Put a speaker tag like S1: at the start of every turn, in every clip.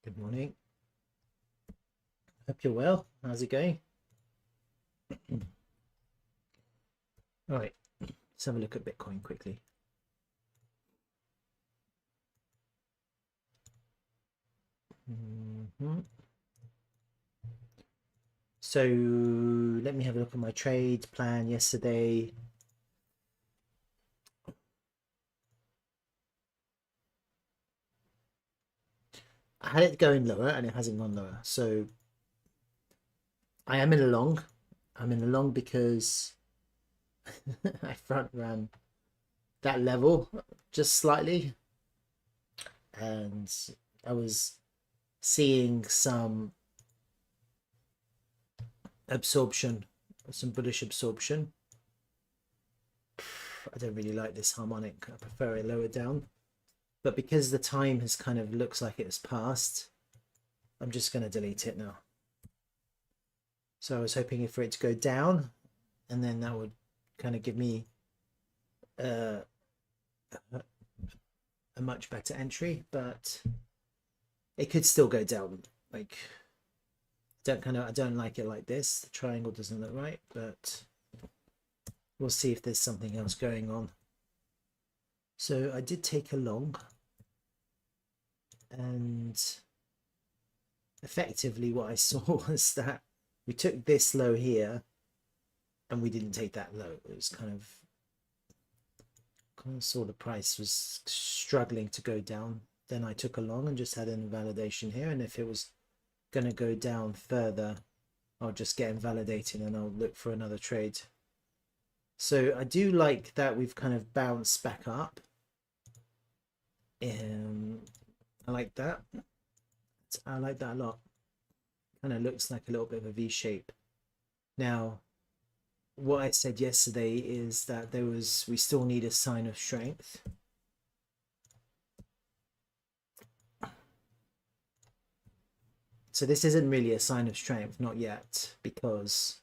S1: Good morning. Hope you're well. How's it going? All right, let's have a look at Bitcoin quickly. So let me have a look at my trade plan yesterday. I had it going lower and it hasn't gone lower. So I am in a long. I'm in a long because I front ran that level just slightly. And I was seeing some absorption, some bullish absorption. I don't really like this harmonic. I prefer it lower down. But because the time has kind of looks like it's passed, I'm just going to delete it now. So I was hoping for it to go down, and then that would kind of give me a much better entry, but it could still go down. Like, I don't like it like this. The triangle doesn't look right, but we'll see if there's something else going on. So I did take a long, and effectively what I saw was that we took this low here and we didn't take that low. It was kind of saw the price was struggling to go down. Then I took a long and just had an invalidation here, and if it was going to go down further, I'll just get invalidated and I'll look for another trade. So I do like that we've kind of bounced back up. I like that. I like that a lot. Kind of looks like a little bit of a V shape. Now, what I said yesterday is that we still need a sign of strength. So this isn't really a sign of strength, not yet, because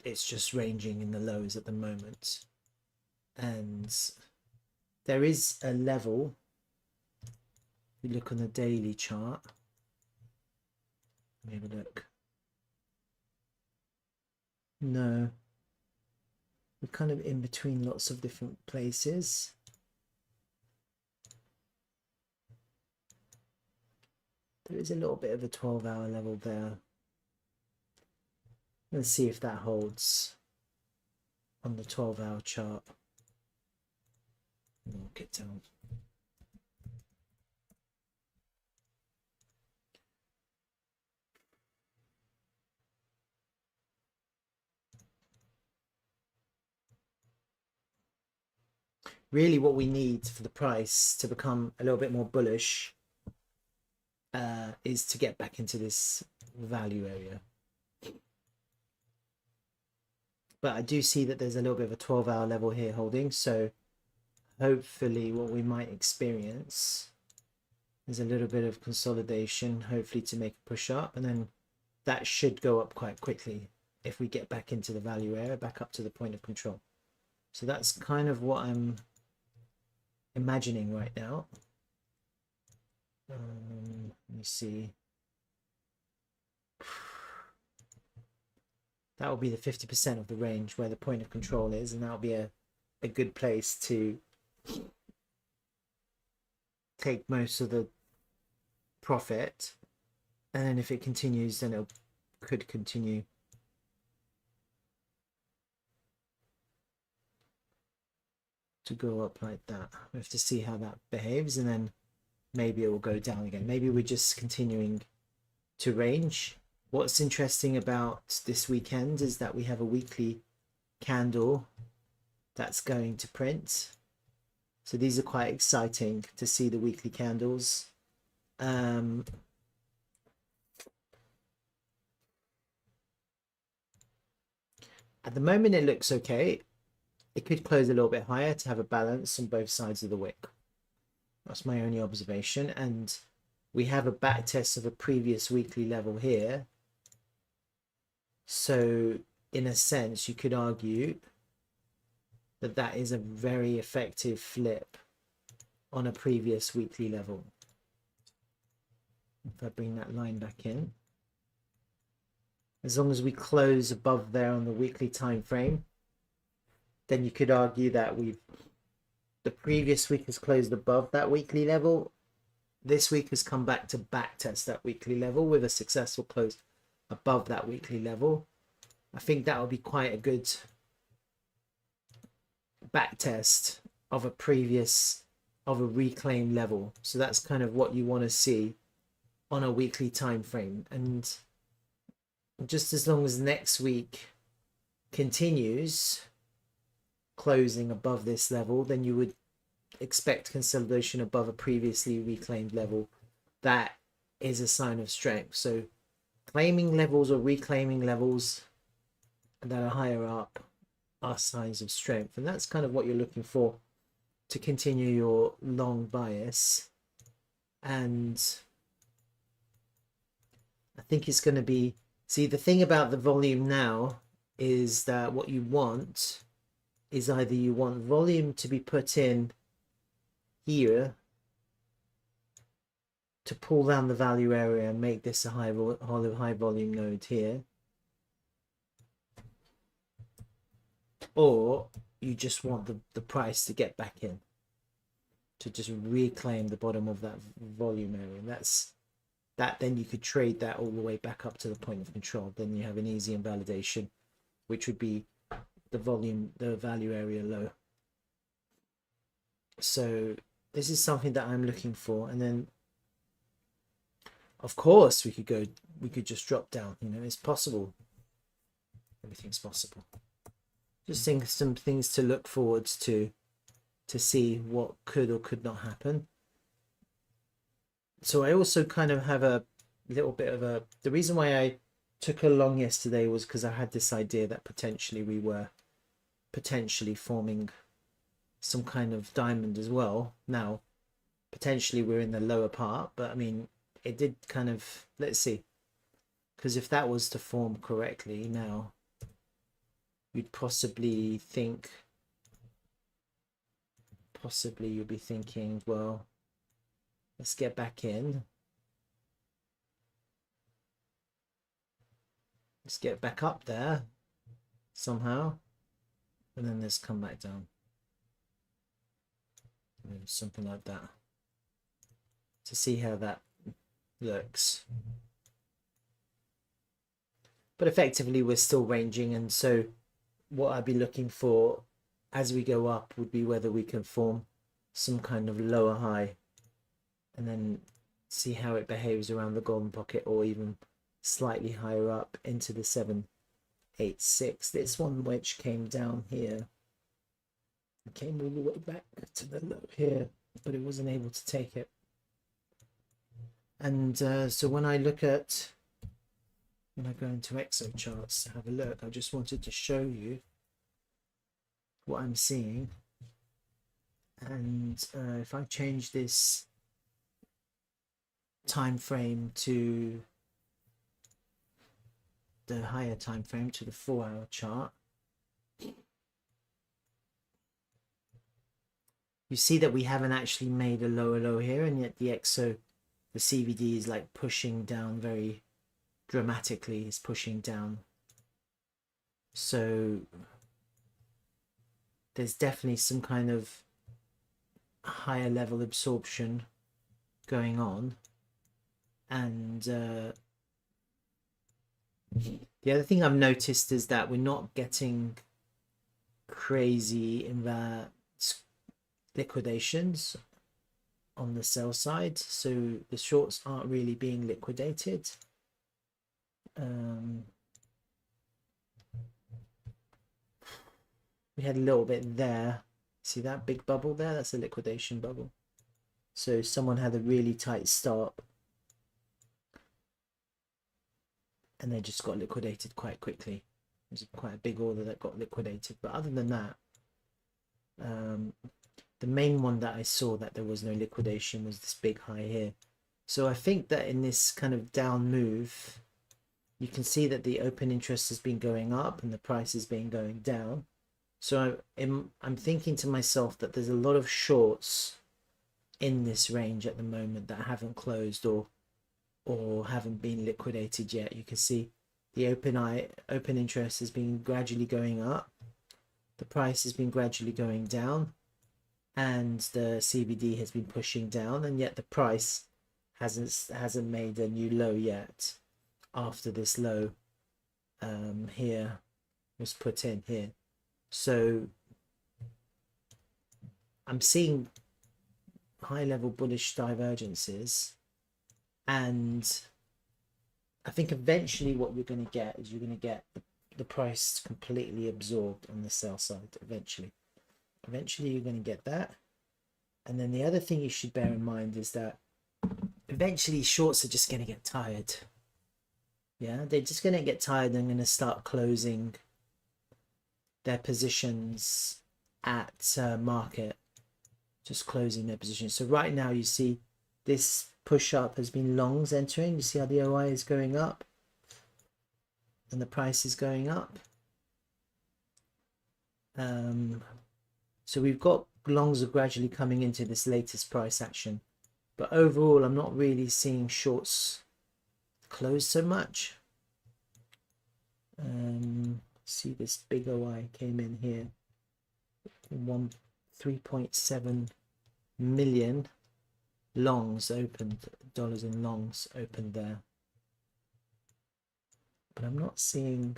S1: it's just ranging in the lows at the moment. And there is a level. If you look on the daily chart, let me have a look. No, we're kind of in between lots of different places. There is a little bit of a 12-hour level there. Let's see if that holds on the 12-hour chart. Walk it down. Really what we need for the price to become a little bit more bullish is to get back into this value area. But I do see that there's a little bit of a 12-hour level here holding, so hopefully what we might experience is a little bit of consolidation, hopefully to make a push up, and then that should go up quite quickly if we get back into the value area, back up to the point of control. So that's kind of what I'm imagining right now. Let me see. That will be the 50% of the range where the point of control is, and that'll be a good place to take most of the profit. And then if it continues, then it could continue to go up like that. We have to see how that behaves, and then maybe it will go down again. Maybe we're just continuing to range. What's interesting about this weekend is that we have a weekly candle that's going to print. So these are quite exciting to see the weekly candles. At the moment it looks okay. It could close a little bit higher to have a balance on both sides of the wick. That's my only observation. And we have a back test of a previous weekly level here. So in a sense, you could argue that that is a very effective flip on a previous weekly level. If I bring that line back in, as long as we close above there on the weekly time frame, then you could argue that the previous week has closed above that weekly level. This week has come back to back test that weekly level with a successful close above that weekly level. I think that will be quite a good back test of a reclaimed level. So that's kind of what you want to see on a weekly time frame. And just as long as next week continues closing above this level, then you would expect consolidation above a previously reclaimed level. That is a sign of strength. So claiming levels or reclaiming levels that are higher up are signs of strength, and that's kind of what you're looking for to continue your long bias. And I think it's going to be, see, the thing about the volume now is that what you want is either you want volume to be put in here to pull down the value area and make this a high volume node here, or you just want the price to get back in to just reclaim the bottom of that volume area. That's that. Then you could trade that all the way back up to the point of control. Then you have an easy invalidation, which would be the value area low. So this is something that I'm looking for. And then of course we could just drop down, you know, it's possible. Everything's possible. Just think some things to look forwards to see what could or could not happen. So I also kind of have a little bit of the reason why I took a long yesterday was because I had this idea that potentially we were forming some kind of diamond as well. Now potentially we're in the lower part, but I mean, it did kind of, let's see, because if that was to form correctly now, you'd possibly you'd be thinking, well, let's get back in, let's get back up there somehow, and then let's come back down. Maybe something like that, to see how that looks. But effectively we're still ranging, and so what I'd be looking for as we go up would be whether we can form some kind of lower high and then see how it behaves around the golden pocket, or even slightly higher up into the 786. This one which came down here, it came all the way back to the low here, but it wasn't able to take it. And so when I go into exo charts to have a look, I just wanted to show you what I'm seeing. And if I change this time frame to the higher time frame, to the 4-hour chart, you see that we haven't actually made a lower low here, and yet the CVD is like pushing down very dramatically, is pushing down. So there's definitely some kind of higher level absorption going on. And the other thing I've noticed is that we're not getting crazy liquidations on the sell side, so the shorts aren't really being liquidated. We had a little bit there. See that big bubble there? That's a liquidation bubble. So someone had a really tight stop and they just got liquidated quite quickly. It was quite a big order that got liquidated. But other than that, the main one that I saw that there was no liquidation was this big high here. So I think that in this kind of down move, you can see that the open interest has been going up and the price has been going down. So I'm thinking to myself that there's a lot of shorts in this range at the moment that haven't closed, or or haven't been liquidated yet. You can see the open interest has been gradually going up, the price has been gradually going down, and the CBD has been pushing down, and yet the price hasn't made a new low yet after this low here was put in here. So I'm seeing high level bullish divergences, and I think eventually what you're going to get is you're going to get the price completely absorbed on the sell side. Eventually you're going to get that. And then the other thing you should bear in mind is that eventually shorts are just going to get tired. Yeah, they're just going to get tired and going to start closing their positions at market, just closing their positions. So right now you see this push up has been longs entering. You see how the OI is going up and the price is going up. So we've got longs are gradually coming into this latest price action, but overall I'm not really seeing shorts close so much. See this big OI came in here, 3.7 million longs opened, dollars in longs opened there, but I'm not seeing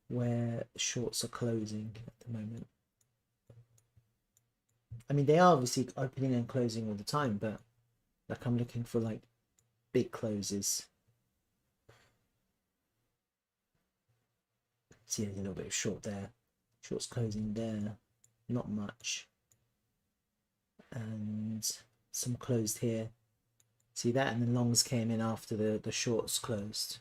S1: where shorts are closing at the moment. I mean, they are obviously opening and closing all the time, but like I'm looking for like big closes. See, there's a little bit of short there, shorts closing there, not much, and some closed here. See that, and the longs came in after the shorts closed.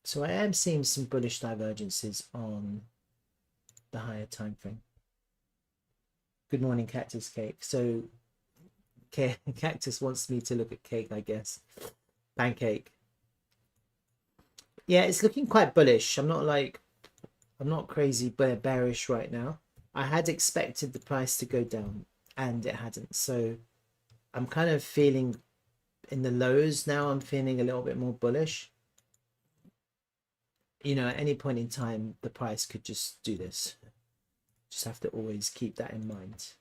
S1: So I am seeing some bullish divergences on the higher time frame. Good morning, Cactus Cake. So Cactus wants me to look at cake, I guess. Pancake. Yeah, it's looking quite bullish. I'm not crazy bearish right now. I had expected the price to go down and it hadn't. So I'm kind of feeling in the lows now. I'm feeling a little bit more bullish. You know, at any point in time, the price could just do this. Just have to always keep that in mind.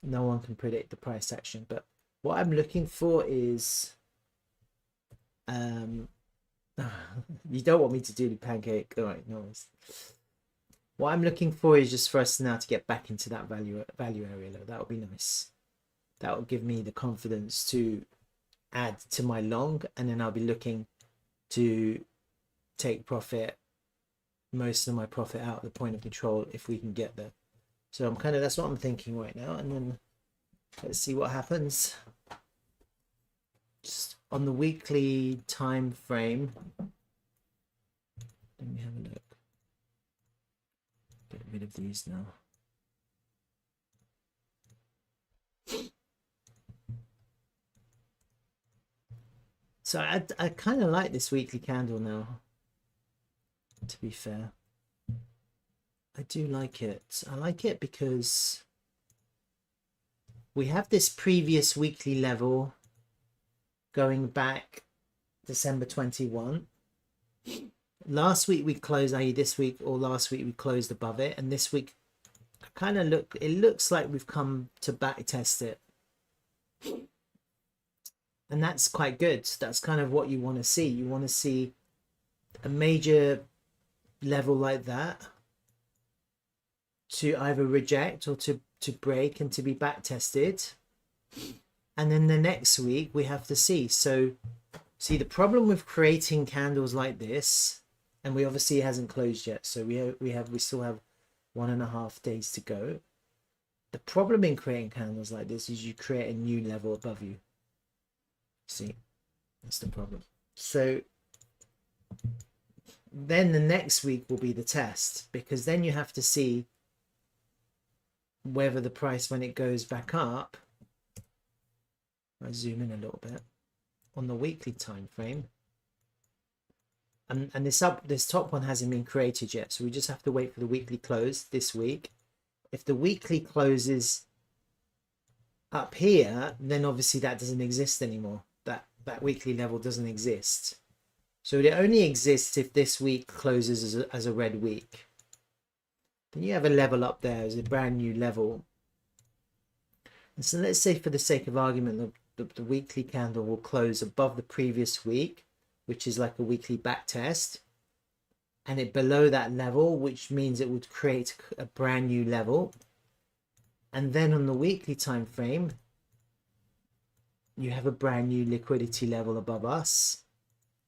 S1: No one can predict the price action, but what I'm looking for is you don't want me to do the pancake. All right, no worries. What I'm looking for is just for us now to get back into that value area low. That would be nice. That will give me the confidence to add to my long, and then I'll be looking to take profit, most of my profit out of the point of control if we can get there. So I'm that's what I'm thinking right now, and then let's see what happens. Just on the weekly time frame, let me have a look. Get rid of these now. So I kind of like this weekly candle now, to be fair. I do like it. I like it because we have this previous weekly level going back December 21. Last week we closed, i.e. this week or last week we closed above it, and this week it looks like we've come to back test it, and that's quite good. That's kind of what you want to see. You want to see a major level like that to either reject or to break and to be back tested, and then the next week we have to see. So see, the problem with creating candles like this, and we obviously hasn't closed yet, so we still have 1.5 days to go. The problem in creating candles like this is you create a new level above you. See, that's the problem. So then the next week will be the test, because then you have to see whether the price, when it goes back up, I zoom in a little bit on the weekly time frame, and this top one hasn't been created yet, so we just have to wait for the weekly close this week. If the weekly closes up here, then obviously that doesn't exist anymore. That weekly level doesn't exist. So it only exists if this week closes as a red week. Then you have a level up there as a brand new level. And so let's say for the sake of argument, the weekly candle will close above the previous week, which is like a weekly back test, and it below that level, which means it would create a brand new level. And then on the weekly time frame, you have a brand new liquidity level above us.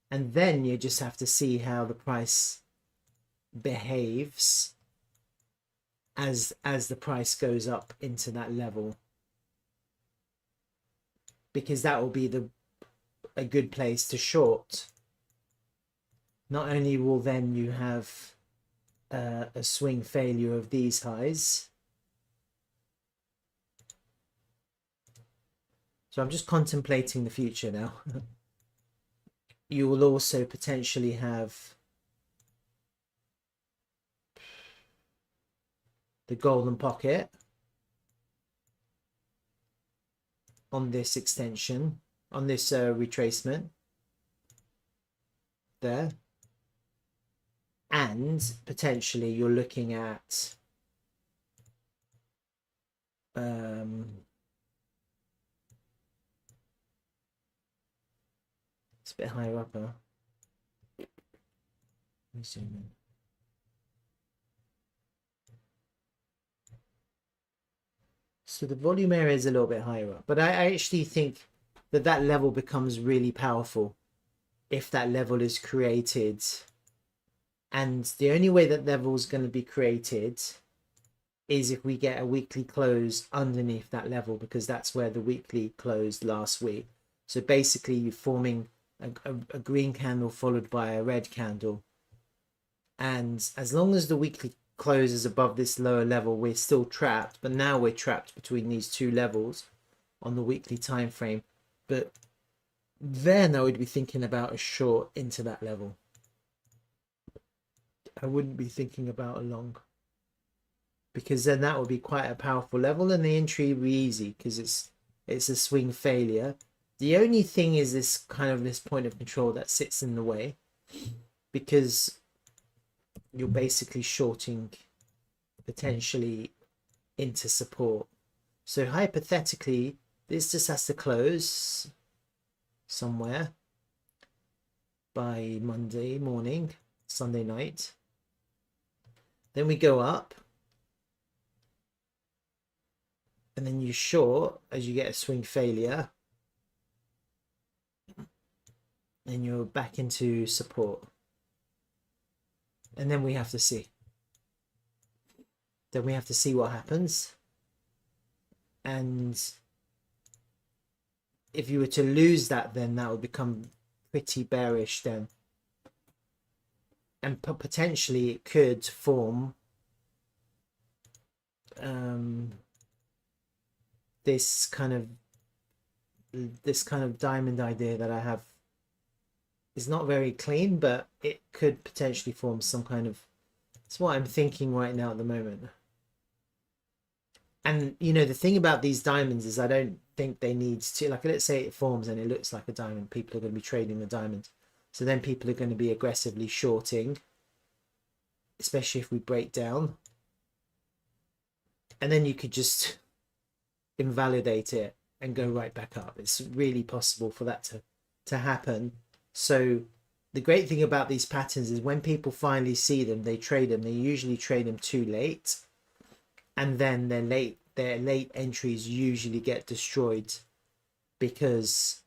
S1: And then you just have to see how the price behaves as the price goes up into that level, because that will be a good place to short. Not only will then you have a swing failure of these highs. So I'm just contemplating the future now. You will also potentially have the golden pocket on this extension, on this retracement there. And potentially you're looking at it's a bit higher up, huh? Let me zoom in. So the volume area is a little bit higher up, but I actually think that level becomes really powerful if that level is created. And the only way that level is going to be created is if we get a weekly close underneath that level, because that's where the weekly closed last week. So basically you're forming a green candle followed by a red candle. And as long as the weekly closes above this lower level, we're still trapped, but now we're trapped between these two levels on the weekly time frame. But then I would be thinking about a short into that level. I wouldn't be thinking about a long, because then that would be quite a powerful level, and the entry would be easy because it's a swing failure. The only thing is this point of control that sits in the way, because you're basically shorting potentially into support. So hypothetically, this just has to close somewhere by Monday morning, Sunday night. Then we go up, and then you short as you get a swing failure, and you're back into support. And then we have to see. Then we have to see what happens. And if you were to lose that, then that would become pretty bearish then. And potentially it could form this kind of diamond idea that I have. Is not very clean, but it could potentially form some kind of, it's what I'm thinking right now at the moment. And you know, the thing about these diamonds is I don't think they need to, like, let's say it forms and it looks like a diamond, people are going to be trading the diamond, so then people are going to be aggressively shorting, especially if we break down, and then you could just invalidate it and go right back up. It's really possible for that to happen. So the great thing about these patterns is when people finally see them, they trade them. They usually trade them too late, and then their late entries usually get destroyed, because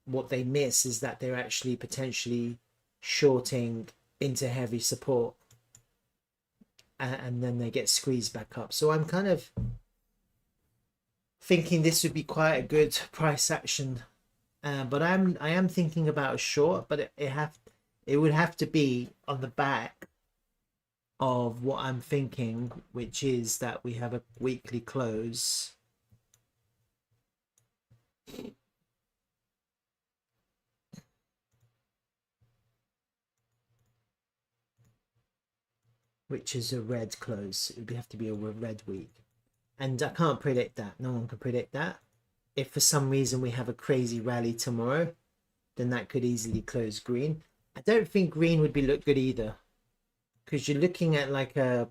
S1: what they miss is that they're actually potentially shorting into heavy support, and then they get squeezed back up. So I'm kind of thinking this would be quite a good price action. But I am thinking about a short, but it would have to be on the back of what I'm thinking, which is that we have a weekly close which is a red close. It would have to be a red week, and I can't predict that. No one can predict that. if for some reason we have a crazy rally tomorrow, then that could easily close green. I don't think green would be look good either, because you're looking at like a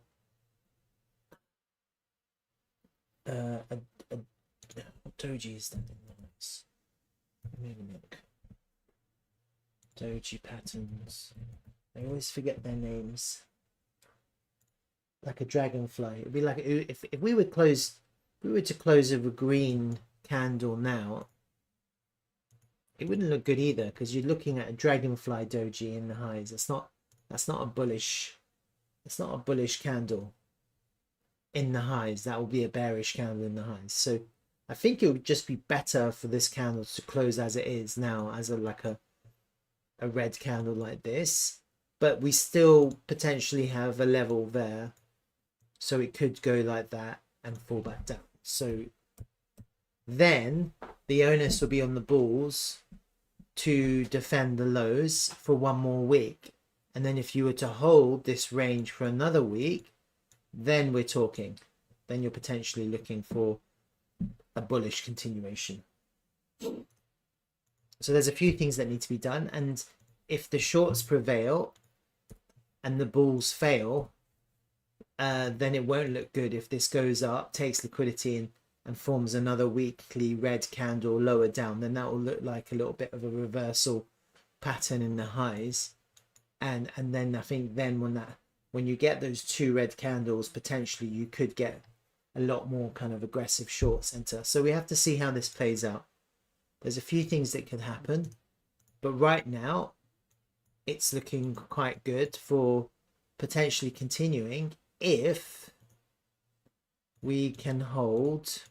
S1: what doji is that? Let me have a look. Doji patterns. I always forget their names. Like a dragonfly. It'd be like if we were to close of a green candle now, it wouldn't look good either, because you're looking at a dragonfly doji in the highs. That's not a bullish. It's not a bullish candle in the highs. That will be a bearish candle in the highs. So I think it would just be better for this candle to close as it is now, as a red candle like this. But we still potentially have a level there, so it could go like that and fall back down. So then the onus will be on the bulls to defend the lows for one more week. And then if you were to hold this range for another week, then we're talking. Then you're potentially looking for a bullish continuation. So there's a few things that need to be done. And if the shorts prevail and the bulls fail, then it won't look good. If this goes up, takes liquidity and forms another weekly red candle lower down, then that will look like a little bit of a reversal pattern in the highs. And then I think then when you get those two red candles, potentially you could get a lot more kind of aggressive shorts enter. So we have to see how this plays out. There's a few things that could happen, but right now it's looking quite good for potentially continuing if we can hold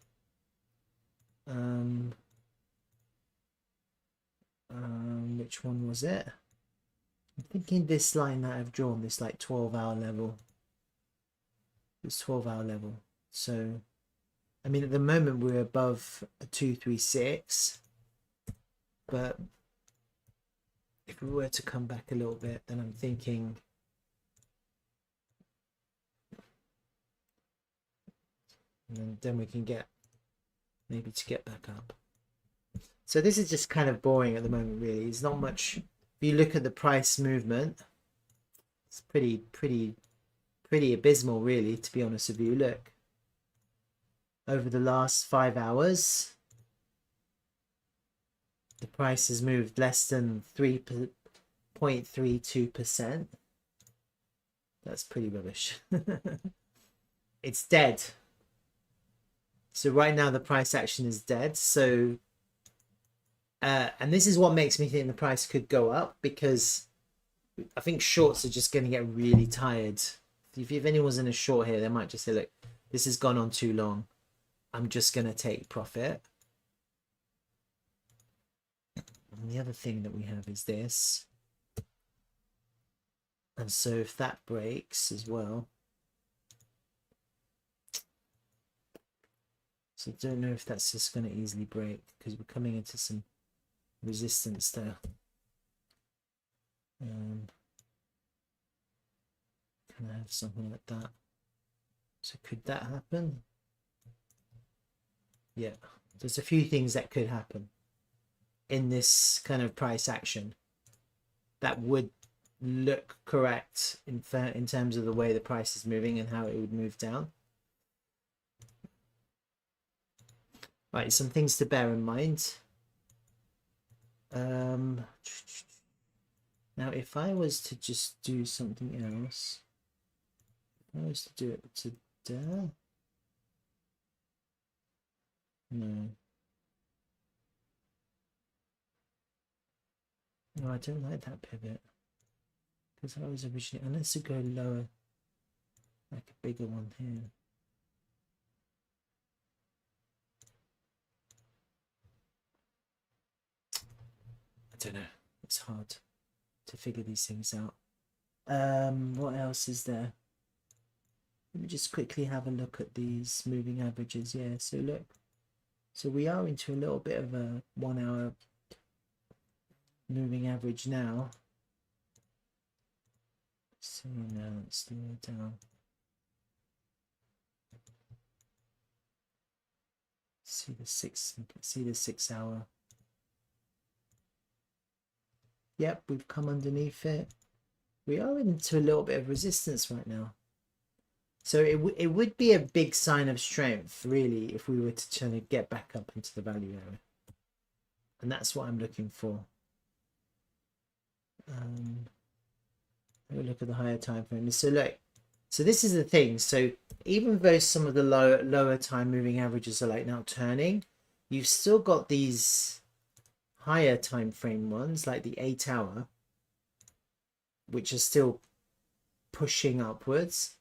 S1: which one was it? I'm thinking this line that I've drawn, this like 12-hour level. This 12-hour level. So, I mean, at the moment we're above a 236, but if we were to come back a little bit, then I'm thinking and then we can get maybe to get back up. So this is just kind of boring at the moment, really. It's not much. If you look at the price movement, it's pretty abysmal, really, to be honest with you. Look, over the last 5 hours, the price has moved less than 3.32%. That's pretty rubbish. It's dead. So right now the price action is dead. So and this is what makes me think the price could go up, because I think shorts are just going to get really tired. If anyone's in a short here, they might just say, look, this has gone on too long. I'm just going to take profit. And the other thing that we have is this. And so if that breaks as well. So I don't know if that's just going to easily break, because we're coming into some resistance there. Can I have something like that? So could that happen? Yeah, there's a few things that could happen in this kind of price action that would look correct in terms of the way the price is moving and how it would move down. Right, some things to bear in mind. Now, if I was to just do something else, if I was to do it to there, no, I don't like that pivot, because I was originally, unless it go lower, like a bigger one here. I don't know, it's hard to figure these things out. What else is there? Let me just quickly have a look at these moving averages. Yeah, so look, so we are into a little bit of a 1 hour moving average now. So now let's slow it down. See the 6 hour. Yep, we've come underneath it. We are into a little bit of resistance right now. So it would be a big sign of strength, really, if we were to try to get back up into the value area. And that's what I'm looking for. Have a look at the higher time frame. So look, so this is the thing. So even though some of the lower time moving averages are like now turning, you've still got these higher time frame ones like the 8 hour, which are still pushing upwards.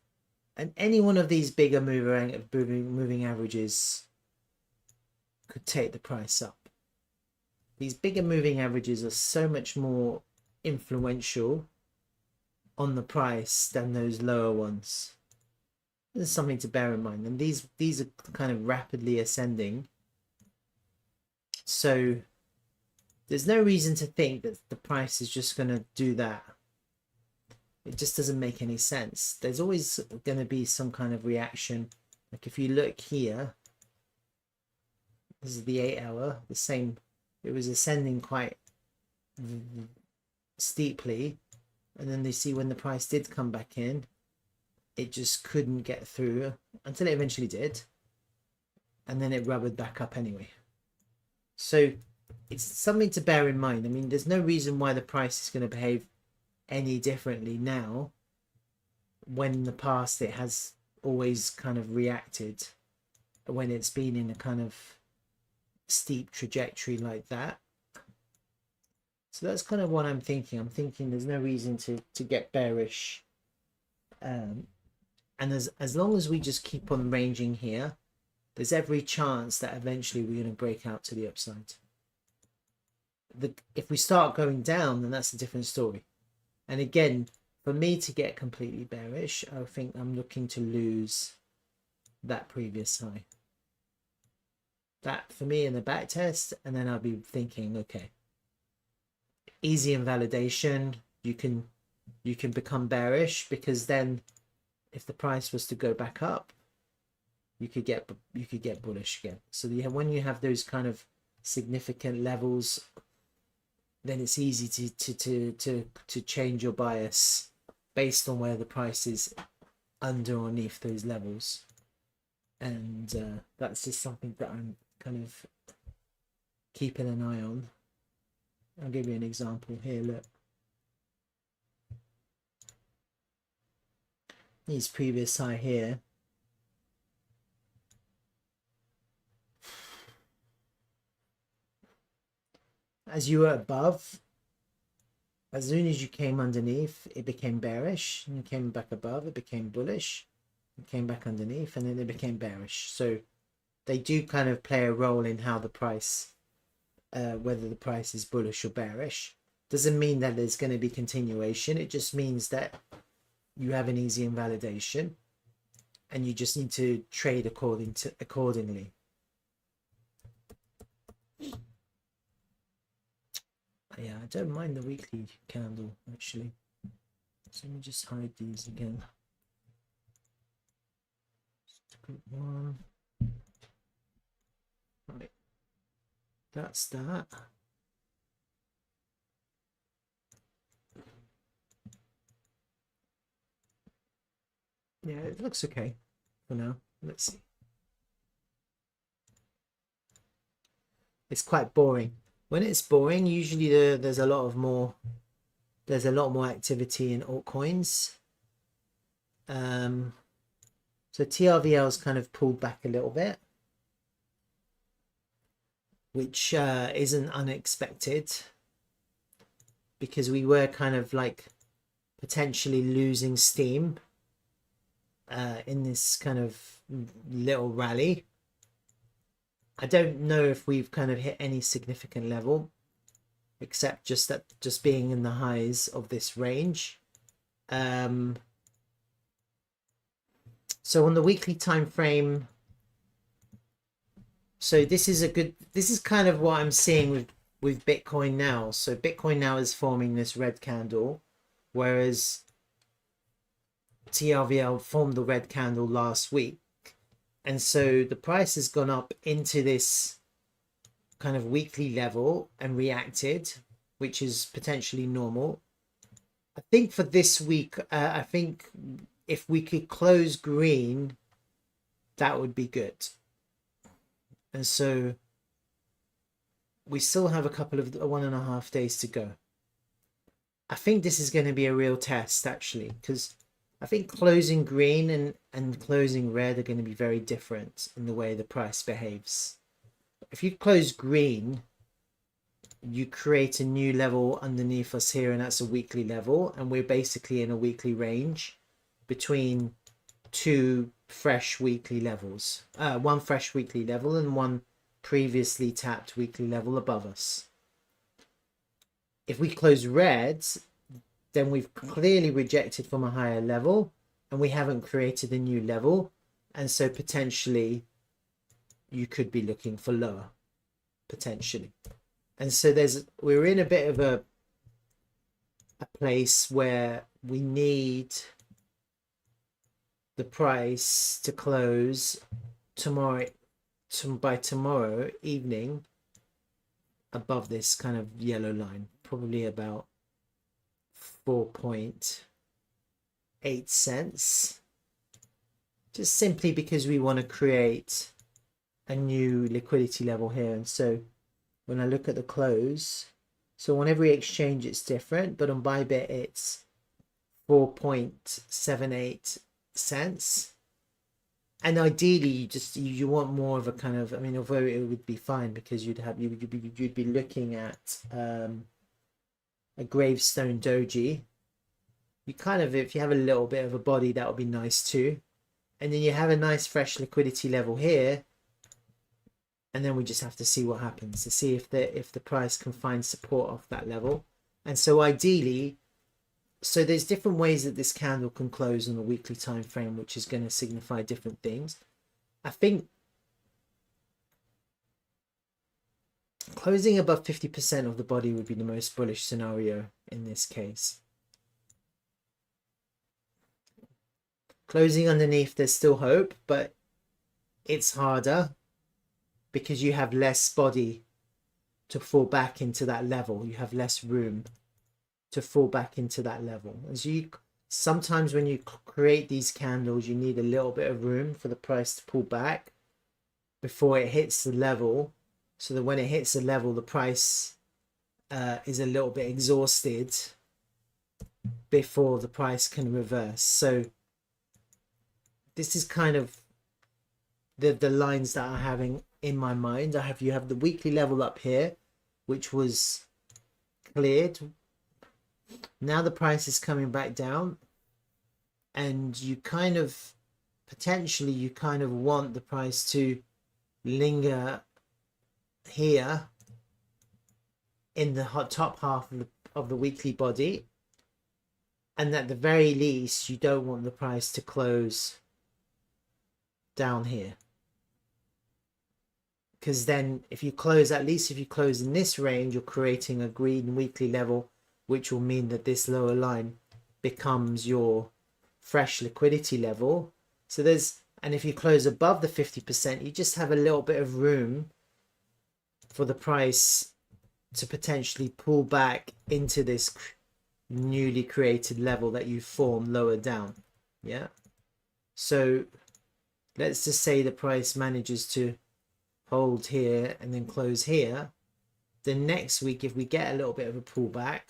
S1: And any one of these bigger moving averages could take the price up. These bigger moving averages are so much more influential on the price than those lower ones. This is something to bear in mind. And these are kind of rapidly ascending. So there's no reason to think that the price is just going to do that. It just doesn't make any sense. There's always going to be some kind of reaction. Like if you look here, this is the 8 hour, the same, it was ascending quite steeply. And then they see when the price did come back in, it just couldn't get through until it eventually did. And then it rubbered back up anyway. So it's something to bear in mind. I mean, there's no reason why the price is going to behave any differently now when in the past it has always kind of reacted when it's been in a kind of steep trajectory like that. So that's kind of what I'm thinking. I'm thinking there's no reason to get bearish, and as long as we just keep on ranging here, there's every chance that eventually we're going to break out to the upside. If we start going down, then that's a different story. And again, for me to get completely bearish, I think I'm looking to lose that previous high. That for me in the back test, and then I'll be thinking, okay, easy invalidation. You can become bearish, because then if the price was to go back up, you could get bullish again. So when you have those kind of significant levels, then it's easy to change your bias based on where the price is under or underneath those levels. And that's just something that I'm kind of keeping an eye on. I'll give you an example here. Look, these previous high here, as you were above, as soon as you came underneath, it became bearish, and you came back above, it became bullish, it came back underneath, and then it became bearish. So they do kind of play a role in how the price, whether the price is bullish or bearish. Doesn't mean that there's going to be continuation. It just means that you have an easy invalidation, and you just need to trade accordingly. Yeah, I don't mind the weekly candle actually. So let me just hide these again. Good one. Right, that's that. Yeah, it looks okay for now. Let's see. It's quite boring. When it's boring, usually there's a lot more activity in altcoins. So TRVL's kind of pulled back a little bit, which isn't unexpected, because we were kind of like potentially losing steam in this kind of little rally. I don't know if we've kind of hit any significant level, except just being in the highs of this range. So on the weekly time frame, so this is kind of what I'm seeing with Bitcoin now. So Bitcoin now is forming this red candle, whereas TRVL formed the red candle last week. And so the price has gone up into this kind of weekly level and reacted, which is potentially normal. I think for this week, I think if we could close green, that would be good. And so we still have a couple of 1.5 days to go. I think this is going to be a real test, actually, because I think closing green and closing red are going to be very different in the way the price behaves. If you close green, you create a new level underneath us here, and that's a weekly level, and we're basically in a weekly range between two fresh weekly levels, one fresh weekly level and one previously tapped weekly level above us. If we close red, then we've clearly rejected from a higher level and we haven't created a new level, and so potentially you could be looking for lower, potentially. And so we're in a bit of a place where we need the price to close by tomorrow evening above this kind of yellow line, probably about 4.8 cents, just simply because we want to create a new liquidity level here. And so when I look at the close, so on every exchange it's different, but on Bybit it's 4.78 cents. And ideally you want more of a kind of, I mean, although it would be fine because you'd be looking at a gravestone doji. You kind of, if you have a little bit of a body, that would be nice too. And then you have a nice fresh liquidity level here, and then we just have to see what happens to see if the price can find support off that level. And so ideally, so there's different ways that this candle can close on a weekly time frame, which is going to signify different things. I think closing above 50% of the body would be the most bullish scenario in this case. Closing underneath, there's still hope, but it's harder because you have less body to fall back into that level. You have less room to fall back into that level. As you sometimes when you create these candles, you need a little bit of room for the price to pull back before it hits the level, so that when it hits the level, the price is a little bit exhausted before the price can reverse. So this is kind of the lines that I'm having in my mind. You have the weekly level up here, which was cleared. Now the price is coming back down, and you kind of potentially you kind of want the price to linger here in the top half of the weekly body, and at the very least you don't want the price to close down here, because then if you close, at least if you close in this range, you're creating a green weekly level, which will mean that this lower line becomes your fresh liquidity level. So and if you close above the 50%, you just have a little bit of room for the price to potentially pull back into this newly created level that you formed lower down. Yeah. So let's just say the price manages to hold here and then close here. The next week, if we get a little bit of a pullback,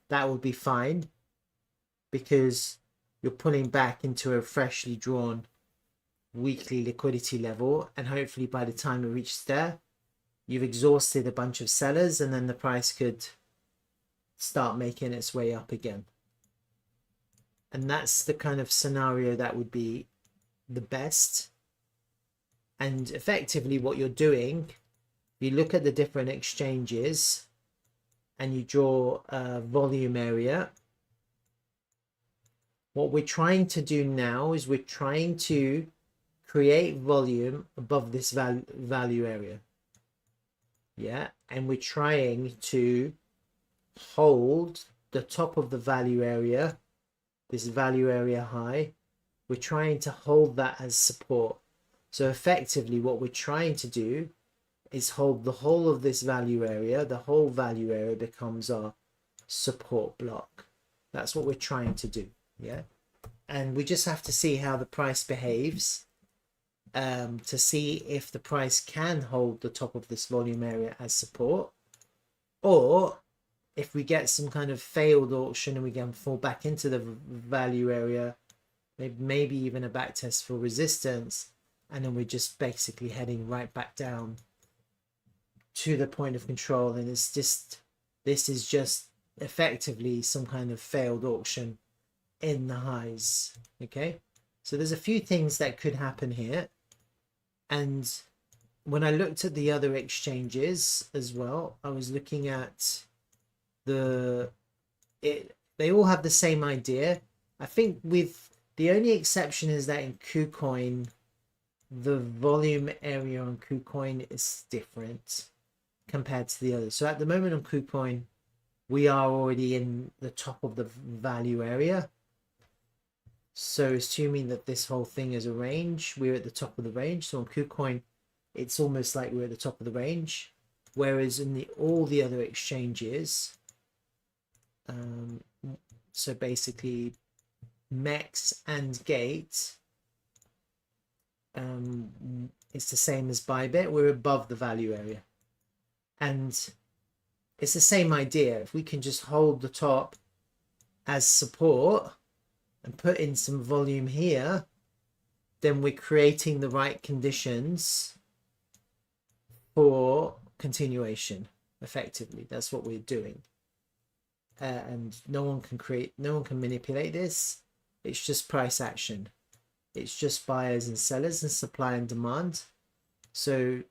S1: that will be fine, because you're pulling back into a freshly drawn weekly liquidity level, and hopefully by the time it reaches there, you've exhausted a bunch of sellers, and then the price could start making its way up again. And that's the kind of scenario that would be the best. And effectively what you're doing, you look at the different exchanges and you draw a volume area. What we're trying to do now is we're trying to create volume above this value area. Yeah, and we're trying to hold the top of the value area, this value area high. We're trying to hold that as support. So effectively what we're trying to do is hold the whole of this value area. The whole value area becomes our support block. That's what we're trying to do. Yeah. And we just have to see how the price behaves to see if the price can hold the top of this volume area as support, or if we get some kind of failed auction and we can fall back into the value area, maybe even a back test for resistance, and then we're just basically heading right back down to the point of control. And it's just, this is just effectively some kind of failed auction in the highs. Okay, so there's a few things that could happen here. And when I looked at the other exchanges as well, I was looking at they all have the same idea. I think with the only exception is that in KuCoin, the volume area on KuCoin is different compared to the others. So at the moment on KuCoin, we are already in the top of the value area. So assuming that this whole thing is a range, we're at the top of the range. So on KuCoin, it's almost like we're at the top of the range. Whereas in all the other exchanges, so basically MEX and Gate, it's the same as Bybit. We're above the value area. And it's the same idea. If we can just hold the top as support and put in some volume here, then we're creating the right conditions for continuation. Effectively, that's what we're doing. And no one can manipulate this. It's just price action. It's just buyers and sellers and supply and demand. So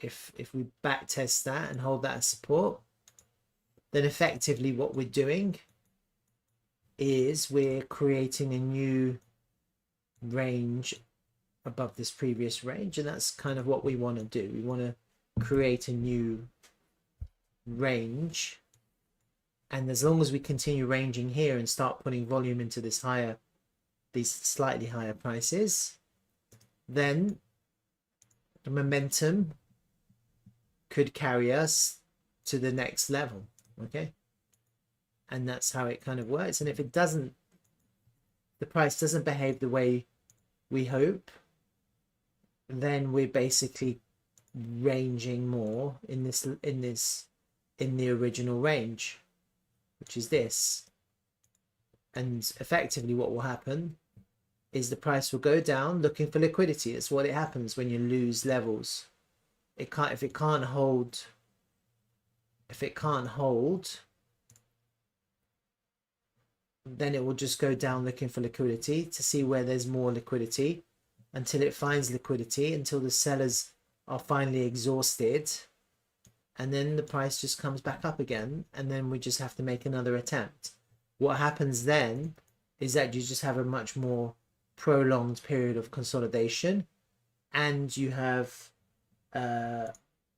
S1: if we back test that and hold that as support, then effectively what we're doing is we're creating a new range above this previous range, and that's kind of what we want to do. We want to create a new range, and as long as we continue ranging here and start putting volume into these slightly higher prices, then the momentum could carry us to the next level. Okay, and that's how it kind of works. And if it doesn't, the price doesn't behave the way we hope, then we're basically ranging more in the original range, which is this. And effectively what will happen is the price will go down looking for liquidity. It's what it happens when you lose levels. If it can't hold, then it will just go down looking for liquidity to see where there's more liquidity, until it finds liquidity, until the sellers are finally exhausted, and then the price just comes back up again, and then we just have to make another attempt. What happens then is that you just have a much more prolonged period of consolidation, and you have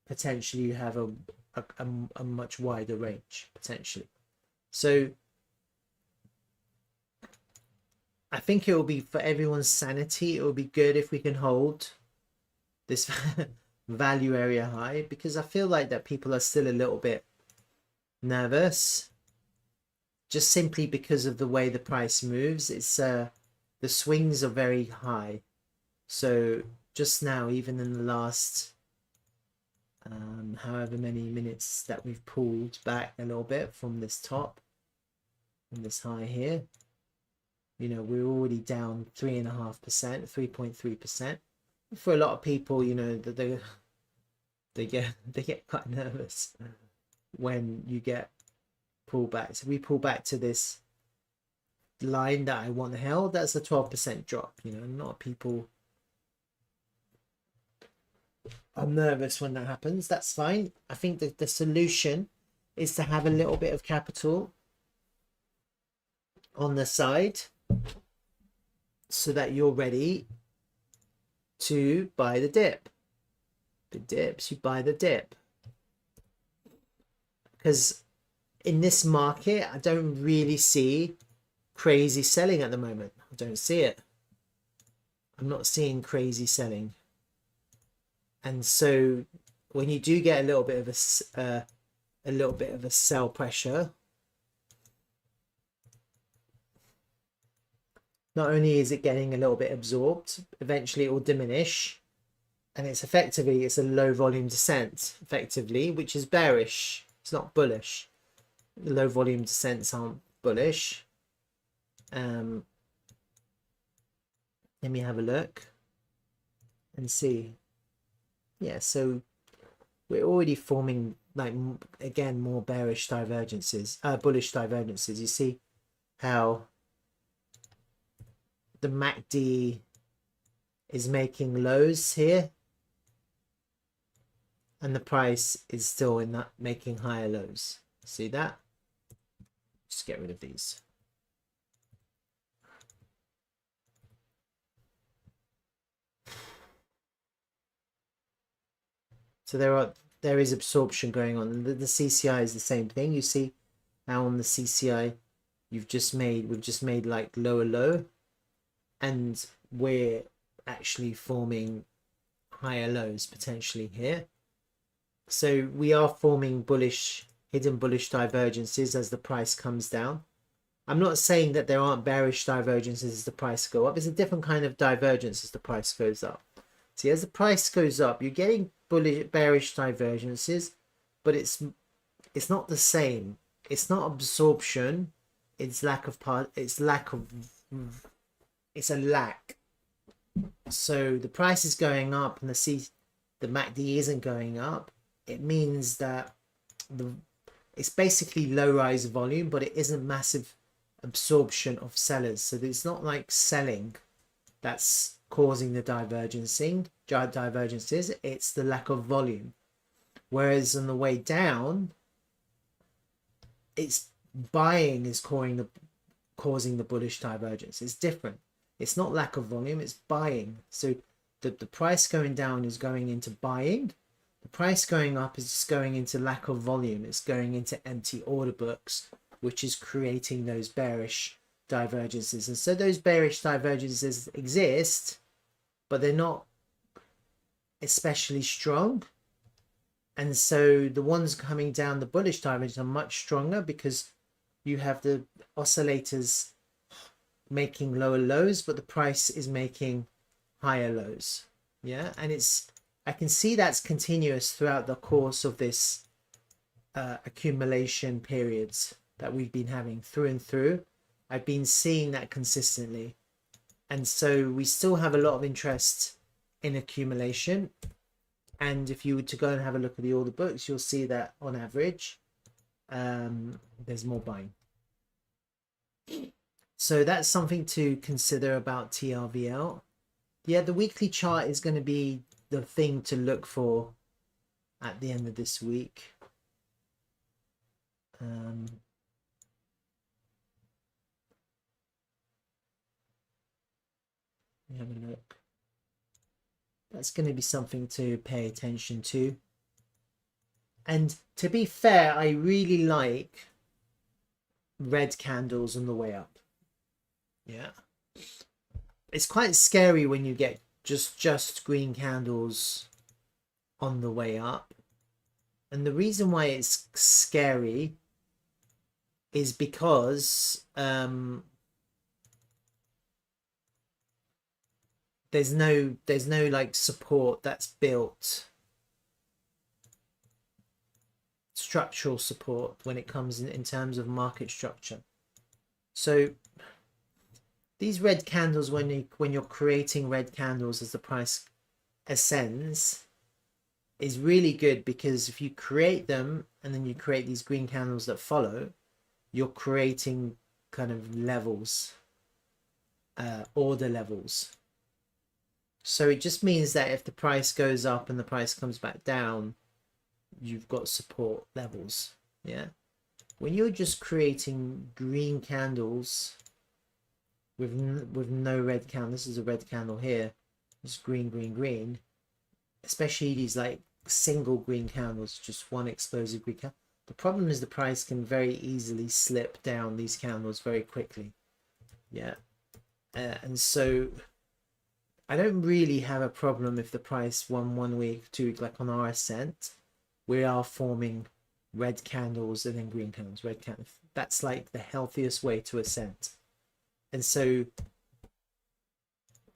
S1: potentially you have a much wider range potentially. So I think it will be, for everyone's sanity, it will be good if we can hold this value area high, because I feel like that people are still a little bit nervous, just simply because of the way the price moves. It's the swings are very high. So just now, even in the last however many minutes that we've pulled back a little bit from this top and this high here, you know, we're already down 3.5%, 3.3%. For a lot of people, you know, that they get quite nervous when you get pulled back. So we pull back to this line that I want held. That's a 12% drop. You know, a lot of people are nervous when that happens. That's fine. I think that the solution is to have a little bit of capital on the side, so that you're ready to buy the dip. The dips, you buy the dip. Because in this market, I don't really see crazy selling at the moment. I don't see it. I'm not seeing crazy selling. And so when you do get a little bit of a sell pressure, not only is it getting a little bit absorbed, eventually it will diminish, and it's a low volume descent effectively, which is bearish. It's not bullish. The low volume descents aren't bullish. Let me have a look and see. Yeah, so we're already forming, like, again, more bearish divergences, bullish divergences. You see how the MACD is making lows here, and the price is still in that making higher lows. See that? Just get rid of these. So there is absorption going on. The CCI is the same thing. You see how on the CCI we've just made like lower low, and we're actually forming higher lows potentially here. So we are forming hidden bullish divergences as the price comes down. I'm not saying that there aren't bearish divergences as the price go up. It's a different kind of divergence as the price goes up. See, as the price goes up, you're getting bearish divergences, but it's not the same. It's not absorption. It's it's a lack. So the price is going up and the MACD isn't going up. It means that it's basically low rise volume, but it isn't massive absorption of sellers. So it's not like selling that's causing the divergences. It's the lack of volume. Whereas on the way down, it's buying is causing the bullish divergence. It's different. It's not lack of volume, it's buying. So the price going down is going into buying. The price going up is just going into lack of volume. It's going into empty order books, which is creating those bearish divergences. And so those bearish divergences exist, but they're not especially strong. And so the ones coming down the bullish divergence are much stronger because you have the oscillators making lower lows, but the price is making higher lows. Yeah, and I can see that's continuous throughout the course of this accumulation periods that we've been having through and through. I've been seeing that consistently, and so we still have a lot of interest in accumulation. And if you were to go and have a look at the order books, you'll see that on average there's more buying. So that's something to consider about TRVL. Yeah, the weekly chart is going to be the thing to look for at the end of this week. Let me have a look. That's going to be something to pay attention to. And to be fair, I really like red candles on the way up. Yeah. It's quite scary when you get just green candles on the way up. And the reason why it's scary is because there's no like support that's built, structural support when it comes in terms of market structure. So these red candles, when you're creating red candles as the price ascends, is really good, because if you create them and then you create these green candles that follow, you're creating kind of levels, order levels. So it just means that if the price goes up and the price comes back down, you've got support levels. Yeah, when you're just creating green candles with no red candle, this is a red candle here, just green, especially these like single green candles, just one explosive green candle. The problem is the price can very easily slip down these candles very quickly. Yeah, and so I don't really have a problem if the price one week, 2 week, like on our ascent, we are forming red candles and then green candles, red candles. That's like the healthiest way to ascend. And so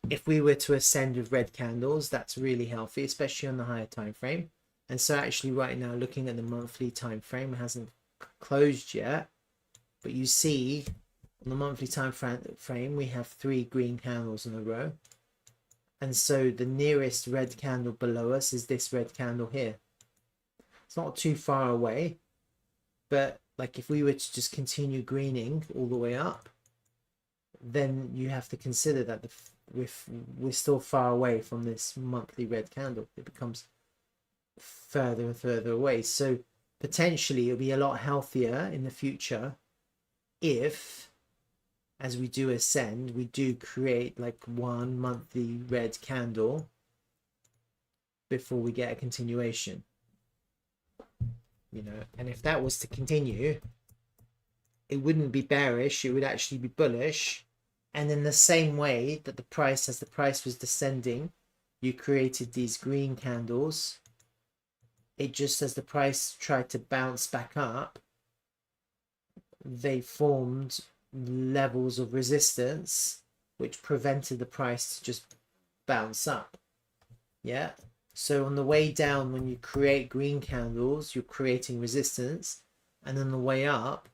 S1: if we were to ascend with red candles, that's really healthy, especially on the higher time frame. And so actually right now, looking at the monthly time frame, it hasn't closed yet, but you see on the monthly time frame, we have 3 green candles in a row. And so the nearest red candle below us is this red candle here. It's not too far away, but like if we were to just continue greening all the way up, then you have to consider that we're still far away from this monthly red candle. It becomes further and further away. So potentially it'll be a lot healthier in the future if, as we do ascend, we do create like 1 monthly red candle before we get a continuation, you know. And if that was to continue, it wouldn't be bearish, it would actually be bullish. And in the same way that the price, as the price was descending, you created these green candles, it just, as the price tried to bounce back up, they formed levels of resistance which prevented the price to just bounce up. Yeah, so on the way down, when you create green candles, you're creating resistance, and on the way up,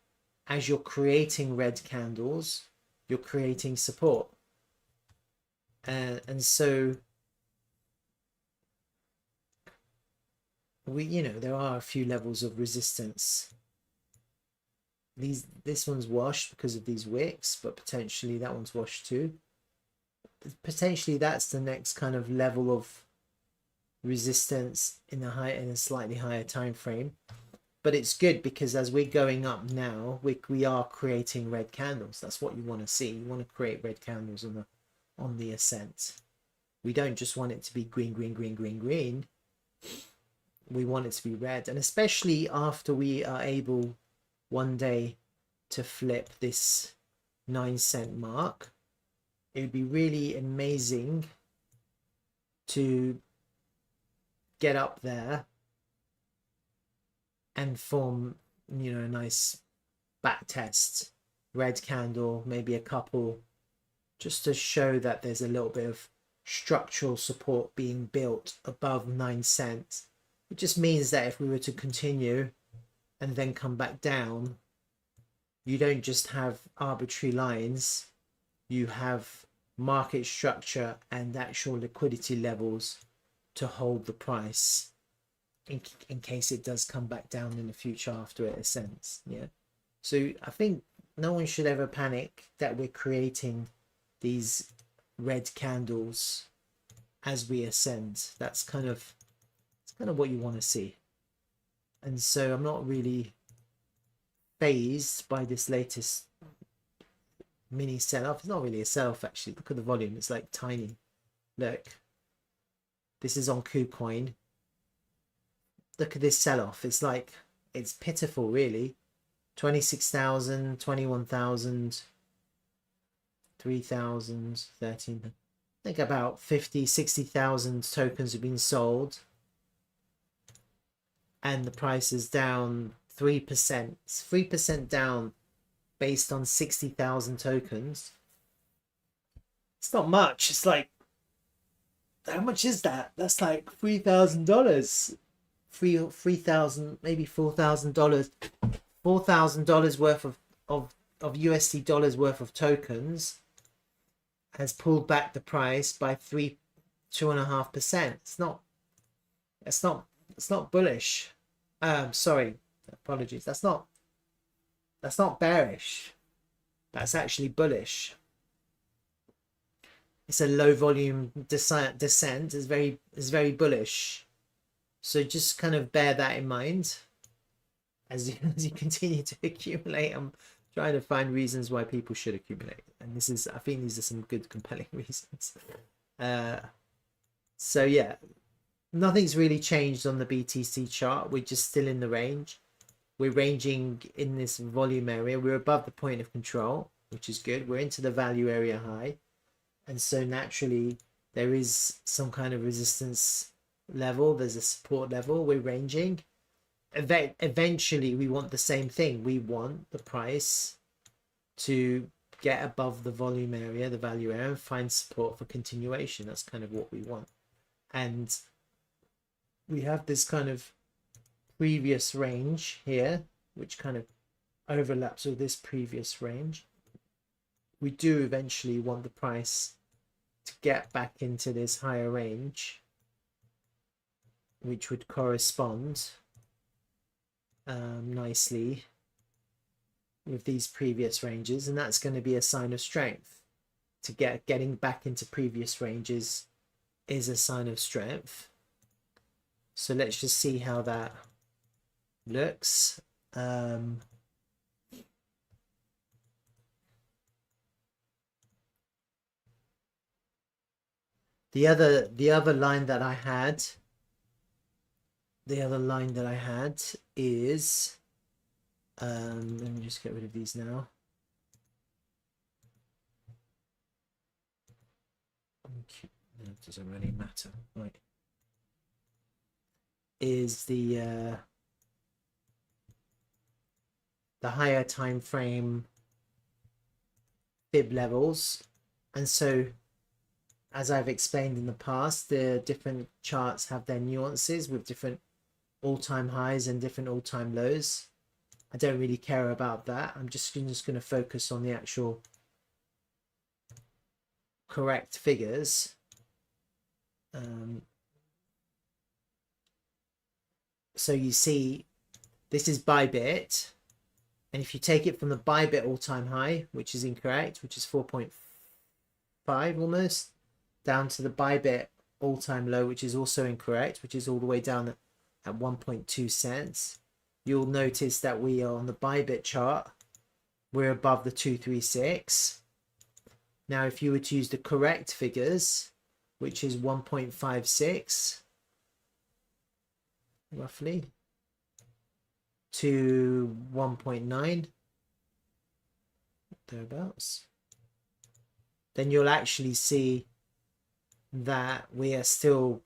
S1: as you're creating red candles, you're creating support. And so we, you know, there are a few levels of resistance. This one's washed because of these wicks, but potentially that one's washed too. Potentially that's the next kind of level of resistance in a slightly higher time frame. But it's good because as we're going up now, we are creating red candles. That's what you want to see. You want to create red candles on the ascent. We don't just want it to be green, green, green, green, green. We want it to be red. And especially after we are able one day to flip this 9 cent mark, it would be really amazing to get up there and form, you know, a nice back test, red candle, maybe a couple, just to show that there's a little bit of structural support being built above 9 cents. It just means that if we were to continue and then come back down, you don't just have arbitrary lines, you have market structure and actual liquidity levels to hold the price in case it does come back down in the future after it ascends. Yeah, so I think no one should ever panic that we're creating these red candles as we ascend. That's kind of what you want to see. And so I'm not really phased by this latest mini sell-off. It's not really a sell-off actually. Look at the volume, it's like tiny. Look, this is on KuCoin. Look at this sell-off. It's like, it's pitiful really. 26,000, 21,000, 3,000, 13. I think about 50, 60,000 tokens have been sold. And the price is down 3%. It's 3% down based on 60,000 tokens. It's not much. It's like, how much is that? That's like $3,000. $3,000, maybe $4,000. $4,000 worth of USD dollars worth of tokens has pulled back the price by 2.5%. It's not bullish. Sorry, apologies. That's not bearish. That's actually bullish. It's a low volume descent. Is very bullish. So just kind of bear that in mind as you continue to accumulate. I'm trying to find reasons why people should accumulate, and I think these are some good compelling reasons. So yeah, nothing's really changed on the BTC chart. We're just still in the range. We're ranging in this volume area. We're above the point of control, which is good. We're into the value area high, and so naturally there is some kind of resistance level, there's a support level, we're ranging. Eventually we want the same thing. We want the price to get above the volume area, the value area, and find support for continuation. That's kind of what we want. And we have this kind of previous range here, which kind of overlaps with this previous range. We do eventually want the price to get back into this higher range, which would correspond nicely with these previous ranges, and that's going to be a sign of strength. To getting back into previous ranges is a sign of strength. So let's just see how that looks. The other line that I had, is let me just get rid of these now. It doesn't really matter, right? Is the higher time frame fib levels. And so, as I've explained in the past, the different charts have their nuances with different all-time highs and different all-time lows. I don't really care about that. I'm just going to focus on the actual correct figures. So you see, this is Bybit, and if you take it from the Bybit all-time high, which is incorrect, which is 4.5 almost, down to the Bybit all-time low, which is also incorrect, which is all the way down at 1.2 cents, you'll notice that we are on the Bybit chart, we're above the 236. Now, if you were to use the correct figures, which is 1.56, roughly, to 1.9, thereabouts, then you'll actually see that we are still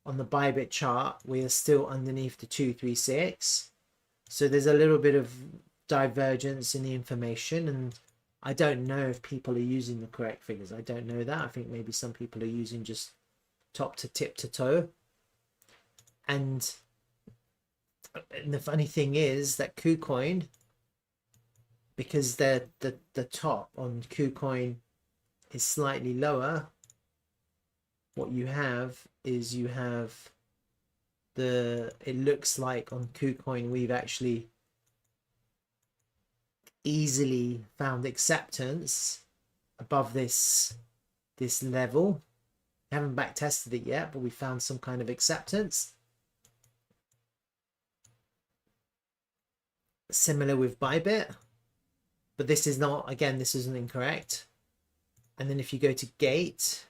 S1: on the Bybit chart, we are still underneath the 236. So there's a little bit of divergence in the information, and I don't know if people are using the correct figures. I don't know that. I think maybe some people are using just top to tip to toe. And the funny thing is that KuCoin, because the top on KuCoin is slightly lower, what you have is you have it looks like on KuCoin we've actually easily found acceptance above this level. We haven't back tested it yet, but we found some kind of acceptance. Similar with Bybit, but this is not, again, this isn't incorrect. And then if you go to Gate,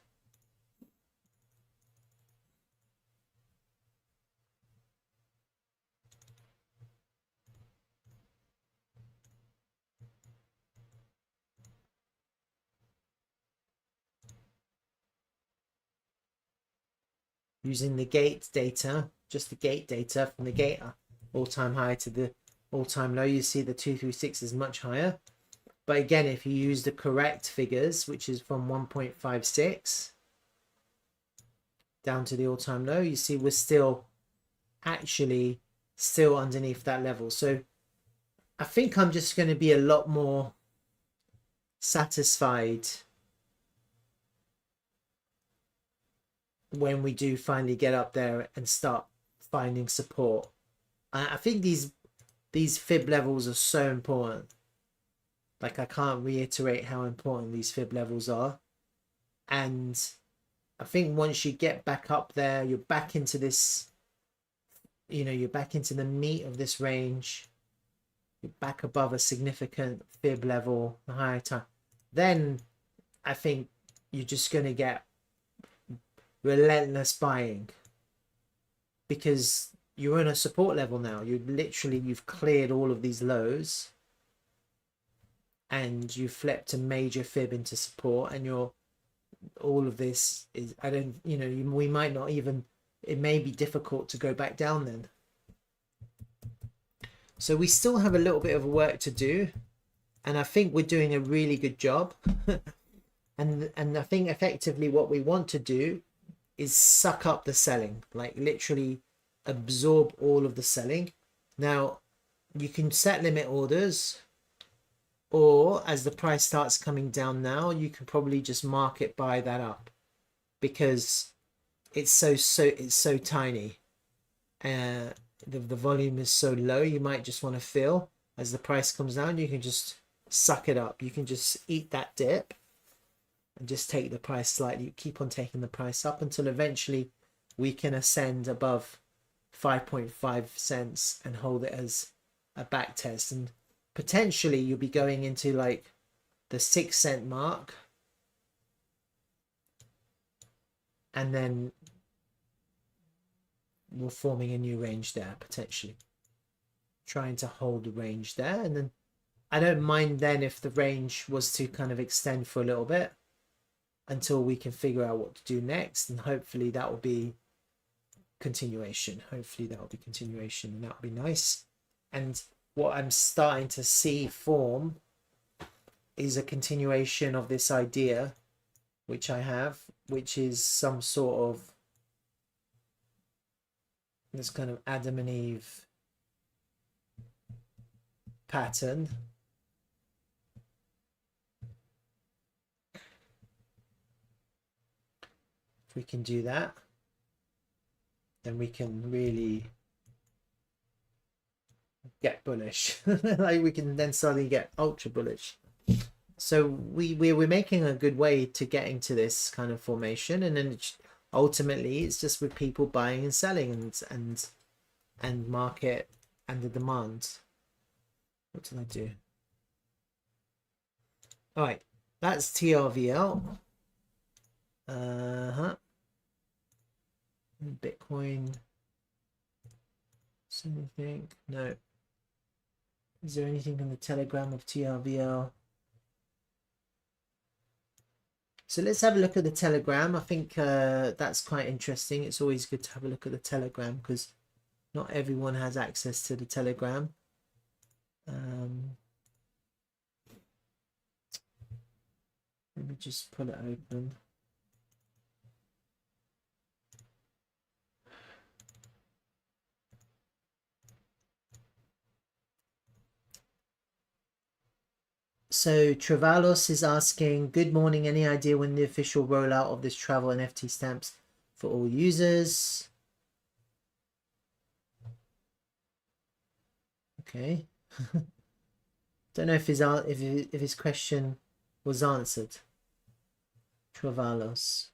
S1: using the Gate data, just the Gate data from the Gate all-time high to the all-time low, you see the 236 is much higher. But again, if you use the correct figures, which is from 1.56 down to the all-time low, you see we're still actually still underneath that level. So I think I'm just going to be a lot more satisfied when we do finally get up there and start finding support. I think these fib levels are so important. Like, I can't reiterate how important these fib levels are. And I think once you get back up there, you're back into this, you know, you're back into the meat of this range, you're back above a significant fib level, a higher time, then I think you're just going to get relentless buying, because you're in a support level now. You've cleared all of these lows and you flipped a major fib into support, and you're all of this is, I don't, we might not even, it may be difficult to go back down then. So we still have a little bit of work to do, and I think we're doing a really good job. and I think effectively what we want to do is suck up the selling, like literally absorb all of the selling. Now you can set limit orders, or as the price starts coming down now, you can probably just market buy that up, because it's so tiny. The volume is so low, you might just want to fill. As the price comes down, you can just suck it up. You can just eat that dip and just take the price slightly, keep on taking the price up until eventually we can ascend above 5.5 cents and hold it as a back test. And potentially you'll be going into like the 6 cent mark, and then we're forming a new range there, potentially trying to hold the range there. And then I don't mind then if the range was to kind of extend for a little bit until we can figure out what to do next, and hopefully that will be continuation. Hopefully that will be continuation, and that will be nice. And what I'm starting to see form is a continuation of this idea which I have, which is some sort of this kind of Adam and Eve pattern. If we can do that, then we can really get bullish. Like we can then suddenly get ultra bullish. So we're making a good way to getting to this kind of formation, and then ultimately it's just with people buying and selling and market and the demand. What did I do? All right, that's TRVL. Bitcoin. Is anything? No. Is there anything in the Telegram of TRVL? So let's have a look at the Telegram. I think that's quite interesting. It's always good to have a look at the Telegram because not everyone has access to the Telegram. Let me just pull it open. So Travalos is asking, good morning, any idea when the official rollout of this travel NFT stamps for all users? Okay. Don't know if his question was answered. Travalos.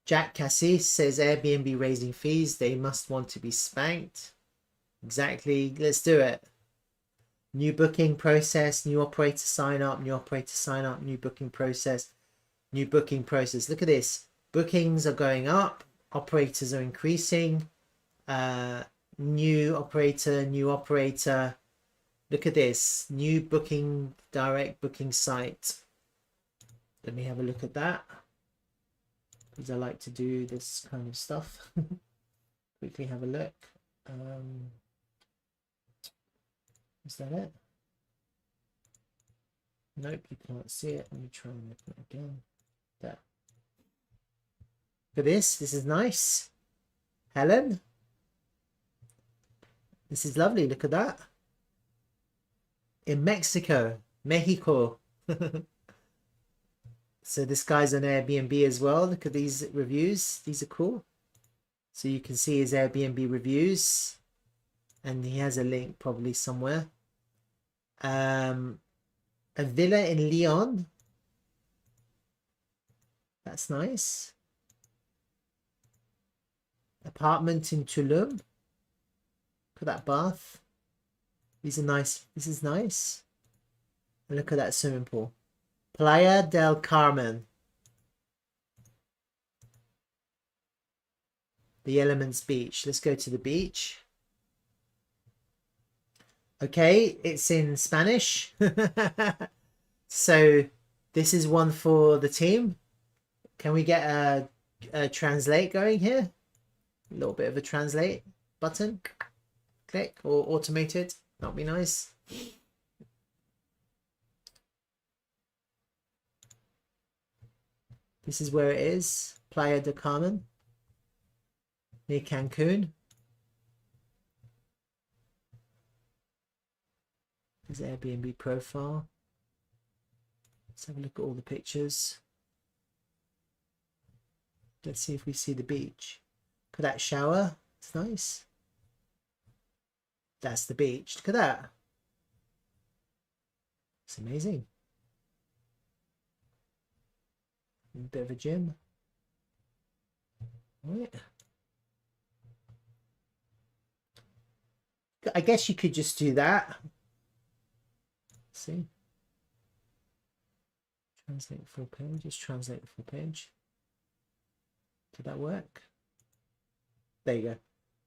S1: Jack Cassis says Airbnb raising fees, they must want to be spanked. Exactly. Let's do it. New booking process, new operator sign up, new operator sign up, new booking process, new booking process. Look at this. Bookings are going up, operators are increasing. New operator. Look at this. New booking, direct booking site. Let me have a look at that, because I like to do this kind of stuff. Quickly have a look. Is that it? Nope, you can't see it. Let me try and look at it again. There. Look at this. This is nice. Helen. This is lovely. Look at that. In Mexico. So this guy's on Airbnb as well. Look at these reviews. These are cool. So you can see his Airbnb reviews. And he has a link probably somewhere. A villa in Lyon. That's nice. Apartment in Tulum. Look at that bath. These are nice. This is nice. And look at that swimming pool. Playa del Carmen. The Elements Beach. Let's go to the beach. Okay, it's in Spanish. So This is one for the team. Can we get a translate going here? A little bit of a translate button. Click, or automated. That'd be nice. This is where it is. Playa del Carmen. Near Cancun. His Airbnb profile. Let's have a look at all the pictures. Let's see if we see the beach. Look at that shower. It's nice. That's the beach. Look at that. It's amazing. A bit of a gym. Right. I guess you could just do that. Let's see. Translate full page. Just translate the full page. Did that work? There you go.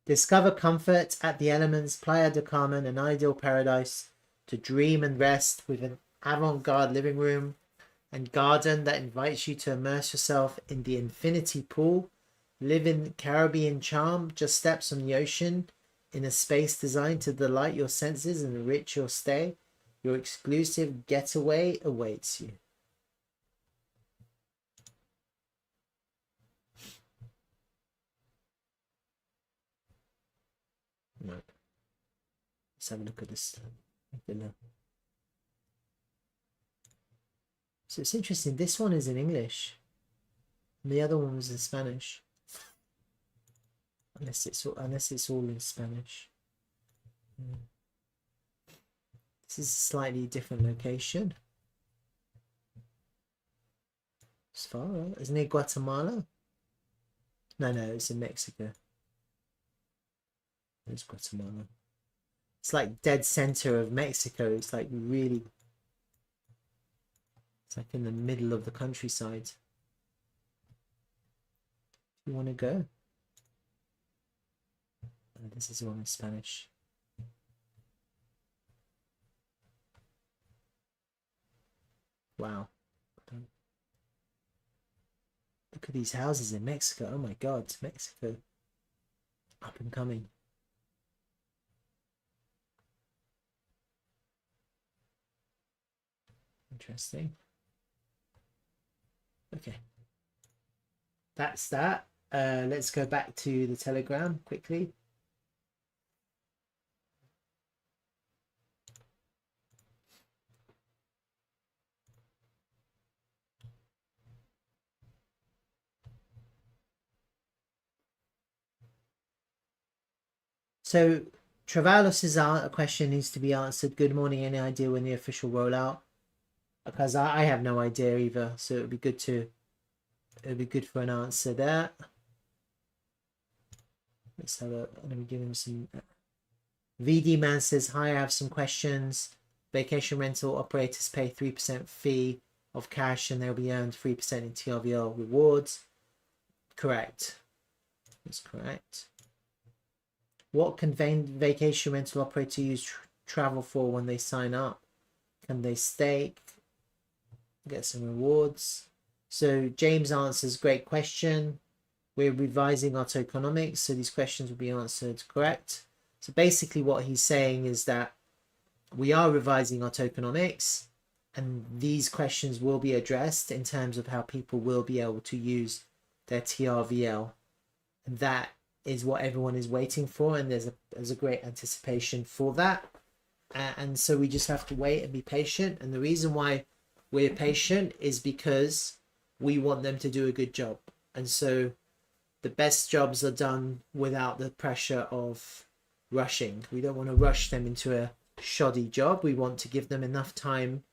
S1: Discover comfort at the elements. Playa del Carmen, an ideal paradise to dream and rest with an avant-garde living room and garden that invites you to immerse yourself in the infinity pool. Live in Caribbean charm, just steps on the ocean, in a space designed to delight your senses and enrich your stay. Your exclusive getaway awaits you. No. Let's have a look at this. So it's interesting. This one is in English, and the other one was in Spanish. Unless it's all in Spanish. This is a slightly different location. It's far, right? Isn't it Guatemala? No, it's in Mexico. It's Guatemala. It's like dead center of Mexico. It's like really. It's like in the middle of the countryside. You want to go? Oh, this is one in Spanish. Wow. Look at these houses in Mexico. Oh my God, Mexico. Up and coming. Interesting. Okay. That's that. Let's go back to the Telegram quickly. So Travalos' question needs to be answered. Good morning. Any idea when the official rollout? Because I have no idea either. So it would be good for an answer there. Let's have a. Let me give him some. VD Man says, hi, I have some questions. Vacation rental operators pay 3% fee of cash and they'll be earned 3% in TRVL rewards. Correct. That's correct. What can vacation rental operator use travel for when they sign up? Can they stake? Get some rewards. So James answers, great question. We're revising our tokenomics, so these questions will be answered correct. So basically what he's saying is that we are revising our tokenomics and these questions will be addressed in terms of how people will be able to use their TRVL. And that is what everyone is waiting for, and there's a great anticipation for that. And so we just have to wait and be patient. And the reason why we're patient is because we want them to do a good job. And so the best jobs are done without the pressure of rushing. We don't want to rush them into a shoddy job. We want to give them enough time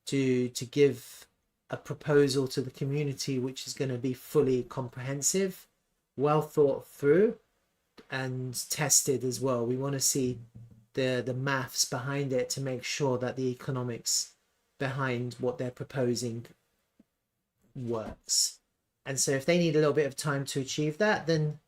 S1: to give a proposal to the community which is going to be fully comprehensive, well thought through and tested as well. We want to see the maths behind it to make sure that the economics behind what they're proposing works. And so if they need a little bit of time to achieve that, then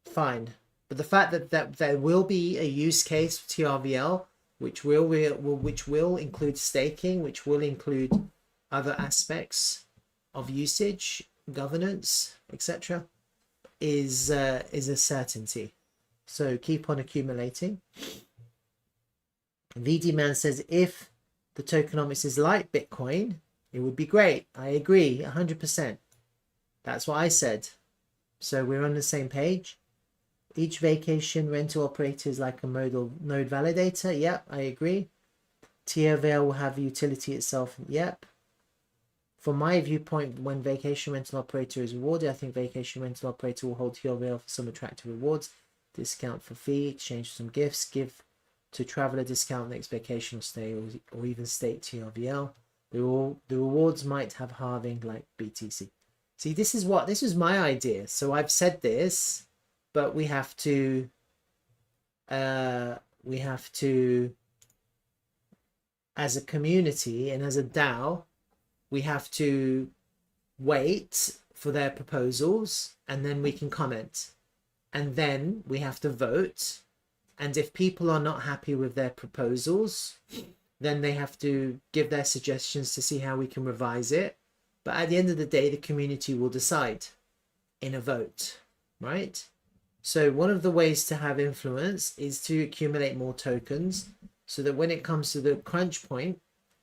S1: fine. But the fact that there will be a use case for TRVL which will include staking, which will include other aspects of usage, governance, etc., is a certainty. So keep on accumulating. VD Man says if the tokenomics is like Bitcoin, it would be great. I agree 100%. That's what I said. So we're on the same page. Each vacation rental operator is like a modal node validator. Yep, I agree. TRVL will have utility itself. Yep. From my viewpoint, when vacation rental operator is rewarded, I think vacation rental operator will hold TRVL for some attractive rewards. Discount for fee, exchange for some gifts, give to traveler discount next vacation stay, or even state TRVL. The rewards might have halving like BTC. See, this was my idea. So I've said this, but we have to as a community and as a DAO, we have to wait for their proposals and then we can comment. And then we have to vote. And if people are not happy with their proposals, then they have to give their suggestions to see how we can revise it. But at the end of the day, the community will decide in a vote, right? So one of the ways to have influence is to accumulate more tokens so that when it comes to the crunch point,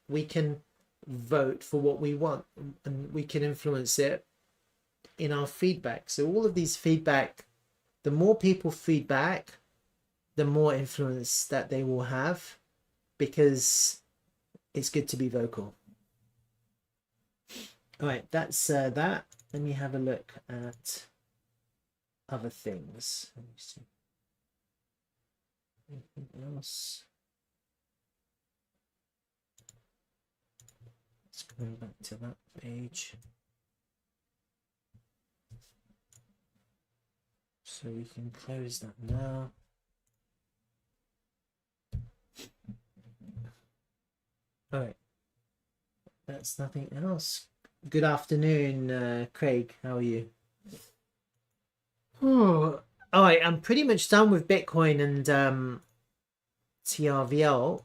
S1: we can vote for what we want and we can influence it in our feedback. So all of these feedback, the more people feedback, the more influence that they will have, because it's good to be vocal. All right, that's that. Let me have a look at other things. Let me see. Anything else? Let's go back to that page. So we can close that now. All right. That's nothing else. Good afternoon, Craig. How are you? Oh, all right. I'm pretty much done with Bitcoin and TRVL.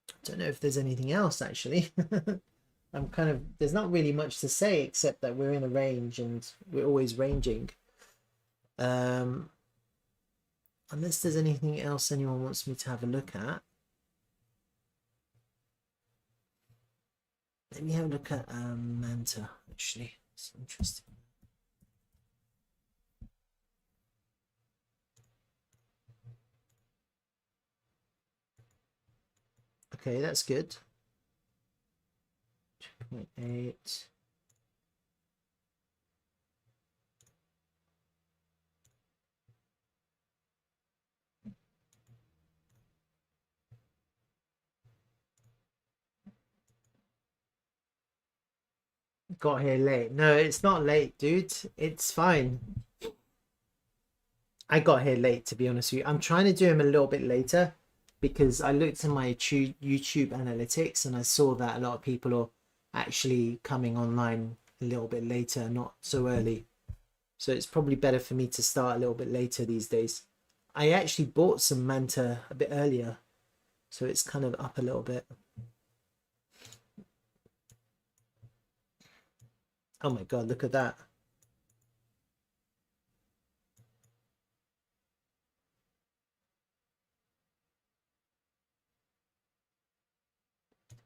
S1: I don't know if there's anything else actually. There's not really much to say except that we're in a range and we're always ranging. Unless there's anything else anyone wants me to have a look at. Let me have a look at Manta, actually. It's interesting. Okay, that's good. 2.8. Got here late. No, it's not late, dude. It's fine. I got here late, to be honest with you. I'm trying to do him a little bit later because I looked at my YouTube analytics and I saw that a lot of people are actually coming online a little bit later, not so early. So it's probably better for me to start a little bit later these days. I actually bought some Manta a bit earlier, so it's kind of up a little bit. Oh my God, look at that.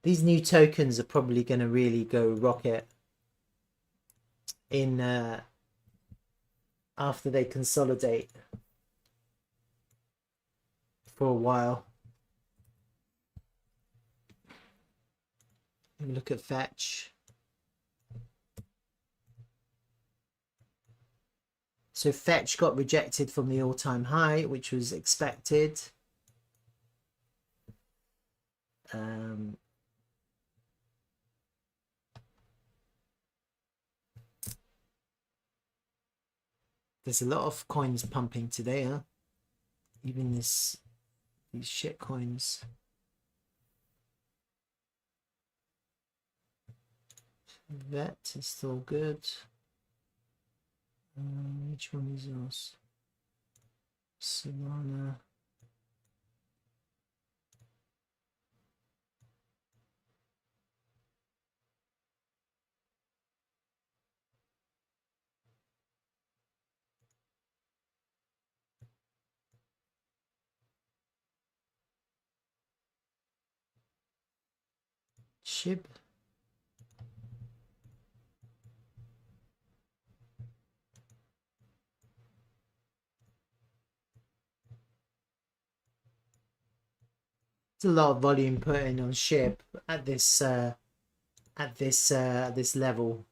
S1: These new tokens are probably going to really go rocket in after they consolidate for a while. Look at Fetch. So Fetch got rejected from the all-time high, which was expected. There's a lot of coins pumping today, huh? Even these shit coins. Vet is still good. Which one is yours? Solana. SHIB. It's a lot of volume put in on SHIB at this this level.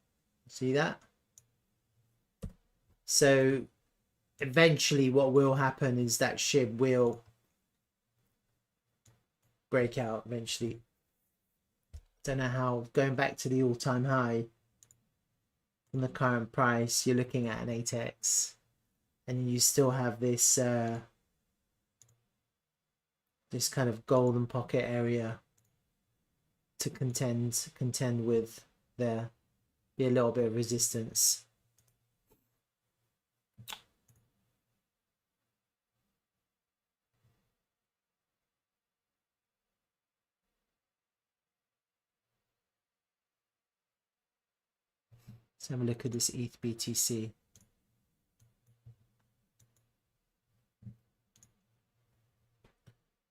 S1: See that? So eventually what will happen is that SHIB will break out eventually. Don't know how. Going back to the all-time high from the current price, you're looking at an 8x, and you still have this this kind of golden pocket area to contend with. There be a little bit of resistance. Let's have a look at this ETH BTC.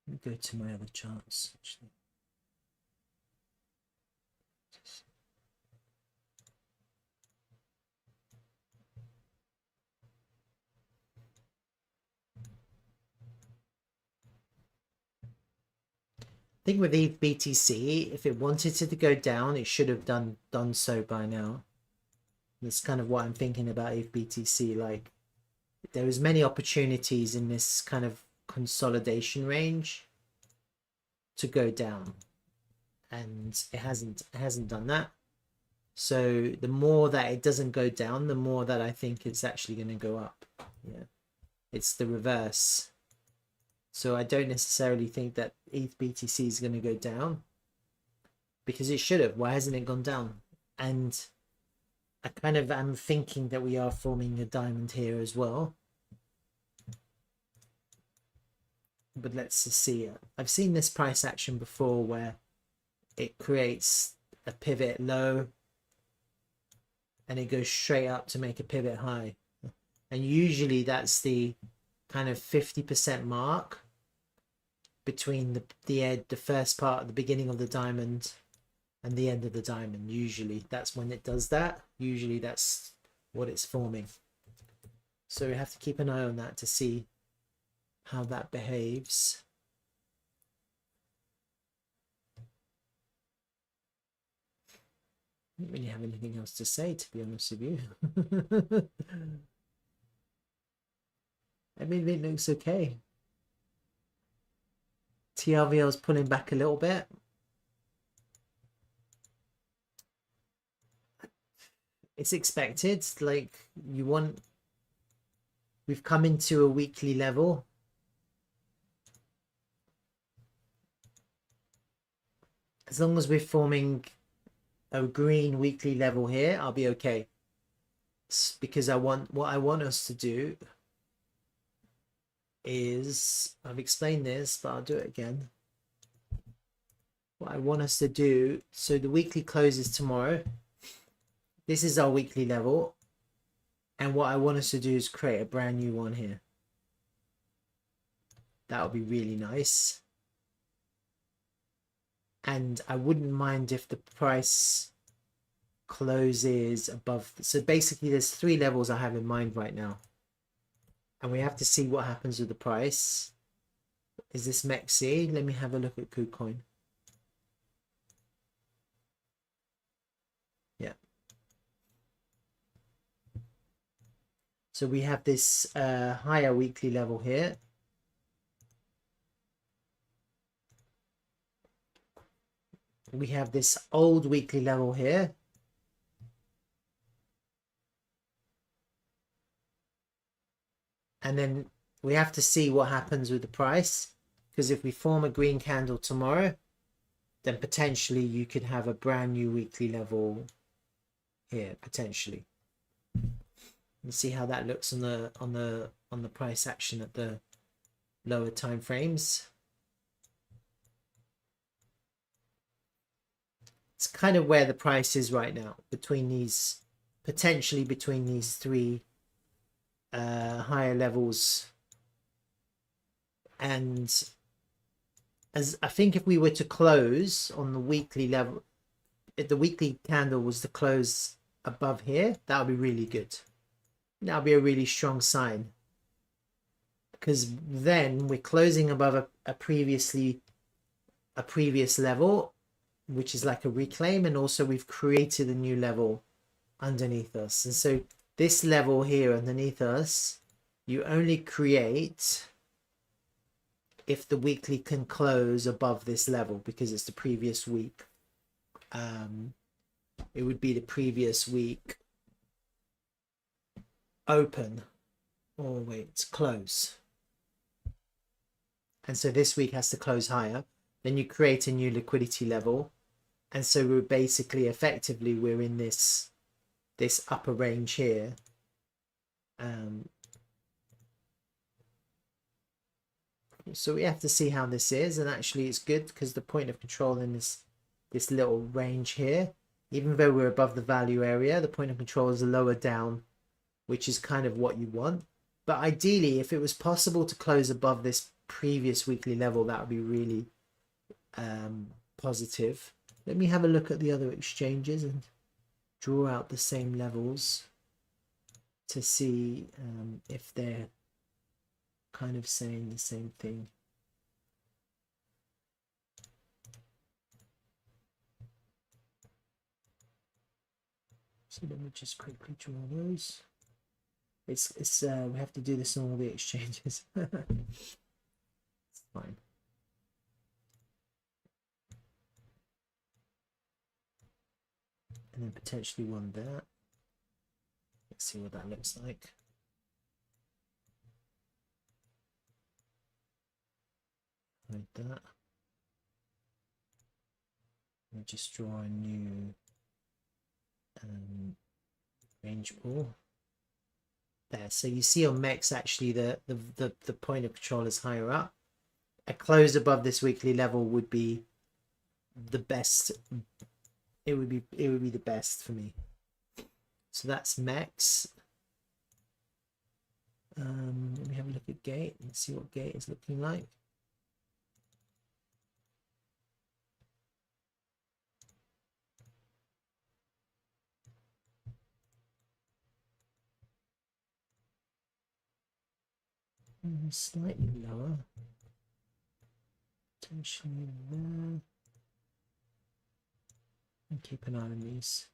S1: Let me go to my other charts actually. I think with ETH BTC, if it wanted to go down, it should have done so by now. That's kind of what I'm thinking about ETH BTC. Like, there was many opportunities in this kind of consolidation range to go down, and it hasn't done that. So the more that it doesn't go down, the more that I think it's actually going to go up. Yeah, it's the reverse. So I don't necessarily think that ETH BTC is going to go down, because it should have. Why hasn't it gone down? And I kind of am thinking that we are forming a diamond here as well. But let's just see. I've seen this price action before where it creates a pivot low and it goes straight up to make a pivot high. And usually that's the kind of 50% mark between the first part, the beginning of the diamond and the end of the diamond. Usually that's when it does that. Usually that's what it's forming. So we have to keep an eye on that to see how that behaves. I don't really have anything else to say, to be honest with you. I mean, it looks okay. TRVL is pulling back a little bit. It's expected. Like, we've come into a weekly level. As long as we're forming a green weekly level here, I'll be okay. It's because what I want us to do is, I've explained this, but I'll do it again. What I want us to do, so the weekly closes tomorrow. This is our weekly level. And what I want us to do is create a brand new one here. That would be really nice. And I wouldn't mind if the price closes above. So basically there's 3 levels I have in mind right now. And we have to see what happens with the price. Is this Mexi? Let me have a look at KuCoin. Yeah. So we have this higher weekly level here. We have this old weekly level here. And then we have to see what happens with the price, because if we form a green candle tomorrow, then potentially you could have a brand new weekly level here, potentially. Let's see how that looks on the price action at the lower time frames. It's kind of where the price is right now, between these, potentially between these 3 higher levels. And as I think if we were to close on the weekly level, if the weekly candle was to close above here, that would be really good. That would be a really strong sign, because then we're closing above a previous level, which is like a reclaim, and also we've created a new level underneath us. And so this level here underneath us, you only create if the weekly can close above this level, because it's the previous week. It would be the previous week open, or wait, close. And so this week has to close higher. Then you create a new liquidity level. And so we're basically, effectively, we're in this upper range here. So we have to see how this is. And actually it's good because the point of control in this little range here, even though we're above the value area, the point of control is lower down, which is kind of what you want. But ideally, if it was possible to close above this previous weekly level, that would be really positive. Let me have a look at the other exchanges and draw out the same levels to see if they're kind of saying the same thing. So let me just quickly draw those. It's we have to do this on all the exchanges. It's fine. And then potentially one there. Let's see what that looks like. Like that. I'll just draw a new range pool. There, so you see on MEX actually the point of control is higher up. A close above this weekly level would be the best. It would be the best for me. So that's MEX. Let me have a look at Gate and see what Gate is looking like. Slightly lower, potentially there, and keep an eye on these.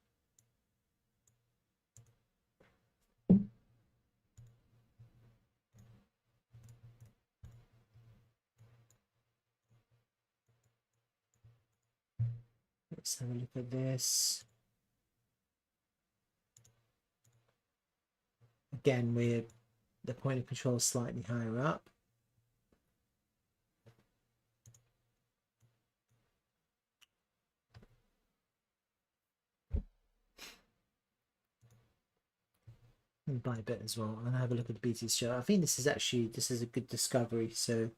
S1: Let's have a look at this. Again, the point of control is slightly higher up. And buy a bit as well. And have a look at the BTC chart. I think this is a good discovery. So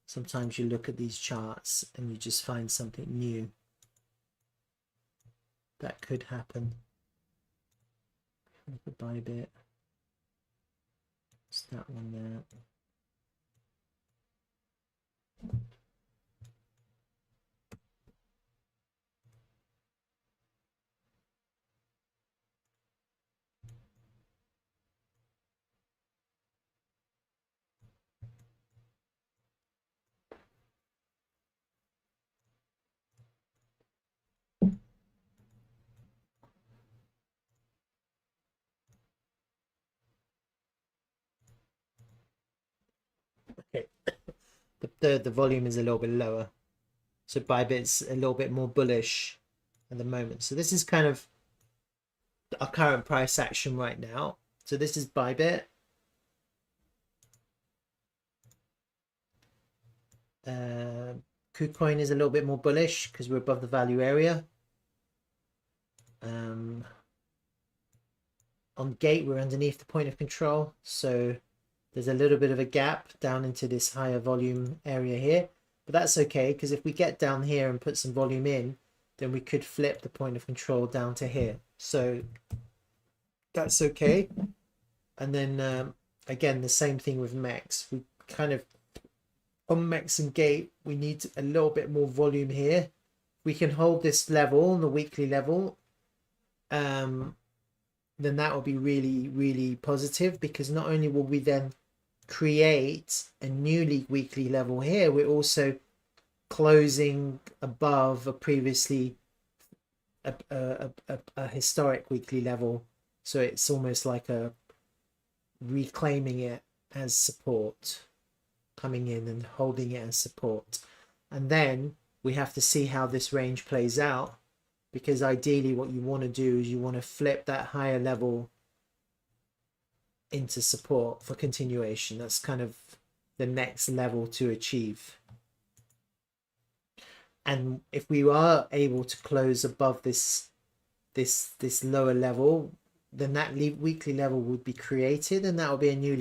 S1: sometimes you look at these charts and you just find something new that could happen. Look at buy a bit. It's that one there. Okay, the volume is a little bit lower, so Bybit's a little bit more bullish at the moment. So this is kind of our current price action right now. So this is Bybit. KuCoin is a little bit more bullish because we're above the value area. On Gate, we're underneath the point of control, so there's a little bit of a gap down into this higher volume area here, but that's okay, because if we get down here and put some volume in, then we could flip the point of control down to here, so that's okay. And then again, the same thing with MEX. We kind of, on MEX and Gate, we need a little bit more volume here. If we can hold this level, the weekly level, then that will be really, really positive, because not only will we then create a new weekly level here, we're also closing above a previously a historic weekly level. So it's almost like a reclaiming it as support, coming in and holding it as support. And then we have to see how this range plays out, because ideally what you want to do is you want to flip that higher level into support for continuation. That's kind of the next level to achieve. And if we are able to close above this lower level, then that weekly level would be created, and that will be a new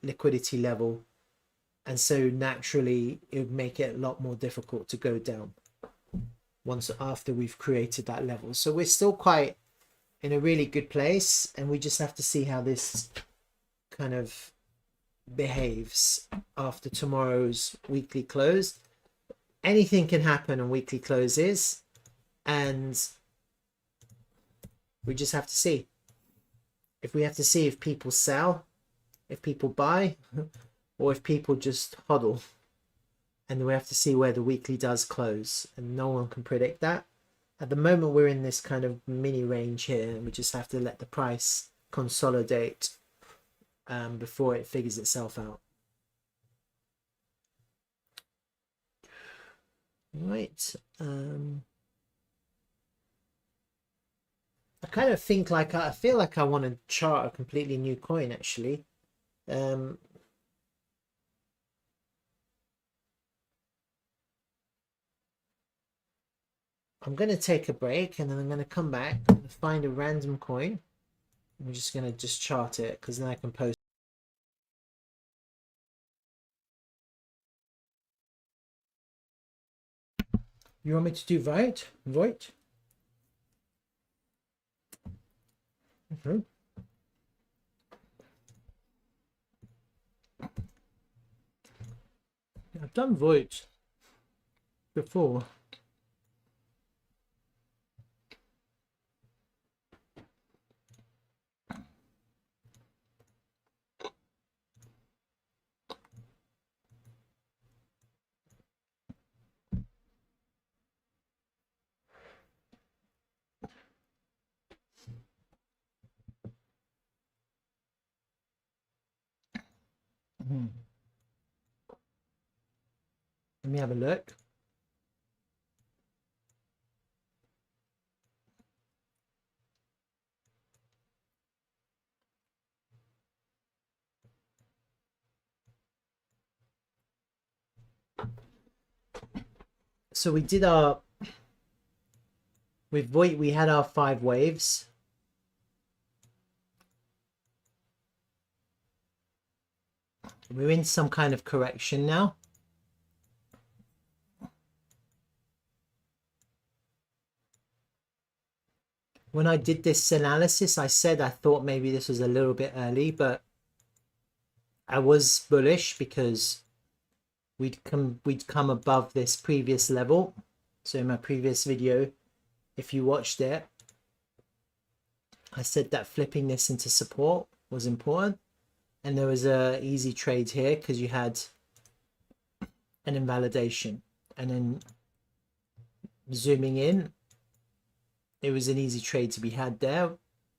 S1: liquidity level. And so naturally it would make it a lot more difficult to go down once after we've created that level. So we're still quite in a really good place, and we just have to see how this kind of behaves after tomorrow's weekly close. Anything can happen on weekly closes, and we just have to see. If we have to see if people sell, if people buy, or if people just hodl. And we have to see where the weekly does close, and no one can predict that. At the moment we're in this kind of mini range here, and we just have to let the price consolidate before it figures itself out. Right. I kind of think like I feel like I want to chart a completely new coin actually. I'm going to take a break, and then I'm going to come back and find a random coin. I'm just going to just chart it, because then I can post. You want me to do Void? Void? Okay. I've done Void before. Let me have a look. So we did our with Void, we had our 5 waves. We're in some kind of correction now. When I did this analysis, I said I thought maybe this was a little bit early, but I was bullish because we'd come above this previous level. So in my previous video, if you watched it, I said that flipping this into support was important, and there was a easy trade here because you had an invalidation, and then zooming in, it was an easy trade to be had there.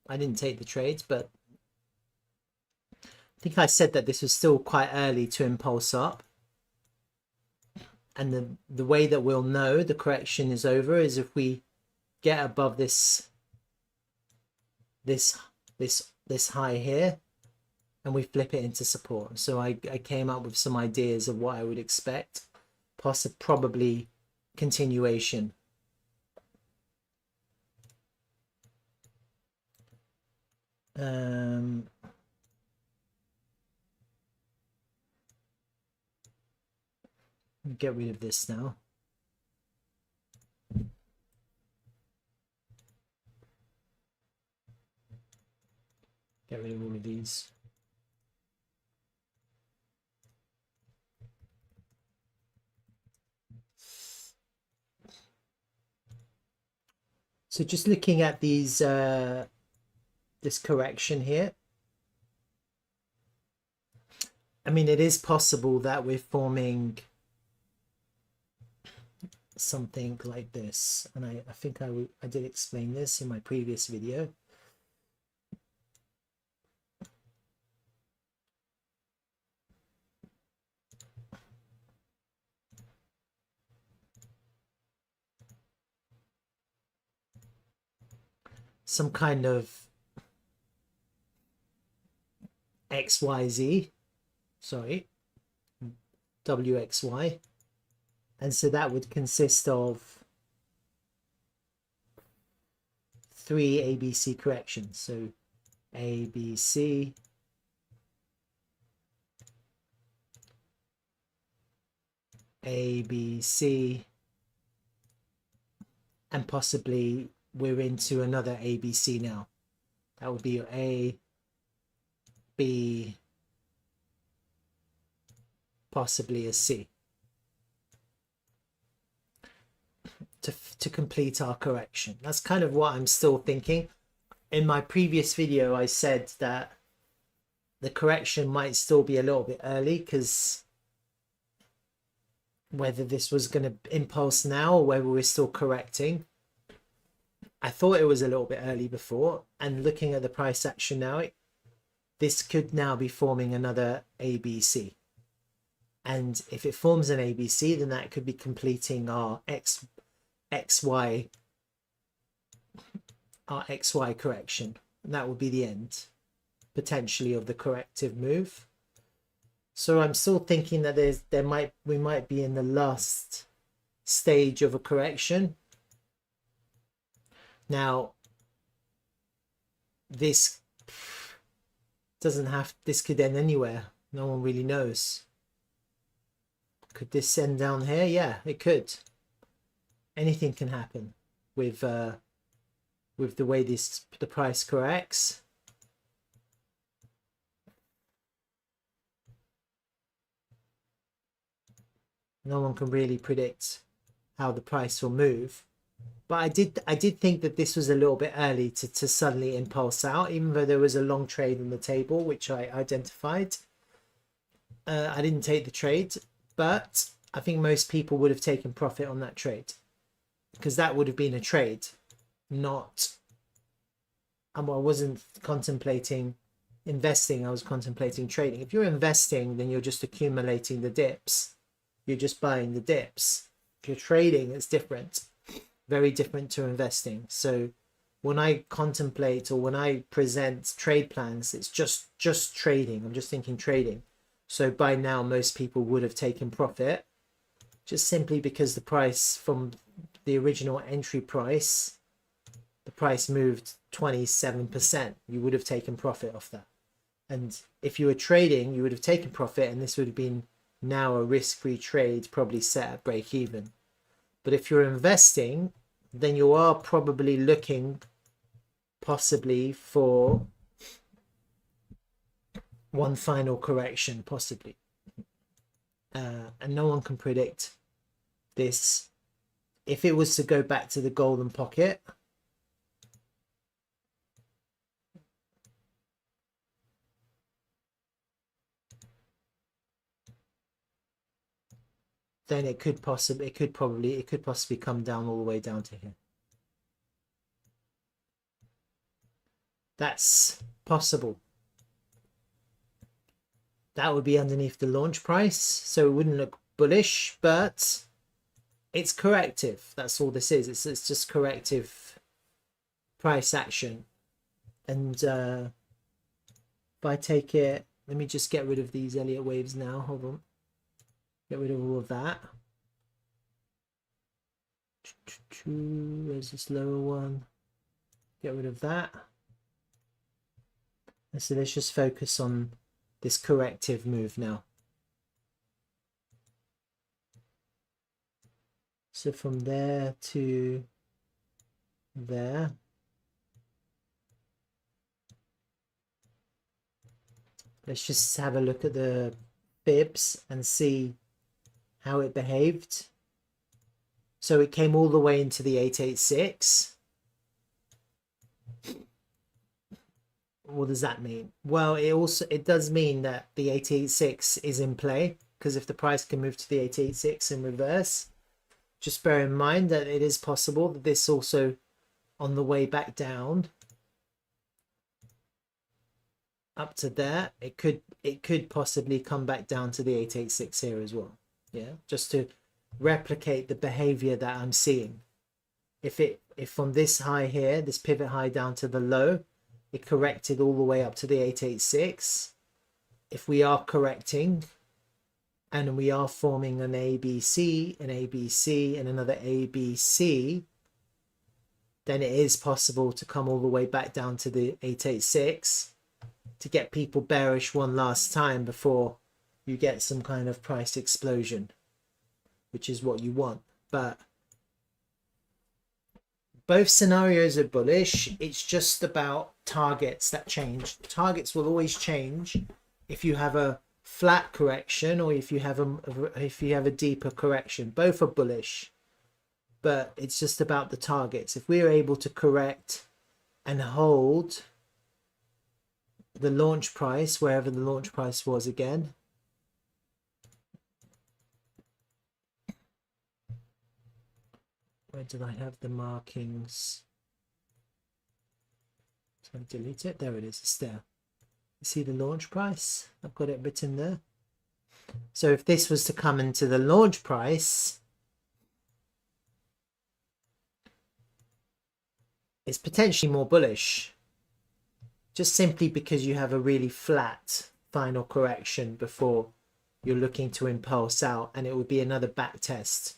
S1: I didn't take the trades, but I think I said that this was still quite early to impulse up. And the way that we'll know the correction is over is if we get above this high here, and we flip it into support. So I came up with some ideas of what I would expect, probably continuation. Get rid of this now. Get rid of all of these. So just looking at these, this correction here, I mean, it is possible that we're forming something like this, and I think I did explain this in my previous video. Some kind of XYZ, sorry, WXY, and so that would consist of 3 ABC corrections. So ABC, ABC, and possibly we're into another ABC now. That would be A, B, possibly a C, to complete our correction. That's kind of what I'm still thinking. In my previous video, I said that the correction might still be a little bit early, because whether this was going to impulse now or whether we're still correcting, I thought it was a little bit early before, and looking at the price action now, this could now be forming another ABC. And if it forms an ABC, then that could be completing our XY correction. And that would be the end, potentially, of the corrective move. So I'm still thinking that we might be in the last stage of a correction. Now, this could end anywhere. No one really knows. Could this end down here? Yeah, it could. Anything can happen with the way the price corrects. No one can really predict how the price will move. But I did think that this was a little bit early to suddenly impulse out, even though there was a long trade on the table, which I identified. I didn't take the trade, but I think most people would have taken profit on that trade, because that would have been a trade, not... I wasn't contemplating investing, I was contemplating trading. If you're investing, then you're just accumulating the dips. You're just buying the dips. If you're trading, it's different. Very different to investing. So when I contemplate or when I present trade plans, it's just trading. I'm just thinking trading. So by now, most people would have taken profit, just simply because the price from the original entry price, the price moved 27%. You would have taken profit off that. And if you were trading, you would have taken profit, and this would have been now a risk-free trade, probably set at break even. But if you're investing, then you are probably looking possibly for one final correction, possibly. And no one can predict this. If it was to go back to the golden pocket, then it could possibly come down all the way down to here. That's possible. That would be underneath the launch price, so it wouldn't look bullish, but it's corrective. That's all this is. It's just corrective price action. And if I take it, let me just get rid of these Elliott waves now. Hold on. Get rid of all of that. Where's this lower one? Get rid of that. And so let's just focus on this corrective move now. So from there to there. Let's just have a look at the fibs and see how it behaved. So it came all the way into the 886. what does that mean? Well, it does mean that the 886 is in play, because if the price can move to the 886 in reverse, just bear in mind that it is possible that this also on the way back down up to there, it could possibly come back down to the 886 here as well. Yeah, just to replicate the behavior that I'm seeing. If from this high here, this pivot high down to the low, it corrected all the way up to the 886. If we are correcting and we are forming an ABC, an ABC, and another ABC, then it is possible to come all the way back down to the 886 to get people bearish one last time before you get some kind of price explosion, which is what you want. But both scenarios are bullish. It's just about targets that change. Targets will always change if you have a flat correction or if you have a deeper correction. Both are bullish, but it's just about the targets. If we're able to correct and hold the launch price, wherever the launch price was again, where did I have the markings? So I delete it. There it is. It's there. You see the launch price? I've got it written there. So if this was to come into the launch price, it's potentially more bullish, just simply because you have a really flat final correction before you're looking to impulse out, and it would be another back test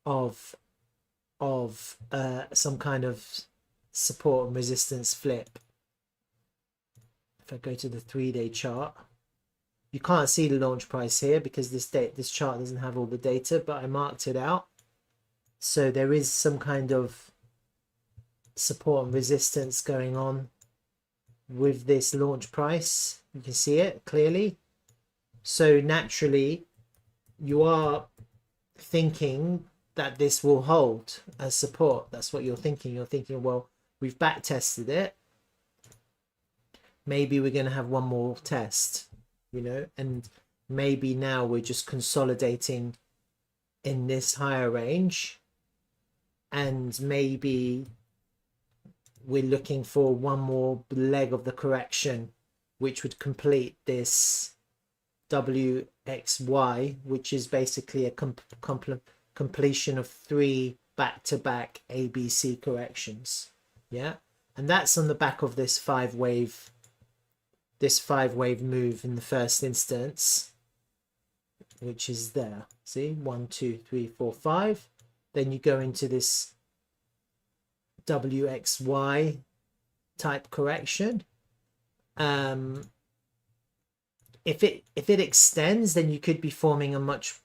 S1: of some kind of support and resistance flip. If I go to the 3-day chart, you can't see the launch price here because this chart doesn't have all the data, but I marked it out. So there is some kind of support and resistance going on with this launch price. You can see it clearly. So naturally, you are thinking that this will hold as support. That's what you're thinking. You're thinking, well, we've back tested it. Maybe we're going to have one more test, you know, and maybe now we're just consolidating in this higher range, and maybe we're looking for one more leg of the correction, which would complete this WXY, which is basically a completion of 3 back-to-back ABC corrections. Yeah, and that's on the back of this 5-wave move in the first instance, which is there. See, 1, 2, 3, 4, 5. Then you go into this WXY type correction. If it extends, then you could be forming a much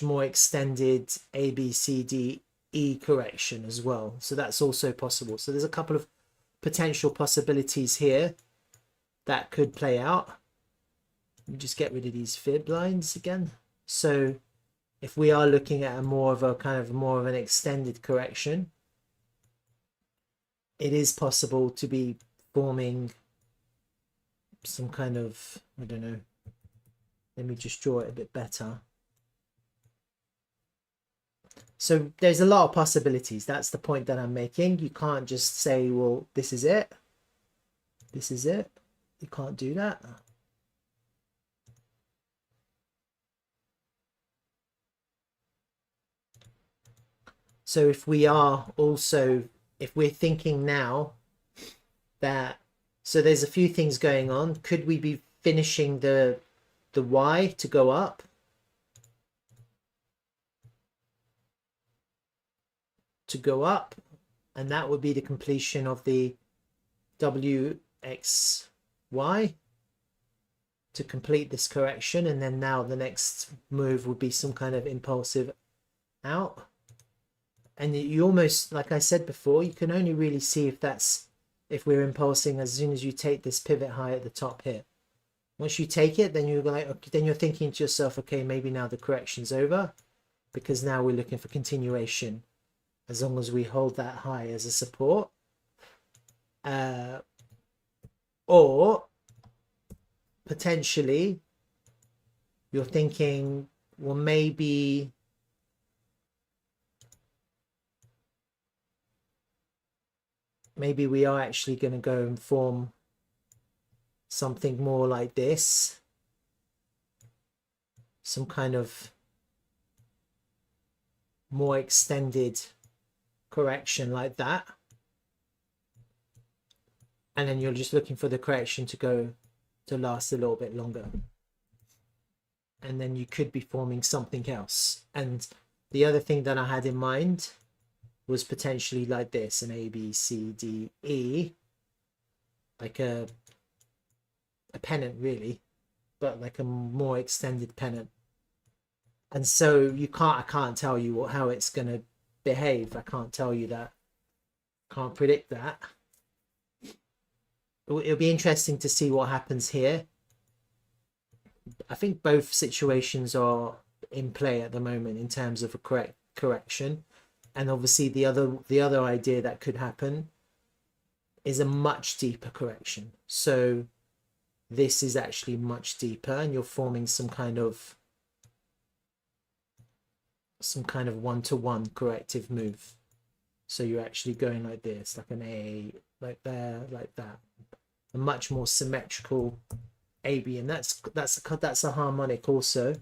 S1: more extended ABCDE correction as well. So that's also possible. So there's a couple of potential possibilities here that could play out. Let me just get rid of these fib lines again. So if we are looking at more of an extended correction, it is possible to be forming some kind of, I don't know, let me just draw it a bit better. So there's a lot of possibilities. That's the point that I'm making. You can't just say, well, this is it. This is it. You can't do that. So if we're thinking now that, so there's a few things going on. Could we be finishing the Y to go up? And that would be the completion of the WXY to complete this correction, and then now the next move would be some kind of impulsive out. And you almost, like I said before, you can only really see if we're impulsing as soon as you take this pivot high at the top here. Once you take it, then you're like, okay, then you're thinking to yourself, okay, maybe now the correction's over, because now we're looking for continuation. As long as we hold that high as a support, Or potentially you're thinking, well, maybe we are actually going to go and form something more like this, some kind of more extended correction like that, and then you're just looking for the correction to last a little bit longer, and then you could be forming something else. And the other thing that I had in mind was potentially like this, an A, B, C, D, E, like a pennant really, but like a more extended pennant. And so I can't tell you how it's going to behave. I can't tell you that. Can't predict that. It'll be interesting to see what happens here. I think both situations are in play at the moment in terms of a correction. And obviously the other idea that could happen is a much deeper correction. So this is actually much deeper, and you're forming some kind of one-to-one corrective move. So you're actually going like this, like an A, like there, like that. A much more symmetrical AB, and that's a harmonic also.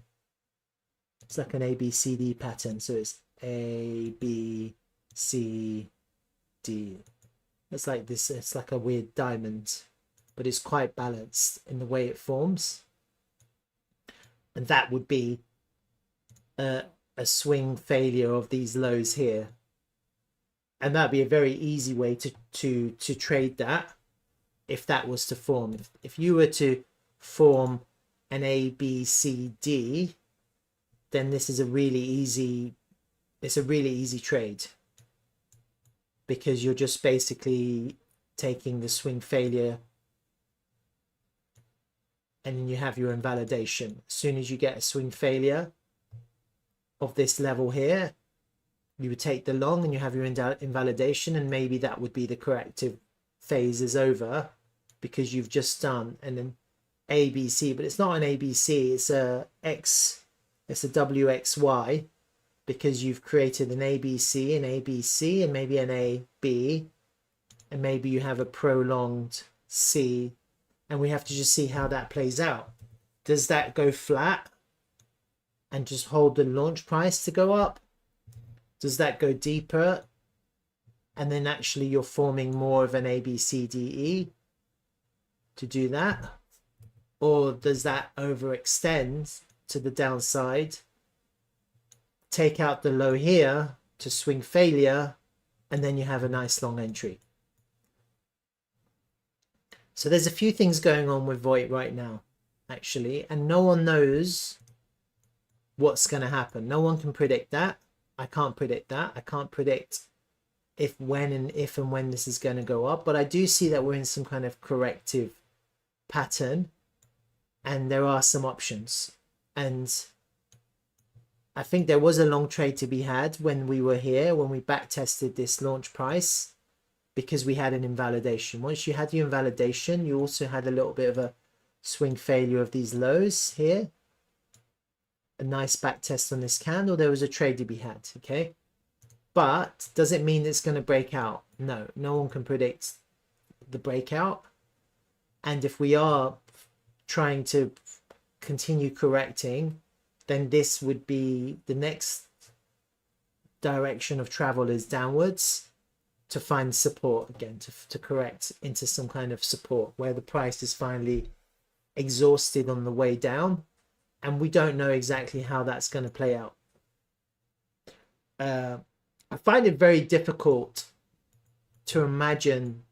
S1: It's like an ABCD pattern, so it's A, B, C, D. It's like this. It's like a weird diamond, but it's quite balanced in the way it forms. And that would be a swing failure of these lows here, and that'd be a very easy way to trade that. If that was to form, if you were to form an A, B, C, D, then this is a really easy trade, because you're just basically taking the swing failure and then you have your invalidation. As soon as you get a swing failure of this level here, you would take the long and you have your invalidation, and maybe that would be the corrective phase is over, because you've just done an ABC, but it's not an ABC, it's a WXY, because you've created an ABC, and maybe an AB, and maybe you have a prolonged C, and we have to just see how that plays out. Does that go flat and just hold the launch price to go up? Does that go deeper and then actually you're forming more of an ABCDE to do that? Or does that overextend to the downside, take out the low here to swing failure, and then you have a nice long entry? So there's a few things going on with Voigt right now, actually, and no one knows what's going to happen. No one can predict that. I can't predict that. I can't predict if and when this is going to go up, but I do see that we're in some kind of corrective pattern, and there are some options. And I think there was a long trade to be had when we were here, when we back tested this launch price, because we had an invalidation. Once you had your invalidation, you also had a little bit of a swing failure of these lows here. A nice back test on this candle. There was a trade to be had, okay? But does it mean it's going to break out? No, no one can predict the breakout. And if we are trying to continue correcting, then this would be the next direction of travel is downwards, to find support again, to correct into some kind of support where the price is finally exhausted on the way down. And we don't know exactly how that's going to play out. I find it very difficult to imagine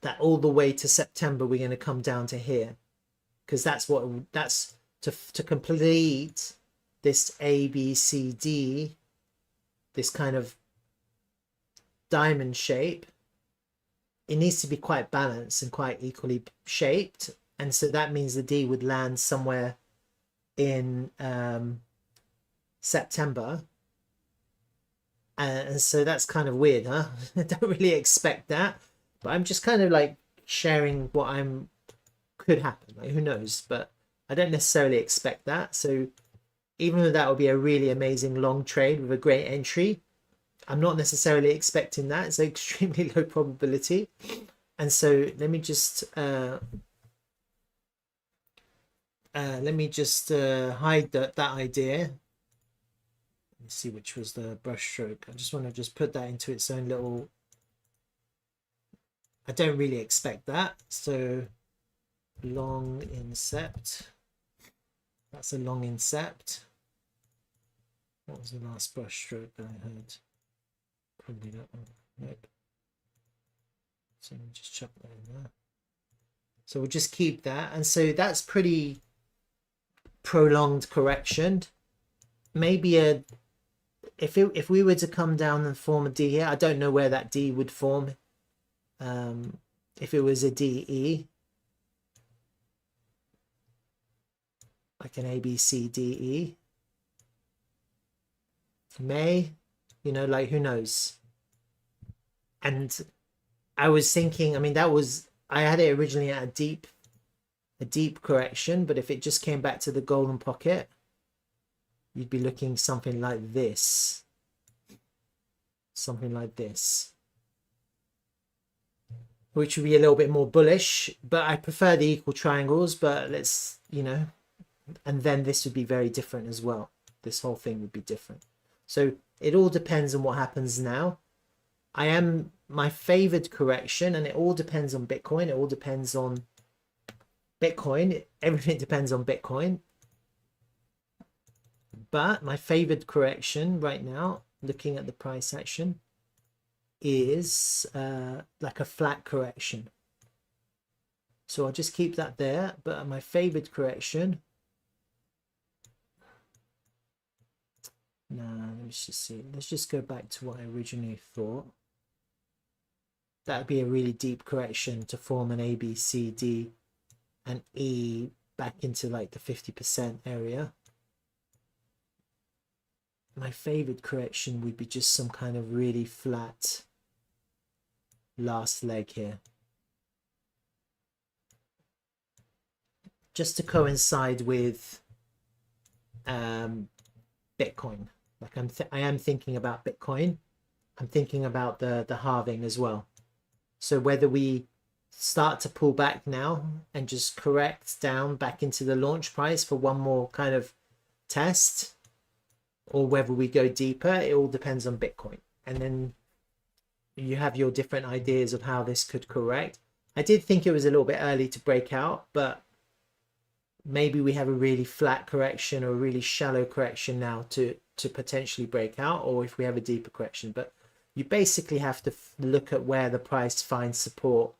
S1: that all the way to September we're going to come down to here, because that's to complete this ABCD, this kind of diamond shape. It needs to be quite balanced and quite equally shaped, and so that means the D would land somewhere in September, and so that's kind of weird, huh? I don't really expect that, but I'm just kind of like sharing what could happen. Like, who knows? But I don't necessarily expect that. So even though that would be a really amazing long trade with a great entry, I'm not necessarily expecting that. It's extremely low probability. And so let me just hide that idea. Let me see which was the brush stroke. I just want to just put that into its own little. I don't really expect that. So long incept. That's a long incept. What was the last brush stroke that I heard? Probably that one. Nope. So let me just chuck that in there. So we'll just keep that. And so that's pretty prolonged correction. Maybe if we were to come down and form a D here, I don't know where that D would form. If it was a DE, like an ABCDE, may, you know, like who knows. And I was thinking, I mean, I had it originally at a deep correction, but if it just came back to the golden pocket, you'd be looking something like this. Something like this. Which would be a little bit more bullish, but I prefer the equal triangles, but let's, you know, and then this would be very different as well. This whole thing would be different. So it all depends on what happens now. My favored correction, and it all depends on Bitcoin. It all depends on Bitcoin. Everything depends on Bitcoin. But my favored correction right now, looking at the price action, is like a flat correction. So I'll just keep that there. But my favored correction, let's just see. Let's just go back to what I originally thought. That would be a really deep correction to form an A, B, C, D, and E back into like the 50% area. My favorite correction would be just some kind of really flat last leg here. Just to coincide with Bitcoin. Like I am thinking about Bitcoin. I'm thinking about the halving as well. So whether we start to pull back now and just correct down back into the launch price for one more kind of test, or whether we go deeper, it all depends on Bitcoin. And then you have your different ideas of how this could correct. I did think it was a little bit early to break out, but maybe we have a really flat correction or a really shallow correction now to potentially break out, or if we have a deeper correction. But you basically have to look at where the price finds support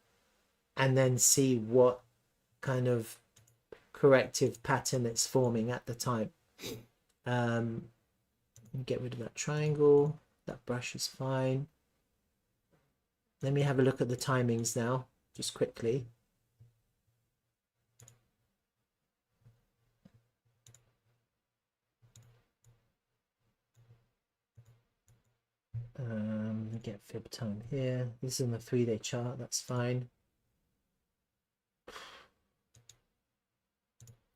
S1: and then see what kind of corrective pattern it's forming at the time. Get rid of that triangle. That brush is fine. Let me have a look at the timings now, just quickly. Get fib time here. This is on the 3-day chart. That's fine.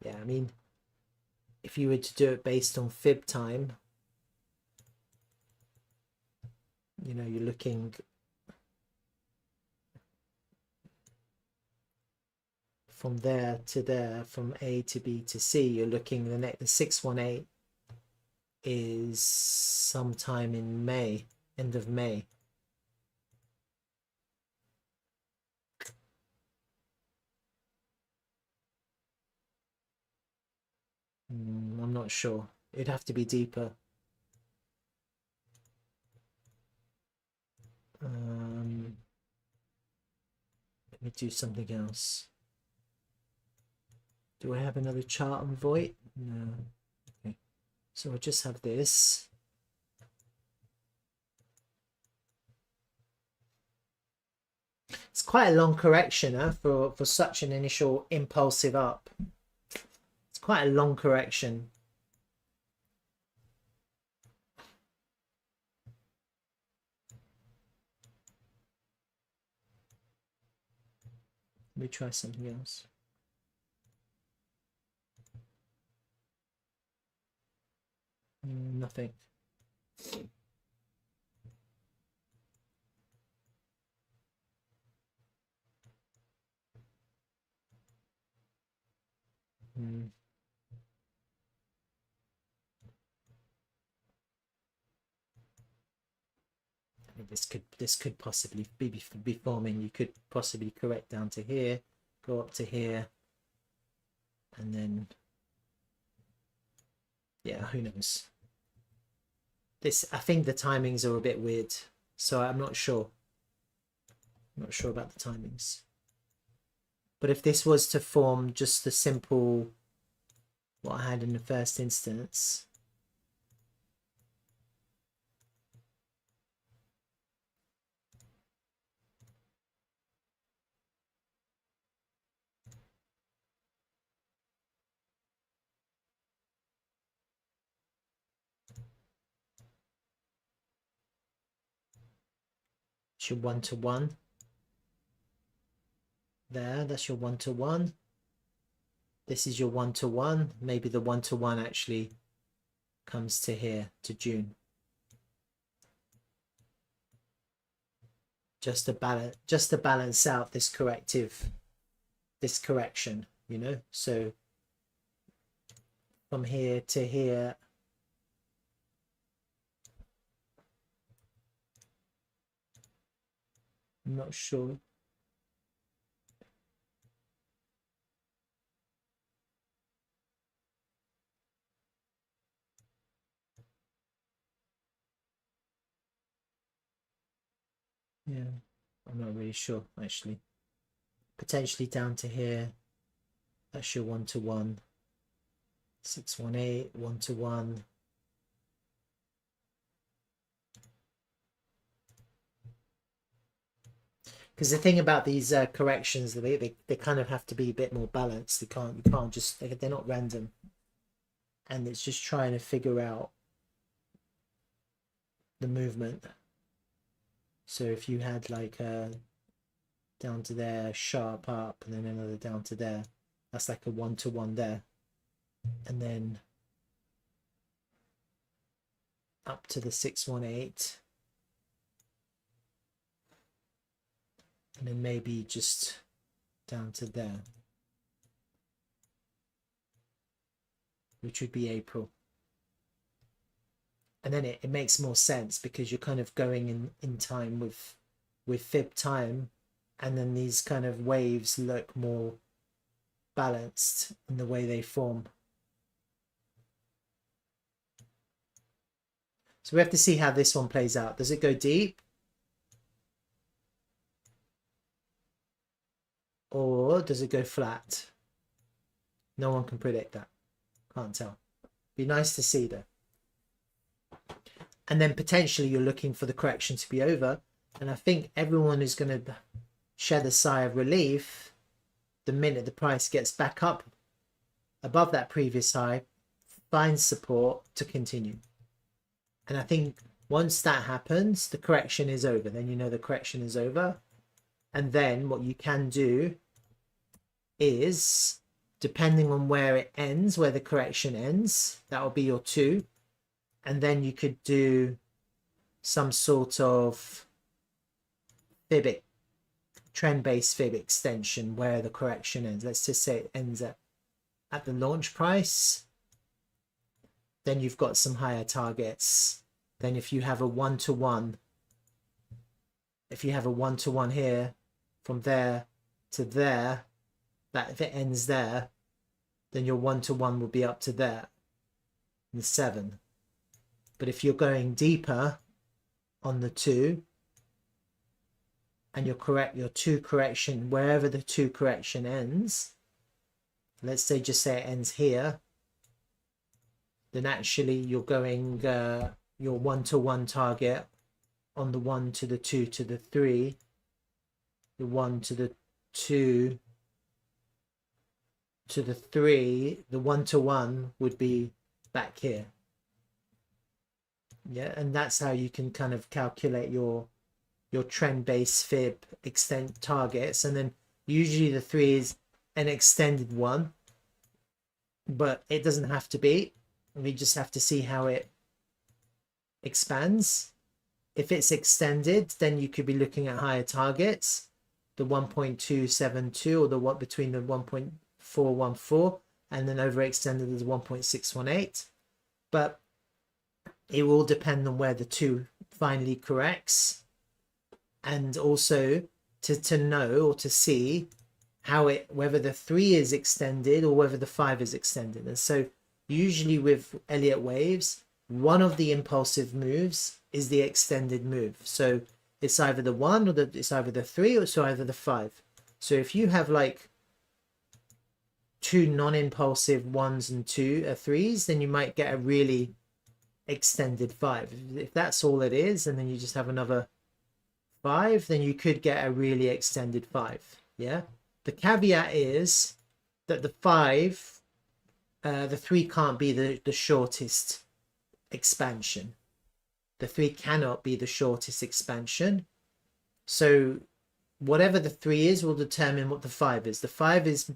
S1: Yeah, I mean, if you were to do it based on fib time, you know, you're looking from there to there, from A to B to C. You're looking the 618 is sometime in May, end of May. I'm not sure. It'd have to be deeper. Let me do something else. Do I have another chart on Voight? No. Okay. So I'll just have this. It's quite a long correction for such an initial impulsive up. It's quite a long correction. Let me try something else. Nothing. I mean, this could possibly be forming. You could possibly correct down to here, go up to here, and then yeah, who knows. This, I think the timings are a bit weird, so I'm not sure. I'm not sure about the timings. But if this was to form just the simple what I had in the first instance, it's your 1-to-1 there. That's your 1-to-1. This is your 1-to-1. Maybe the 1-to-1 actually comes to here, to June. Just to balance out this correction, you know. So from here to here, I'm not sure. Yeah, I'm not really sure actually. Potentially down to here, that's your 1-to-1. 618, 1-to-1. Because the thing about these corrections, they kind of have to be a bit more balanced. You can't just, they're not random, and it's just trying to figure out the movement. So if you had like down to there, sharp up, and then another down to there, that's like a 1-to-1 there, and then up to the 618, and then maybe just down to there, which would be April. And then it makes more sense because you're kind of going in time with fib time, and then these kind of waves look more balanced in the way they form. So we have to see how this one plays out. Does it go deep? Or does it go flat? No one can predict that. Can't tell. Be nice to see though. And then potentially you're looking for the correction to be over. And I think everyone is going to shed a sigh of relief the minute the price gets back up above that previous high, finds support to continue. And I think once that happens, the correction is over. Then you know the correction is over. And then what you can do is, depending on where it ends, where the correction ends, that will be your 2. And then you could do some sort of fib, trend-based fib extension where the correction ends. Let's just say it ends at the launch price. Then you've got some higher targets. Then if you have a 1-to-1, if you have a 1-to-1 here, from there to there, that if it ends there, then your 1-to-1 will be up to there, the 7. But if you're going deeper on the 2, and your 2 correction, wherever the 2 correction ends, let's say just say it ends here, then actually you're going your 1-to-1 target on the 1 to the 2 to the 3, the 1 to the 2 to the 3, the 1-to-1 would be back here. Yeah, and that's how you can kind of calculate your trend-based fib extent targets. And then Usually the 3 is an extended one, but it doesn't have to be. We just have to see how it expands. If it's extended, then you could be looking at higher targets, the 1.272 or the what between the 1.414, and then overextended as 1.618. But it will depend on where the 2 finally corrects, and also to know or to see how it, whether the 3 is extended or whether the 5 is extended. And so usually with Elliott waves, one of the impulsive moves is the extended move. So it's either the 1 or it's either the 3 or it's either the 5. So if you have like 2 non-impulsive 1s and 3s, then you might get a really extended 5. If that's all it is, and then you just have another 5, then you could get a really extended 5. Yeah. The caveat is that the 5, the 3 can't be the shortest expansion. The 3 cannot be the shortest expansion. So whatever the 3 is will determine what the 5 is. The 5 is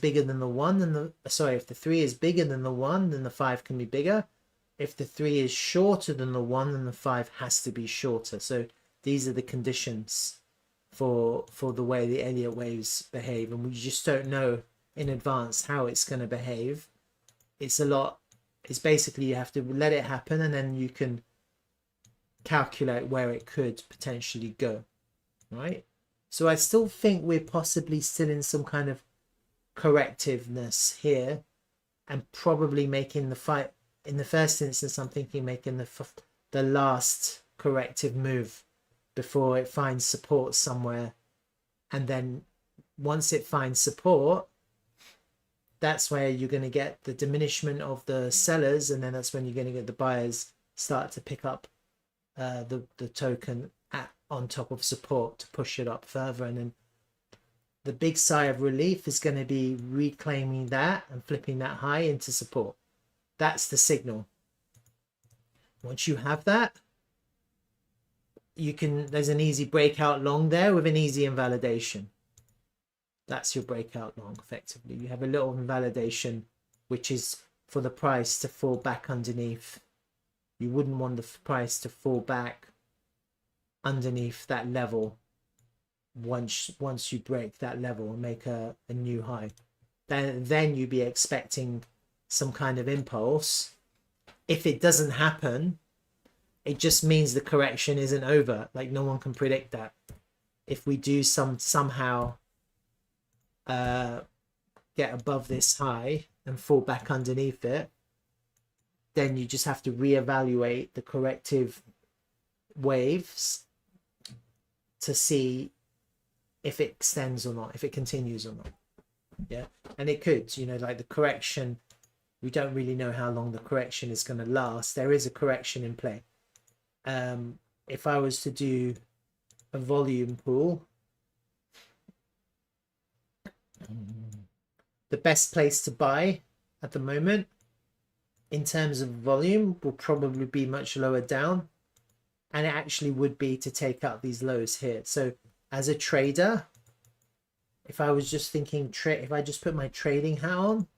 S1: bigger than the 1, and the if the 3 is bigger than the 1, then the 5 can be bigger. If the 3 is shorter than the 1, then the 5 has to be shorter. So these are the conditions for the way the Elliott waves behave, and we just don't know in advance how it's going to behave. It's basically you have to let it happen, and then you can calculate where it could potentially go, right? So I still think we're possibly still in some kind of correctiveness here, and probably making the fight in the first instance. I'm thinking making the last corrective move before it finds support somewhere, and then once it finds support, that's where you're going to get the diminishment of the sellers, and then that's when you're going to get the buyers start to pick up the token on top of support to push it up further. And then the big sigh of relief is going to be reclaiming that and flipping that high into support. That's the signal. Once you have that, there's an easy breakout long there with an easy invalidation. That's your breakout long, effectively. You have a little invalidation, which is for the price to fall back underneath. You wouldn't want the price to fall back underneath that level once you break that level and make a new high. Then you'd be expecting some kind of impulse. If it doesn't happen, it just means the correction isn't over. Like, no one can predict that. If we do somehow get above this high and fall back underneath it, then you just have to reevaluate the corrective waves to see if it extends or not, if it continues or not. Yeah, and it could, like the correction, we don't really know how long the correction is going to last. There is a correction in play. If I was to do a volume pool, the best place to buy at the moment in terms of volume will probably be much lower down, and it actually would be to take out these lows here. So as a trader, if I was just thinking if I just put my trading hat on,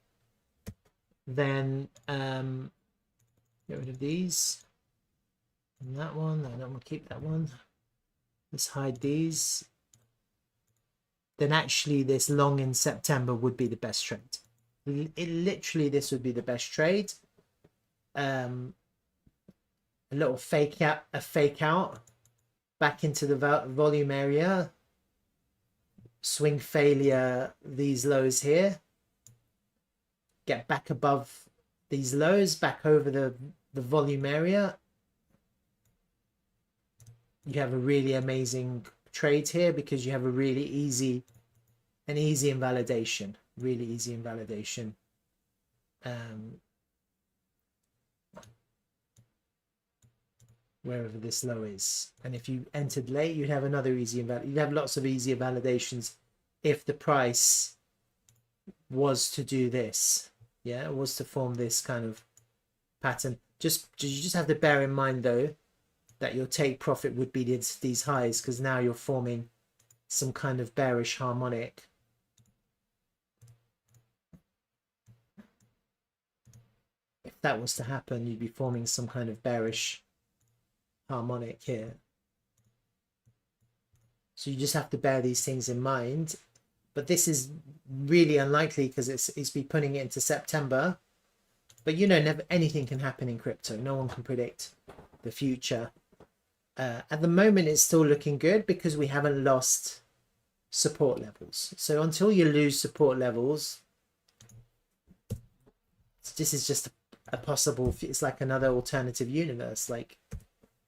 S1: then get rid of these and that one. I don't want to keep that one. Let's hide these. Then actually this long in September would be the best trade. Literally this would be the best trade. A little fake out back into the volume area, swing failure these lows here, get back above these lows, back over the volume area. You have a really amazing trade here because you have a really easy invalidation, really easy invalidation. Wherever this low is, and if you entered late, you'd have another easy you'd have lots of easy validations if the price was to do this, was to form this kind of pattern. You just have to bear in mind though that your take profit would be these highs, because now you're forming some kind of bearish harmonic. If that was to happen, you'd be forming some kind of bearish harmonic here. So you just have to bear these things in mind. But this is really unlikely because it's be putting it into September. But you know, never anything can happen in crypto. No one can predict the future. At the moment, it's still looking good because we haven't lost support levels. So until you lose support levels, this is just a possible, it's like another alternative universe. Like,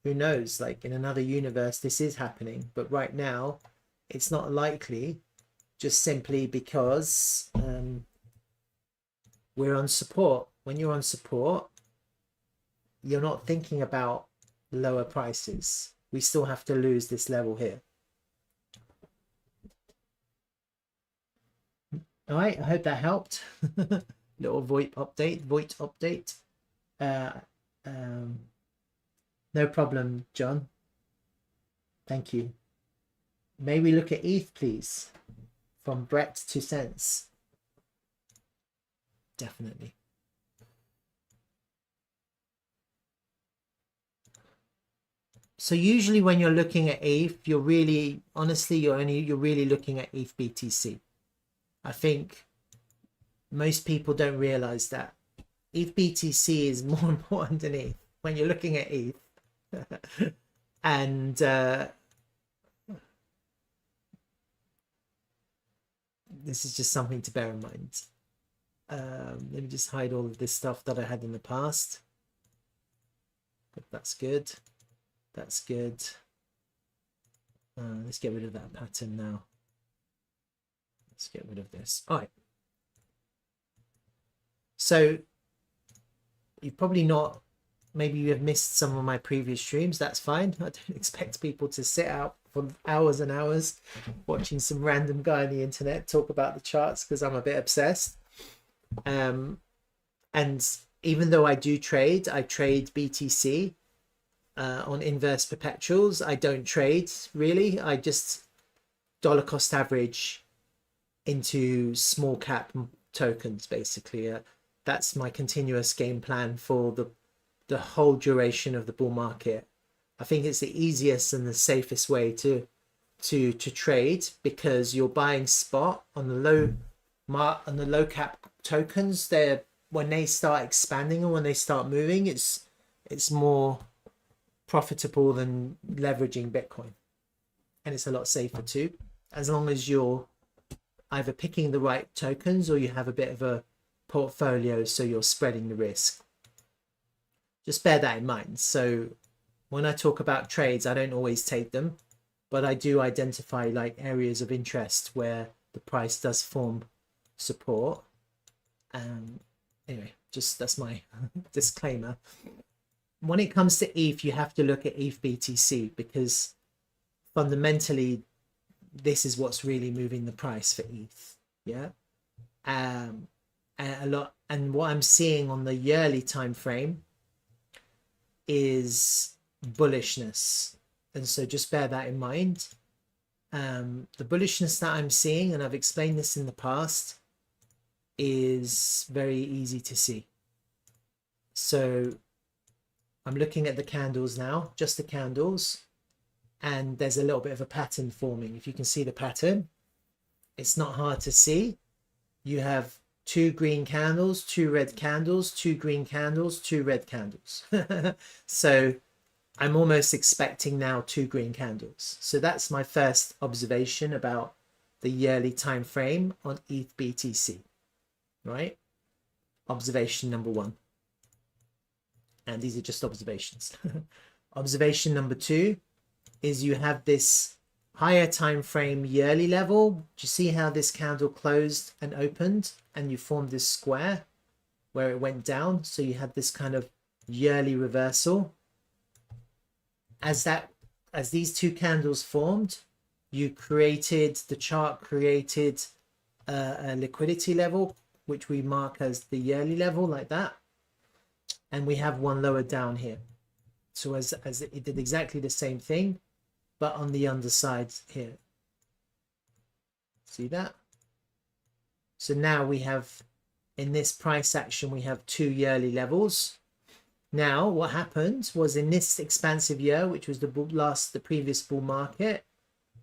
S1: who knows? Like in another universe, this is happening. But right now, it's not likely, just simply because we're on support. When you're on support, you're not thinking about lower prices. We still have to lose this level here. All right, I hope that helped. Little VoIP update. No problem, John. Thank you. May we look at ETH, please? From Brett to Sense. Definitely. So usually when you're looking at ETH, you're really, honestly, you're really looking at ETH BTC. I think most people don't realize that ETH BTC is more important than ETH when you're looking at ETH. And this is just something to bear in mind. Let me just hide all of this stuff that I had in the past. But that's good. That's good. Let's get rid of that pattern now. Let's get rid of this. All right. So you've probably not, maybe you have missed some of my previous streams. That's fine. I don't expect people to sit out for hours and hours watching some random guy on the internet talk about the charts because I'm a bit obsessed. And even though I trade BTC on inverse perpetuals. I don't trade really. I just dollar cost average into small cap tokens basically. That's my continuous game plan for the whole duration of the bull market. I think it's the easiest and the safest way to trade because you're buying spot on the low cap tokens. They're, when they start expanding and when they start moving, it's more profitable than leveraging Bitcoin, and it's a lot safer too, as long as you're either picking the right tokens or you have a bit of a portfolio so you're spreading the risk. Just bear that in mind. So when I talk about trades, I don't always take them, but I do identify like areas of interest where the price does form support. Anyway, just that's my disclaimer. When it comes to ETH, you have to look at ETH BTC because fundamentally this is what's really moving the price for ETH. Yeah. And what I'm seeing on the yearly time frame is bullishness, and so just bear that in mind. The bullishness that I'm seeing, and I've explained this in the past, is very easy to see. So I'm looking at the candles now, just the candles, and there's a little bit of a pattern forming. If you can see the pattern, it's not hard to see. You have 2 green candles, 2 red candles, 2 green candles, 2 red candles. So I'm almost expecting now 2 green candles. So that's my first observation about the yearly time frame on ETH BTC, right? Observation number 1. And these are just observations. Observation number 2 is you have this higher time frame yearly level. Do you see how this candle closed and opened and you formed this square where it went down? So you had this kind of yearly reversal. As these 2 candles formed, the chart created a liquidity level, which we mark as the yearly level, like that. And we have one lower down here. So as it did exactly the same thing, but on the underside here. See that? So now we have, in this price action, we have 2 yearly levels. Now what happened was, in this expansive year, which was the previous bull market,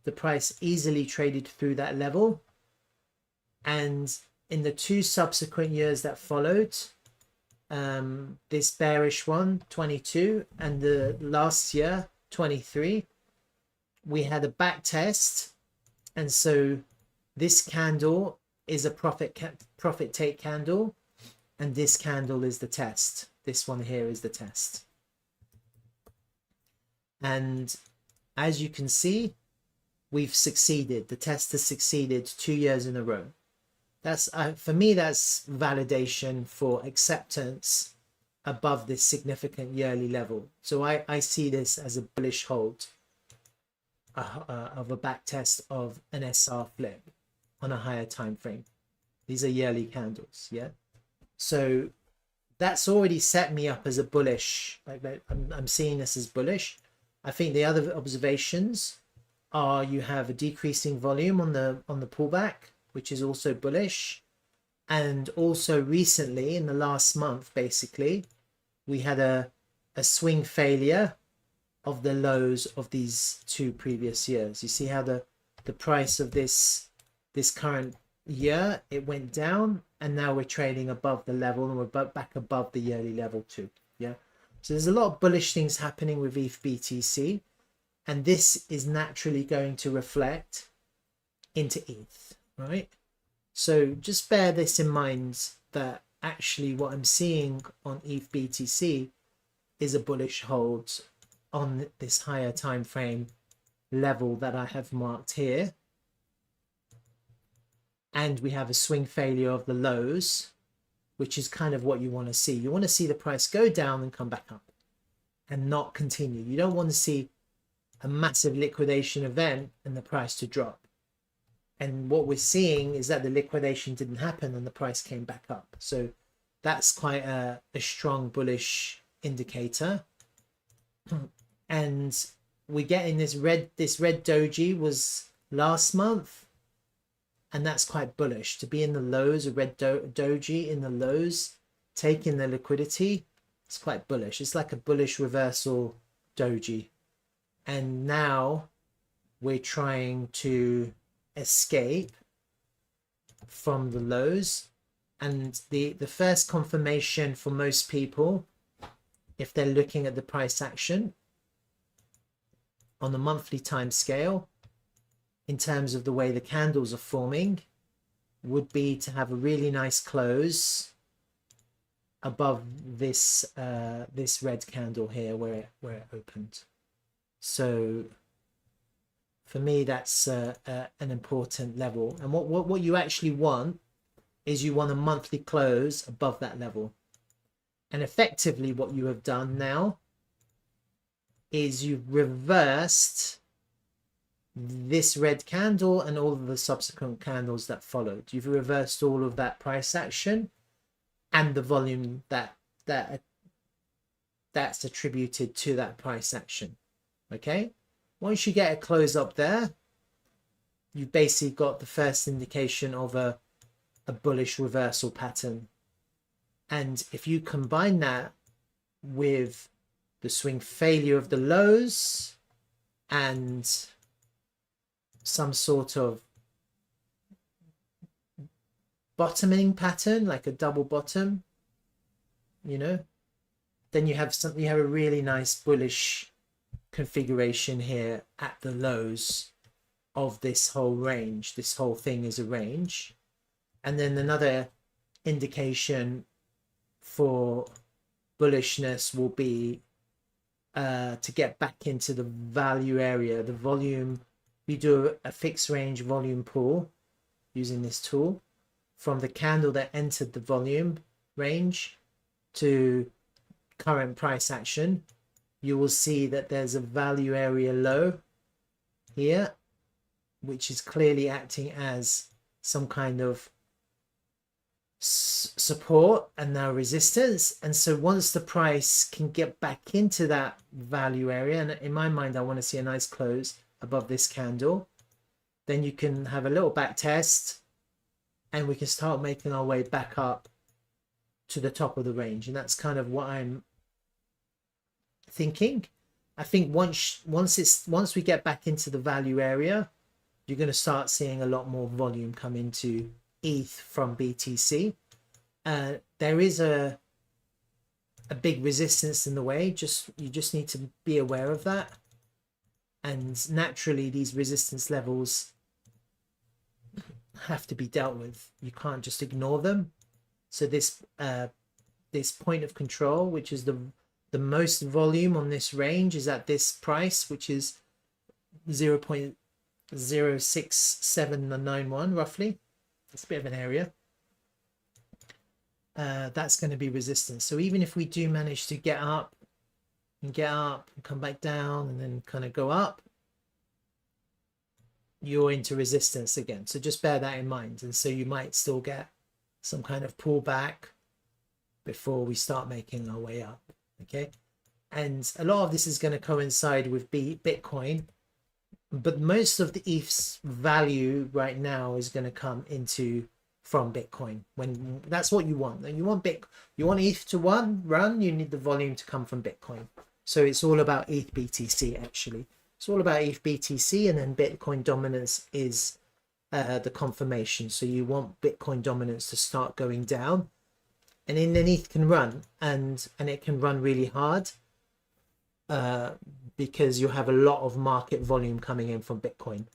S1: the price easily traded through that level. And in the 2 subsequent years that followed, this bearish one, 22, and the last year, 23, we had a back test. And so this candle is a profit take candle, and this candle is the test. This one here is the test. And as you can see, we've succeeded. The test has succeeded 2 years in a row. That's for me, that's validation for acceptance above this significant yearly level. So I see this as a bullish hold of a back test of an SR flip on a higher time frame. These are yearly candles, yeah. So that's already set me up as a bullish. I'm seeing this as bullish. I think the other observations are, you have a decreasing volume on the pullback, which is also bullish. And also recently, in the last month, basically, we had a swing failure of the lows of these 2 previous years. You see how the price of this current year, it went down, and now we're trading above the level, and we're back above the yearly level too. Yeah. So there's a lot of bullish things happening with ETH BTC, and this is naturally going to reflect into ETH, right? So just bear this in mind, that actually what I'm seeing on ETH BTC is a bullish hold on this higher time frame level that I have marked here. And we have a swing failure of the lows, which is kind of what you want to see. You want to see the price go down and come back up and not continue. You don't want to see a massive liquidation event and the price to drop. And what we're seeing is that the liquidation didn't happen and the price came back up. So that's quite a strong bullish indicator. And we're getting this red doji was last month. And that's quite bullish. To be in the lows, a red doji in the lows, taking the liquidity, it's quite bullish. It's like a bullish reversal doji. And now we're trying to escape from the lows. And the first confirmation for most people, if they're looking at the price action on the monthly time scale, in terms of the way the candles are forming, would be to have a really nice close above this this red candle here where it opened. So for me, that's an important level. And what you actually want is, you want a monthly close above that level. And effectively what you have done now is you've reversed this red candle and all of the subsequent candles that followed. You've reversed all of that price action and the volume that's attributed to that price action. Okay, once you get a close up there, you've basically got the first indication of a bullish reversal pattern. And if you combine that with the swing failure of the lows and some sort of bottoming pattern, like a double bottom, you know, then you have a really nice bullish configuration here at the lows of this whole range. This whole thing is a range. And then another indication for bullishness will be to get back into the value area, the volume. You do a fixed range volume pull using this tool from the candle that entered the volume range to current price action. You will see that there's a value area low here, which is clearly acting as some kind of support and now resistance. And so once the price can get back into that value area, and in my mind I want to see a nice close above this candle, then you can have a little back test and we can start making our way back up to the top of the range. And that's kind of what I'm thinking. I think once we get back into the value area, you're going to start seeing a lot more volume come into ETH from BTC. There is a big resistance in the way. You just need to be aware of that. And naturally, these resistance levels have to be dealt with. You can't just ignore them. So this point of control, which is the most volume on this range, is at this price, which is 0.06791 roughly. It's a bit of an area. That's going to be resistance. So even if we do manage to get up and come back down and then kind of go up, you're into resistance again. So just bear that in mind. And so you might still get some kind of pullback before we start making our way up. Okay. And a lot of this is going to coincide with Bitcoin, but most of the ETH's value right now is going to come from Bitcoin. When that's what you want. And you want ETH to run, you need the volume to come from Bitcoin. So it's all about ETH BTC actually. It's all about ETH BTC, and then Bitcoin dominance is the confirmation. So you want Bitcoin dominance to start going down, and then ETH can run, and it can run really hard because you have a lot of market volume coming in from Bitcoin.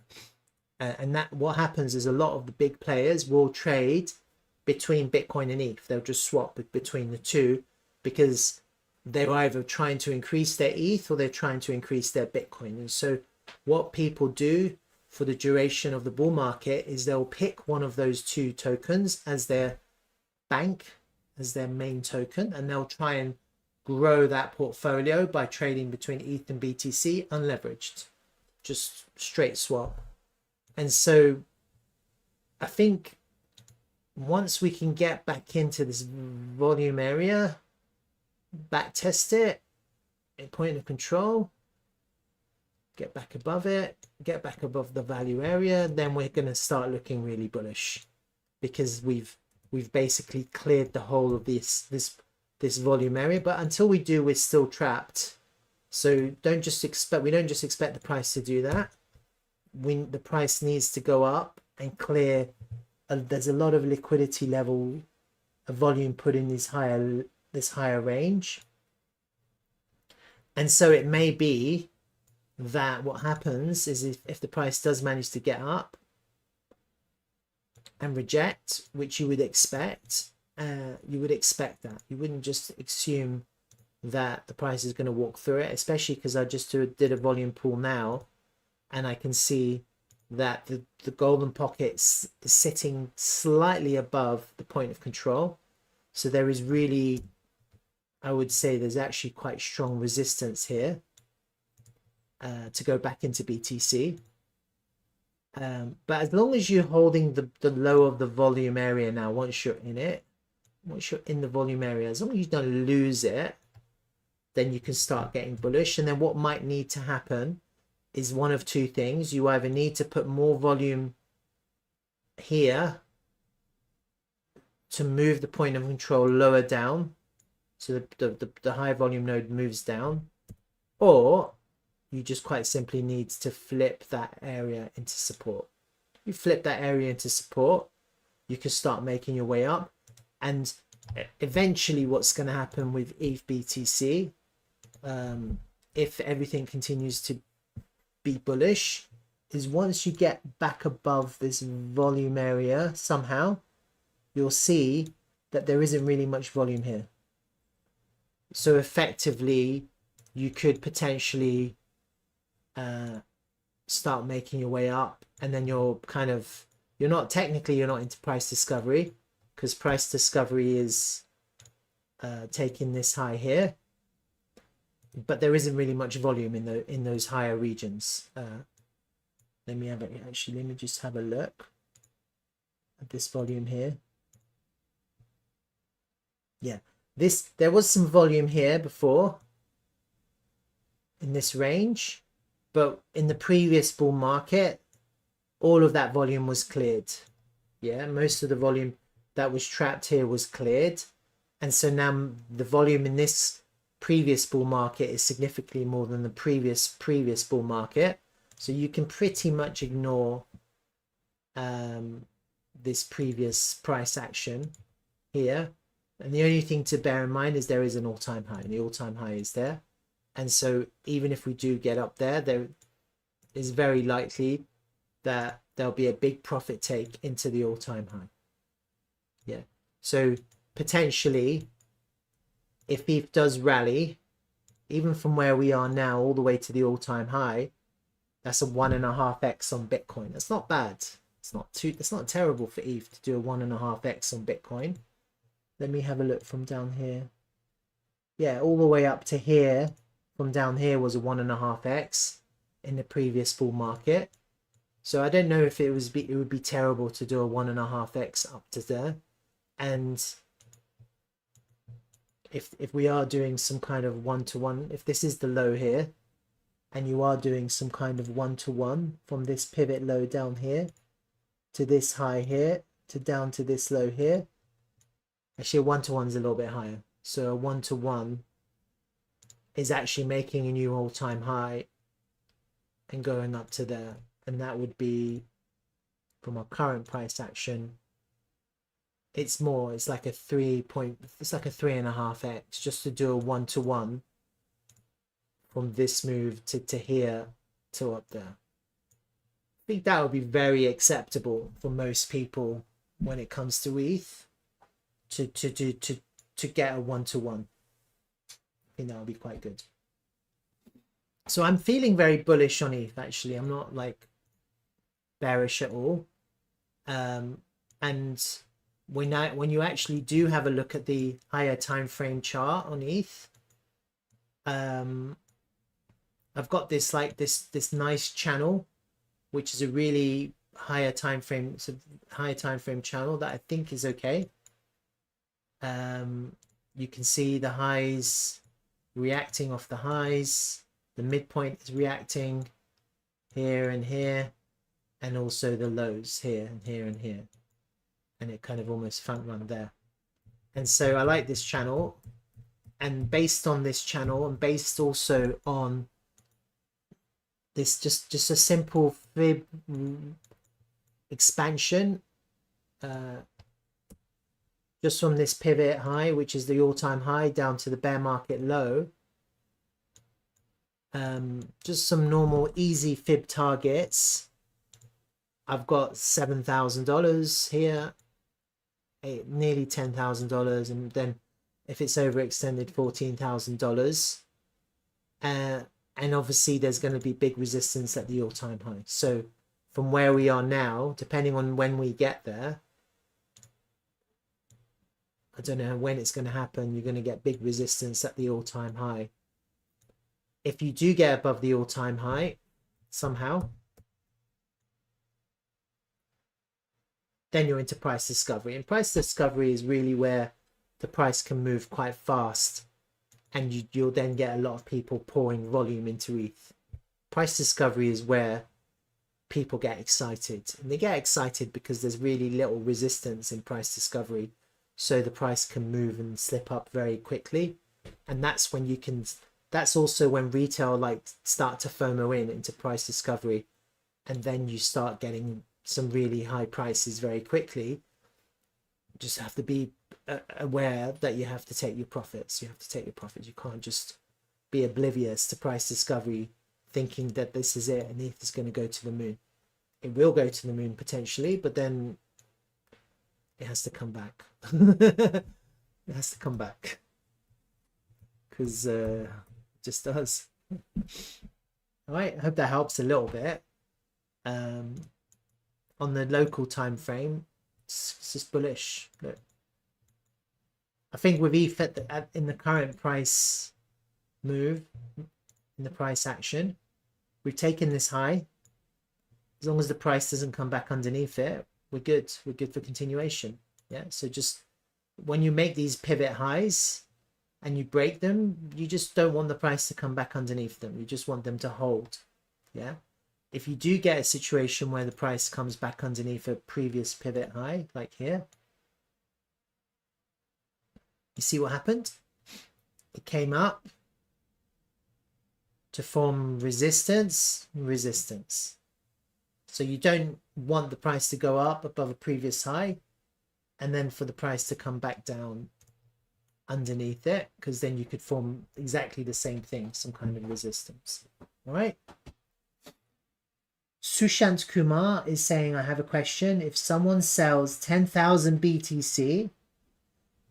S1: And that what happens is a lot of the big players will trade between Bitcoin and ETH. They'll just swap between the two because they're either trying to increase their ETH or they're trying to increase their Bitcoin. And so what people do for the duration of the bull market is they'll pick one of those two tokens as their bank, as their main token, and they'll try and grow that portfolio by trading between ETH and BTC unleveraged, just straight swap. And so I think once we can get back into this volume area, back test it, a point of control, get back above it, get back above the value area, then we're going to start looking really bullish because we've basically cleared the whole of this volume area. But until we do, we're still trapped. So we don't just expect the price to do that. The price needs to go up and clear. There's a lot of liquidity level, a volume put in this higher range, and so it may be that what happens is if the price does manage to get up and reject, which you would expect that. You wouldn't just assume that the price is going to walk through it, especially because I just did a volume pool now, and I can see that the golden pockets is sitting slightly above the point of control. So there is really, I would say there's actually quite strong resistance here to go back into BTC. But as long as you're holding the low of the volume area now, once you're in the volume area, as long as you don't lose it, then you can start getting bullish. And then what might need to happen is one of two things. You either need to put more volume here to move the point of control lower down, so the high volume node moves down, or you just quite simply need to flip that area into support. You flip that area into support, you can start making your way up. And eventually what's going to happen with ETH BTC, if everything continues to be bullish, is once you get back above this volume area somehow, you'll see that there isn't really much volume here. So effectively, you could potentially start making your way up, and then you're not into price discovery, because price discovery is taking this high here, but there isn't really much volume in those higher regions. Let me just have a look at this volume here. Yeah, there was some volume here before in this range, but in the previous bull market, all of that volume was cleared. Yeah, most of the volume that was trapped here was cleared. And so now the volume in this previous bull market is significantly more than the previous bull market. So you can pretty much ignore this previous price action here. And the only thing to bear in mind is there is an all-time high, and the all-time high is there. And so even if we do get up there, there is very likely that there'll be a big profit take into the all-time high. Yeah. So potentially, if ETH does rally, even from where we are now all the way to the all-time high, that's a 1.5x on Bitcoin. That's not bad. It's not terrible for ETH to do a 1.5x on Bitcoin. Let me have a look from down here. Yeah, all the way up to here. From down here was a 1.5x in the previous bull market. So I don't know if it would be terrible to do a 1.5x up to there. And if we are doing some kind of one-to-one, if this is the low here, and you are doing some kind of one-to-one from this pivot low down here to this high here to down to this low here. Actually, a one-to-one is a little bit higher. So a one-to-one is actually making a new all-time high and going up to there. And that would be, from our current price action, it's like a 3.5x just to do a one-to-one from this move to here to up there. I think that would be very acceptable for most people when it comes to ETH to get a one-to-one. I think that would be quite good. So I'm feeling very bullish on ETH, actually. I'm not like bearish at all. And when you actually do have a look at the higher time frame chart on ETH, I've got this nice channel, which is a really higher time frame channel that I think is okay. You can see the highs reacting off the highs, the midpoint is reacting here and here, and also the lows here and here and here, and it kind of almost front run there. And so I like this channel, and based on this channel and based also on this just a simple fib expansion, just from this pivot high, which is the all-time high, down to the bear market low, just some normal easy fib targets. I've got $7,000 here, nearly $10,000, and then if it's overextended, $14,000. And obviously there's going to be big resistance at the all-time high. So from where we are now, depending on when we get there, I don't know when it's going to happen, you're going to get big resistance at the all-time high. If you do get above the all-time high somehow, then you're into price discovery. And price discovery is really where the price can move quite fast, and you'll then get a lot of people pouring volume into ETH. Price discovery is where people get excited, and they get excited because there's really little resistance in price discovery, so the price can move and slip up very quickly. And that's when that's also when retail start to FOMO into price discovery, and then you start getting some really high prices very quickly. You just have to be aware that you have to take your profits. You can't just be oblivious to price discovery thinking that this is it and ETH is going to go to the moon. It will go to the moon potentially, but then it has to come back. It has to come back because it just does. All right, I hope that helps a little bit. On the local time frame, it's just bullish. Look, I think with ETH in the current price move, in the price action, we've taken this high. As long as the price doesn't come back underneath it, we're good. We're good for continuation. Yeah. So just when you make these pivot highs and you break them, you just don't want the price to come back underneath them. You just want them to hold. Yeah. if you do get a situation where the price comes back underneath a previous pivot high, like here, you see what happened? It came up to form resistance, resistance. So you don't want the price to go up above a previous high and then for the price to come back down underneath it, because then you could form exactly the same thing, some kind of resistance. All right. Sushant Kumar is saying, I have a question. If someone sells 10,000 BTC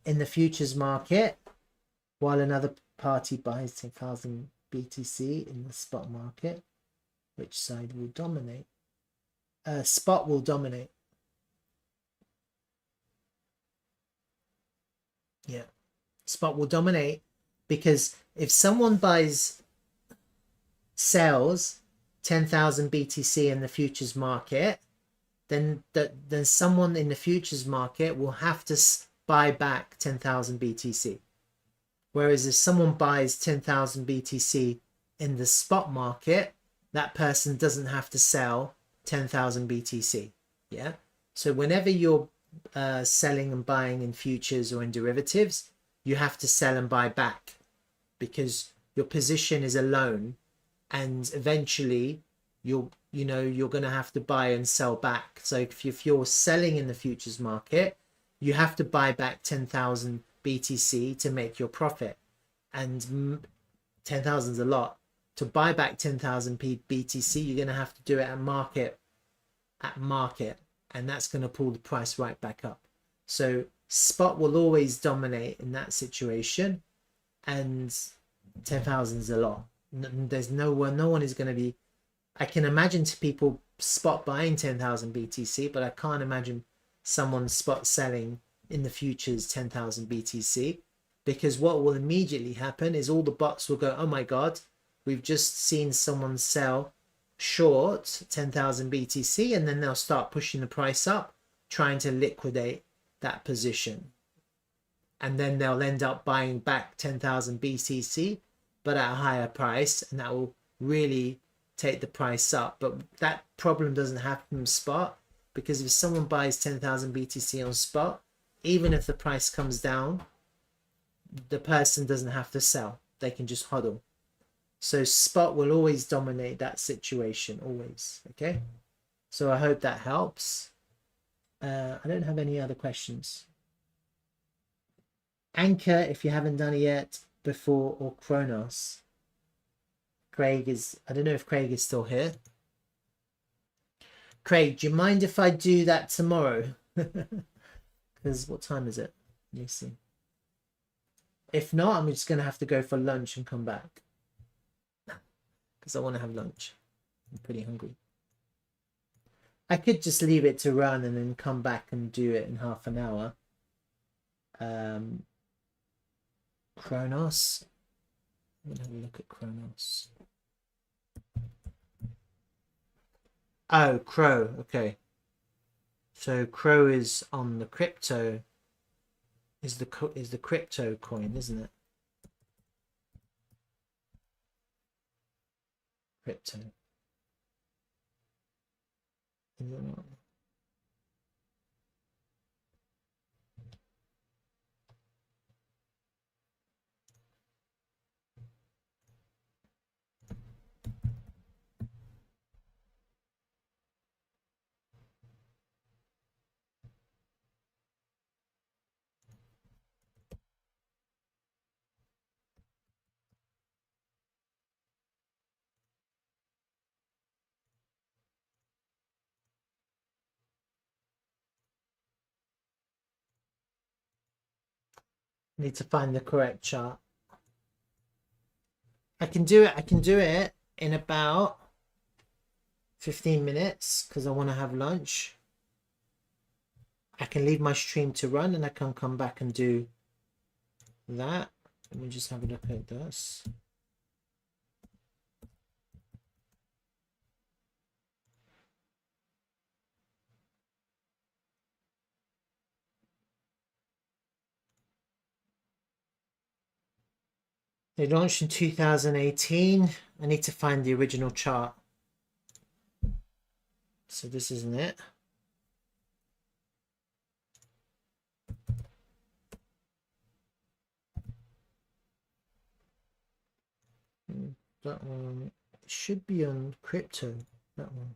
S1: in the futures market while another party buys 10,000 BTC in the spot market, which side will dominate? Spot will dominate. Yeah, spot will dominate, because if someone sells 10,000 BTC in the futures market, then someone in the futures market will have to buy back 10,000 BTC. Whereas if someone buys 10,000 BTC in the spot market, that person doesn't have to sell 10,000 BTC. Yeah. So whenever you're selling and buying in futures or in derivatives, you have to sell and buy back, because your position is a loan, and eventually you're going to have to buy and sell back. So if you're selling in the futures market, you have to buy back 10,000 BTC to make your profit, and 10,000 is a lot. To buy back 10,000 BTC, you're going to have to do it at market, and that's going to pull the price right back up. So spot will always dominate in that situation, and 10,000 is a lot. There's no one is going to be, I can imagine to people spot buying 10,000 BTC, but I can't imagine someone spot selling in the futures 10,000 BTC, because what will immediately happen is all the bots will go, oh my God, we've just seen someone sell short 10,000 BTC, and then they'll start pushing the price up, trying to liquidate that position. And then they'll end up buying back 10,000 BTC, but at a higher price, and that will really take the price up. But that problem doesn't happen in spot, because if someone buys 10,000 BTC on spot, even if the price comes down, the person doesn't have to sell. They can just hodl. So spot will always dominate that situation, always. Okay. So I hope that helps. I don't have any other questions. Anchor, if you haven't done it yet, before, or Kronos. Craig is, I don't know if Craig is still here. Craig, do you mind if I do that tomorrow? Because what time is it? Let me see. If not, I'm just going to have to go for lunch and come back, because I want to have lunch. I'm pretty hungry. I could just leave it to run and then come back and do it in half an hour. Kronos. I'm gonna have a look at Kronos. Oh, Crow. Okay. So Crow is on the crypto. Is the crypto coin, isn't it? Crypto. Is it not? Need to find the correct chart. I can do it in about 15 minutes, because I want to have lunch. I can leave my stream to run and I can come back and do that. Let me just have a look at this. They launched in 2018. I need to find the original chart. So this isn't it. That one should be on crypto. That one.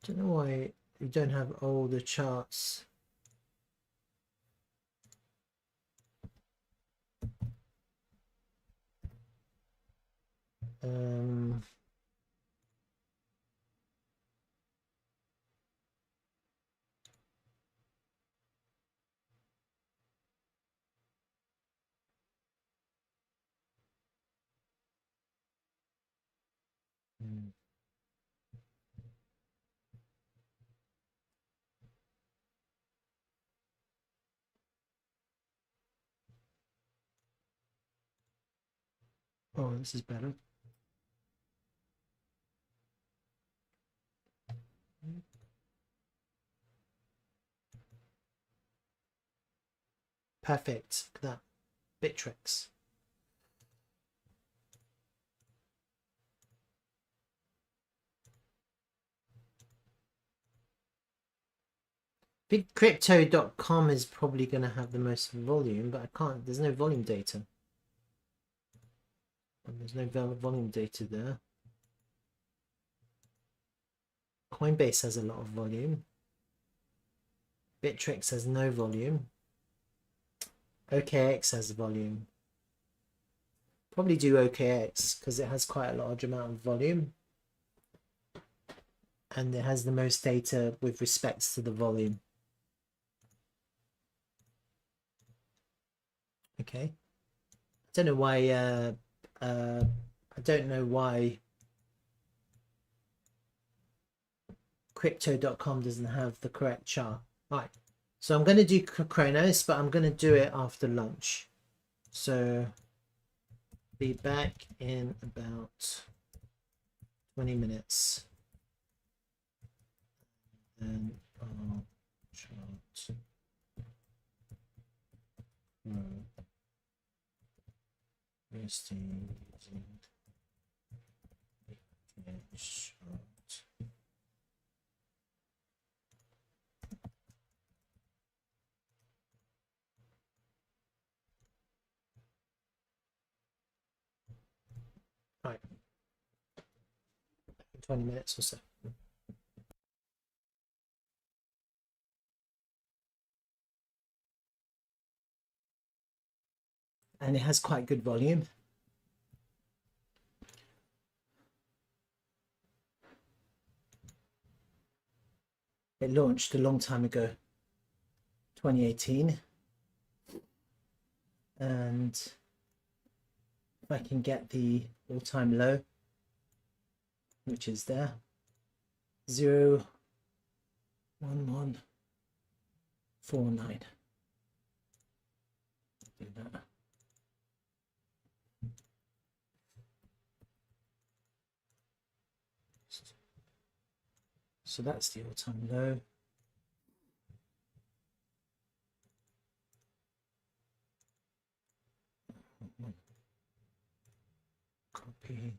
S1: Don't know why you don't have all the charts. Oh, this is better. Perfect. Look at that. Bittrex. Bigcrypto.com is probably going to have the most volume, but I can't. There's no volume data. There's no volume data there. Coinbase has a lot of volume. Bittrex has no volume. OKX has volume. Probably do OKX because it has quite a large amount of volume. And it has the most data with respects to the volume. Okay. I don't know why I don't know why crypto.com doesn't have the correct chart. All right. So I'm going to do Chronos, but I'm going to do it after lunch. So be back in about 20 minutes. And I'll chart. Right, 20 minutes or so. And it has quite good volume. It launched a long time ago, 2018. And if I can get the all-time low, which is there, 0.1149. Do that. So that's the all-time low. Copy.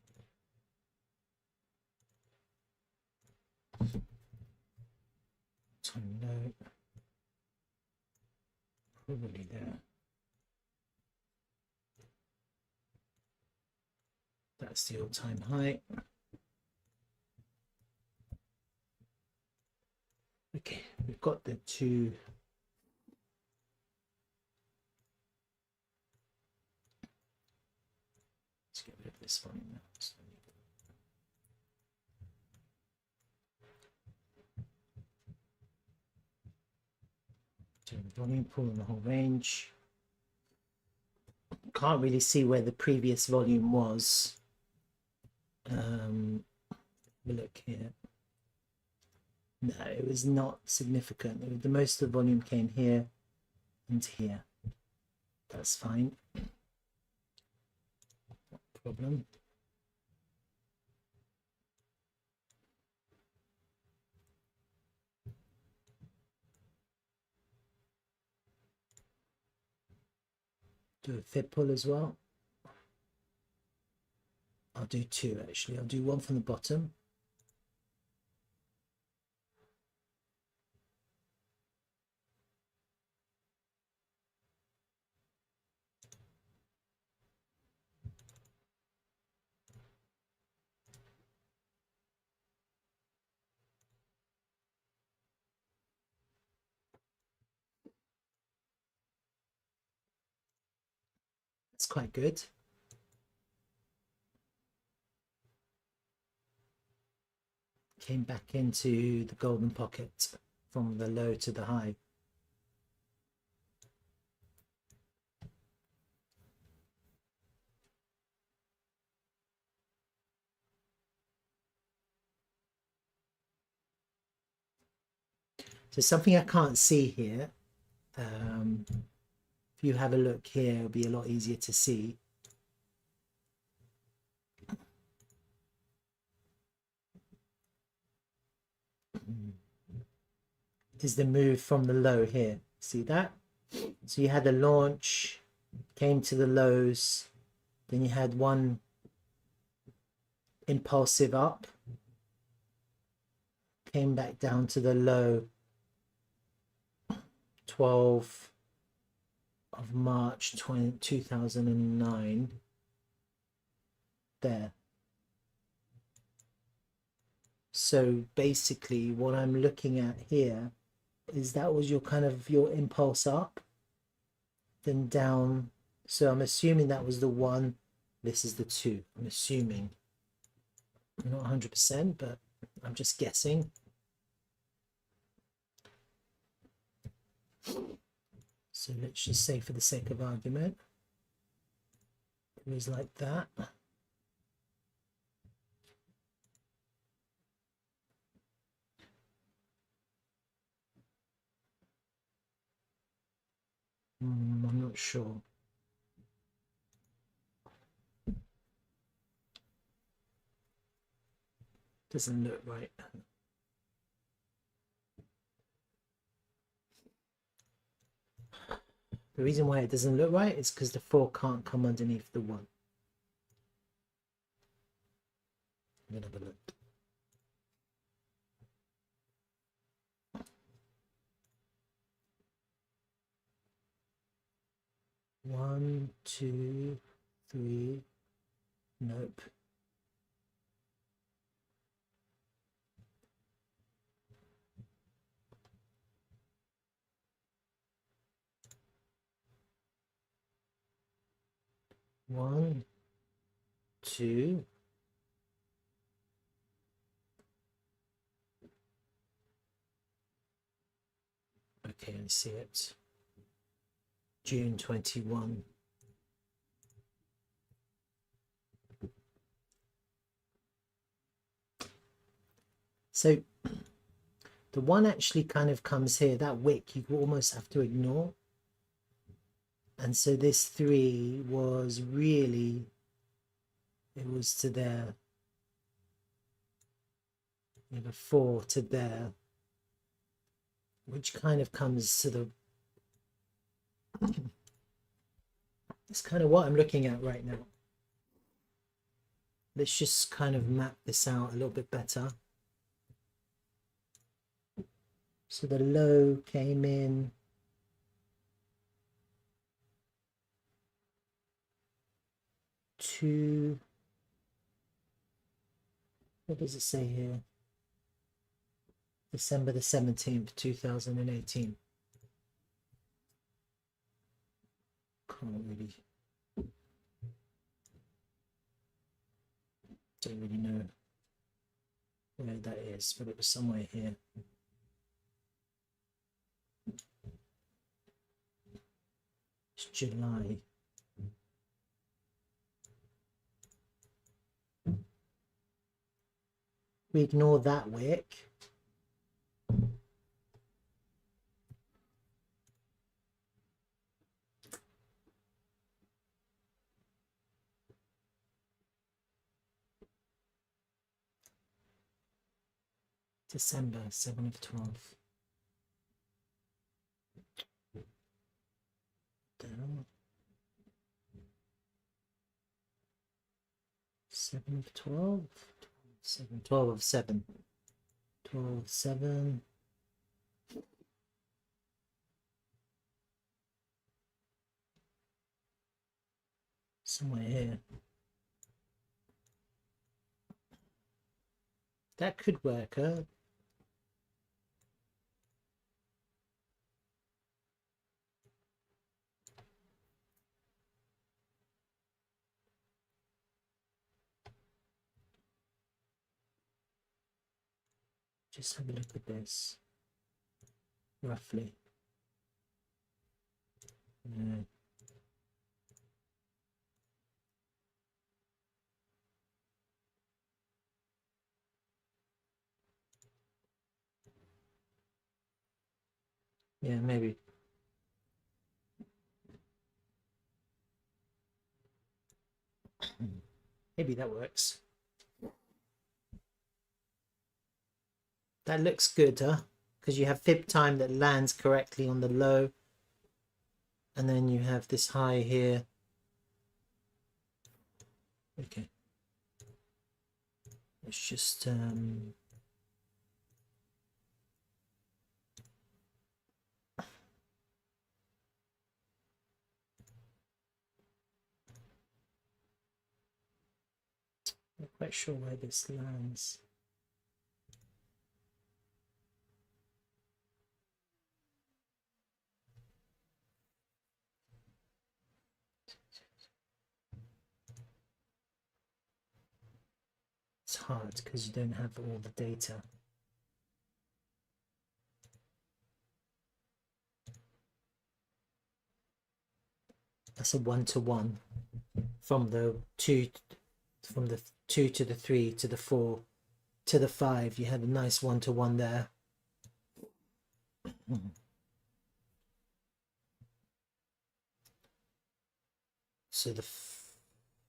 S1: Time low. Probably there. That's the all-time high. Okay, we've got the two. Let's get rid of this one now. Doing the volume pool in the whole range. Can't really see where the previous volume was. Look here. No, it was not significant. The most of the volume came here and here. That's fine. No problem. Do a fib pull as well. I'll do two actually. I'll do one from the bottom. That's quite good. Came back into the golden pocket from the low to the high. So something I can't see here. If you have a look here, it'll be a lot easier to see. Is the move from the low here. See that? So you had the launch, came to the lows, then you had one impulsive up, came back down to the low 12 of March 2009 there. So basically what I'm looking at here is that was your kind of your impulse up, then down. So I'm assuming that was the one, this is the two. I'm assuming, I'm not 100%, but I'm just guessing. So let's just say for the sake of argument, it was like that. I'm not sure. Doesn't look right. The reason why it doesn't look right is because the 4 can't come underneath the 1. I'm gonna have a look. One, two, three. Nope. One, two. Okay, I see it. June 21. So the one actually kind of comes here, that wick you almost have to ignore. And so this 3 was really, it was to there. You have a 4 to there, which kind of comes to the, it's kind of what I'm looking at right now. Let's just kind of map this out a little bit better. So the low came in to, what does it say here? December the 17th, 2018. Can't really, don't really know where that is, but it was somewhere here. It's July. We ignore that wick. December 7 of 12. Down. 7 of 12, 7, 12 of 7, 12, 7. Somewhere here. That could work, huh? Just have a look at this, roughly. Yeah. Yeah, maybe. Maybe that works. That looks good, huh? Because you have fib time that lands correctly on the low. And then you have this high here. Okay. Let's just not quite sure where this lands. It's hard because you don't have all the data. That's a 1-to-1 from the 2 to the 3 to the 4 to the 5. You had a nice 1-to-1 there. So the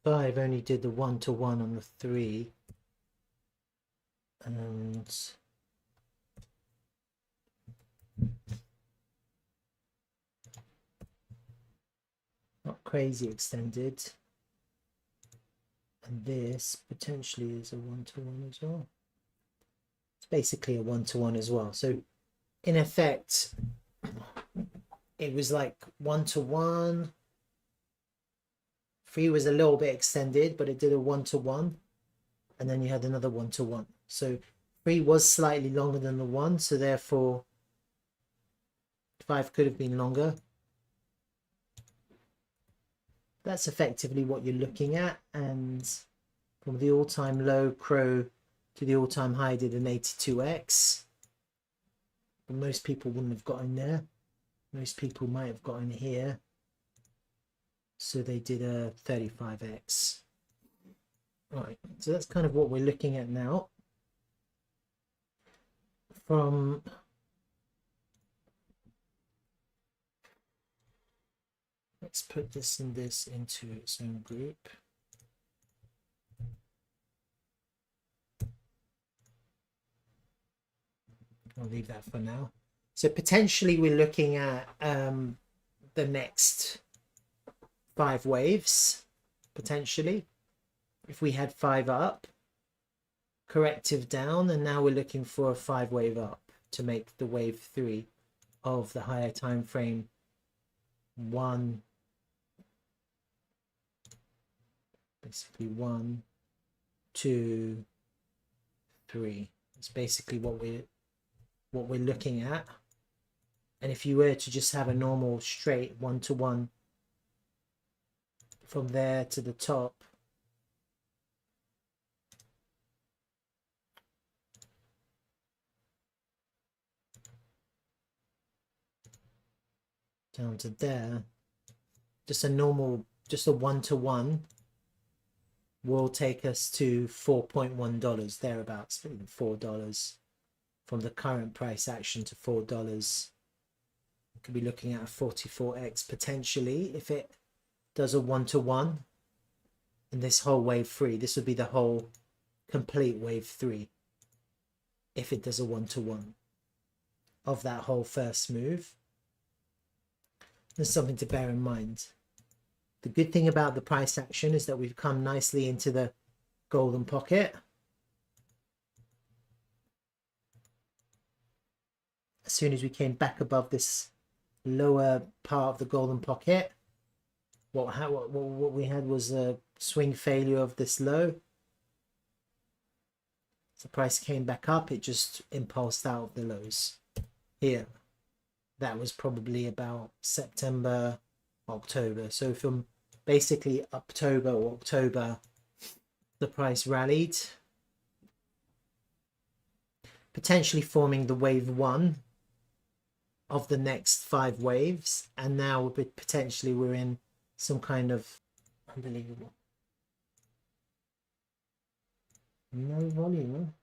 S1: 5 only did the 1-to-1 on the 3, and not crazy extended. And this potentially is a 1-to-1 as well. It's basically a 1-to-1 as well. So in effect, it was like 1-to-1. 3 was a little bit extended, but it did a 1-to-1. And then you had another 1-to-1. So 3 was slightly longer than the 1. So therefore, 5 could have been longer. That's effectively what you're looking at. And from the all-time low, Crow, to the all-time high did an 82x. But most people wouldn't have gotten there. Most people might have gotten here. So they did a 35x. Right, so that's kind of what we're looking at now. From let's put this and this into its own group. I'll leave that for now. So potentially we're looking at the next 5 waves, potentially. If we had 5 up, corrective down, and now we're looking for a 5 wave up to make the wave 3 of the higher time frame 1, basically 1, 2, 3. It's basically what we're looking at. And if you were to just have a normal straight 1-to-1 from there to the top, down to there, just a normal, just a 1-to-1 will take us to $4.1 thereabouts, even $4 from the current price action to $4. Could be looking at a 44x potentially if it does a 1-to-1 in this whole wave 3. This would be the whole complete wave 3 if it does a 1-to-1 of that whole first move. There's something to bear in mind. The good thing about the price action is that we've come nicely into the golden pocket. As soon as we came back above this lower part of the golden pocket, what we had was a swing failure of this low. The price came back up, it just impulsed out of the lows here. That was probably about September, October. So from basically October or October, the price rallied, potentially forming the wave one of the next 5 waves, and now potentially we're in some kind of unbelievable. No volume.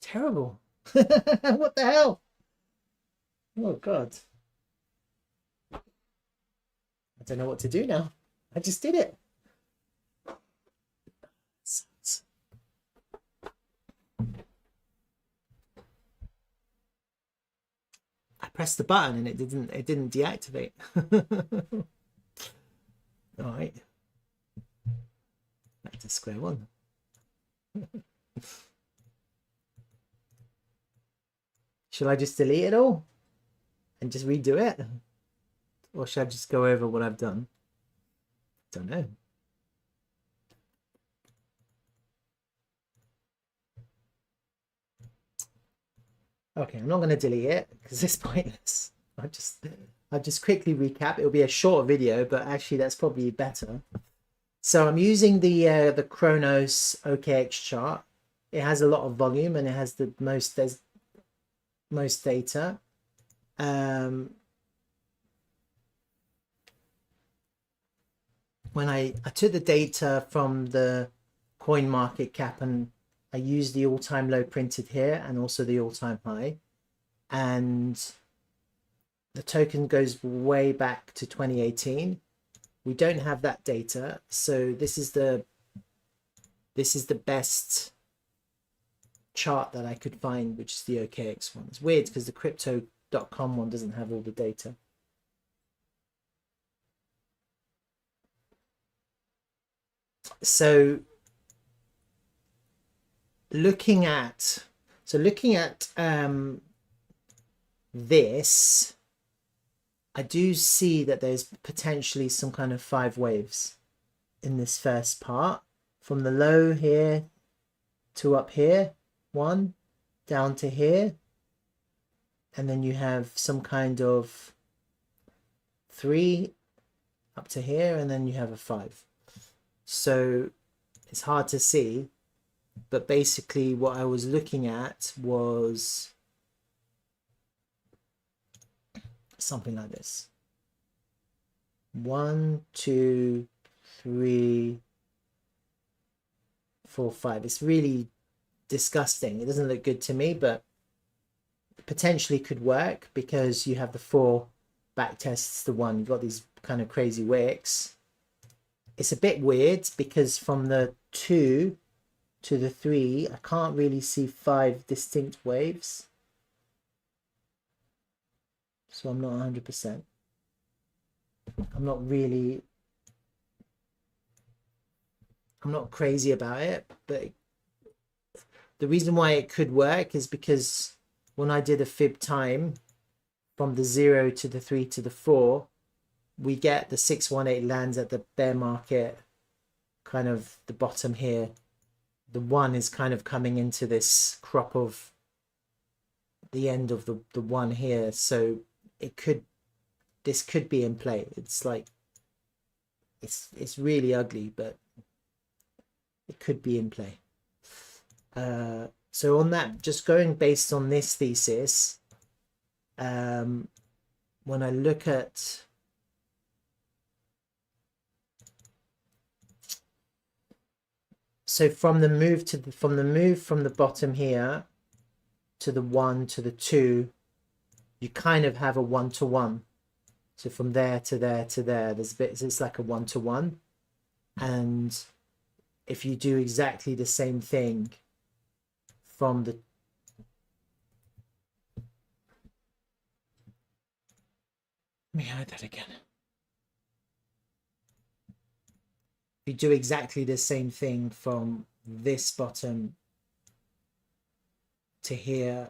S1: Terrible. What the hell? Oh God. I don't know what to do now. I just did it. I pressed the button and it didn't deactivate. All right. Back to square one. Should I just delete it all and just redo it? Or should I just go over what I've done? Don't know. Okay, I'm not going to delete it because it's pointless. I'll just quickly recap. It'll be a short video, but actually that's probably better. So I'm using the Kronos OKX chart. It has a lot of volume and it has the most data. When I took the data from the coin market cap and I used the all-time low printed here and also the all-time high, and the token goes way back to 2018. We don't have that data, so this is the best chart that I could find, which is the OKX one. It's weird because the crypto.com one doesn't have all the data. So looking at this, I do see that there's potentially some kind of 5 waves in this first part, from the low here to up here, 1 down to here, and then you have some kind of 3 up to here, and then you have a 5. So it's hard to see, but basically what I was looking at was something like this. 1, 2, 3, 4, 5. It's really disgusting. It doesn't look good to me, but potentially could work because you have the 4 back tests to 1. You've got these kind of crazy wicks. It's a bit weird because from the 2 to the 3, I can't really see 5 distinct waves. So I'm not 100%. I'm not crazy about it, but the reason why it could work is because when I did a fib time from the 0 to the 3 to the 4, we get the 618 lands at the bear market, kind of the bottom here. The 1 is kind of coming into this crop of the end of the 1 here, so this could be in play. It's like it's really ugly, but it could be in play. So on that, just going based on this thesis, when I look at from the move from the bottom here to the 1 to the 2, you kind of have a 1-to-1. So from there to there to there, there's a bit, it's like a 1-to-1. And if you do exactly the same thing from the let me hide that again. If we do exactly the same thing from this bottom to here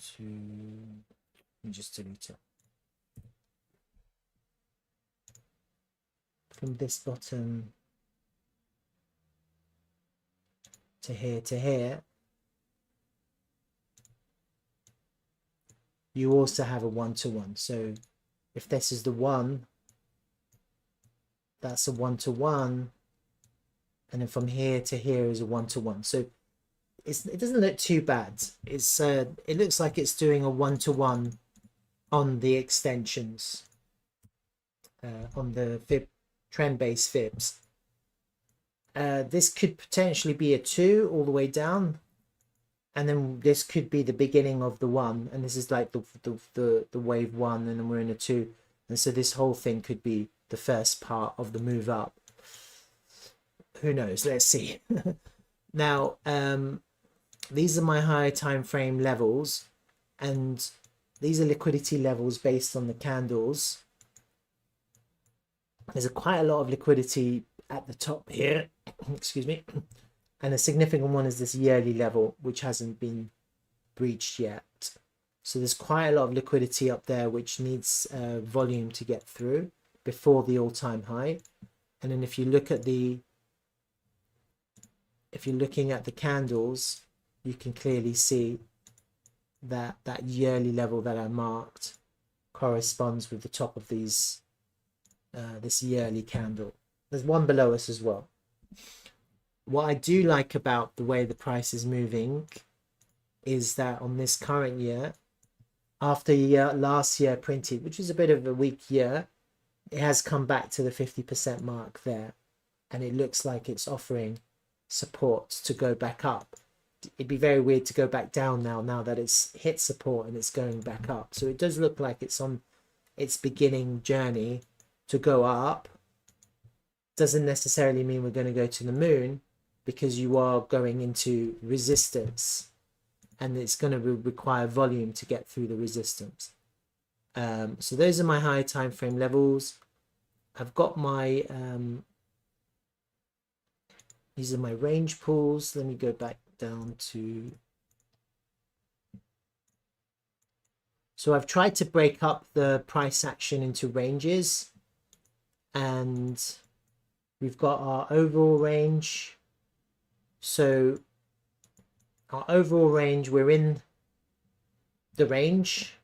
S1: to, let me just delete it. From this bottom to here, you also have a 1-to-1. So if this is the 1, that's a 1-to-1, and then from here to here is a 1-to-1. So it doesn't look too bad. It looks like it's doing a 1-to-1 on the extensions, on the trend-based fibs. This could potentially be a 2 all the way down, and then this could be the beginning of the 1, and this is like the wave 1, and then we're in a 2, and so this whole thing could be the first part of the move up. Who knows? Let's see. Now, these are my higher time frame levels, and these are liquidity levels based on the candles. There's quite a lot of liquidity at the top here, excuse me, and a significant one is this yearly level, which hasn't been breached yet. So there's quite a lot of liquidity up there, which needs volume to get through before the all-time high. And then if you look at if you're looking at the candles, you can clearly see that that yearly level that I marked corresponds with the top of these this yearly candle. There's one below us as well. What I do like about the way the price is moving is that on this current year, after last year printed, which is a bit of a weak year, it has come back to the 50% mark there, and it looks like it's offering support to go back up. It'd be very weird to go back down now that it's hit support and it's going back up. So it does look like it's on its beginning journey to go up. Doesn't necessarily mean we're going to go to the moon, because you are going into resistance, and it's going to require volume to get through the resistance. So those are my higher time frame levels. I've got my these are my range pools. Let me go back down to, so I've tried to break up the price action into ranges, and we've got our overall range. So our overall range, we're in the range.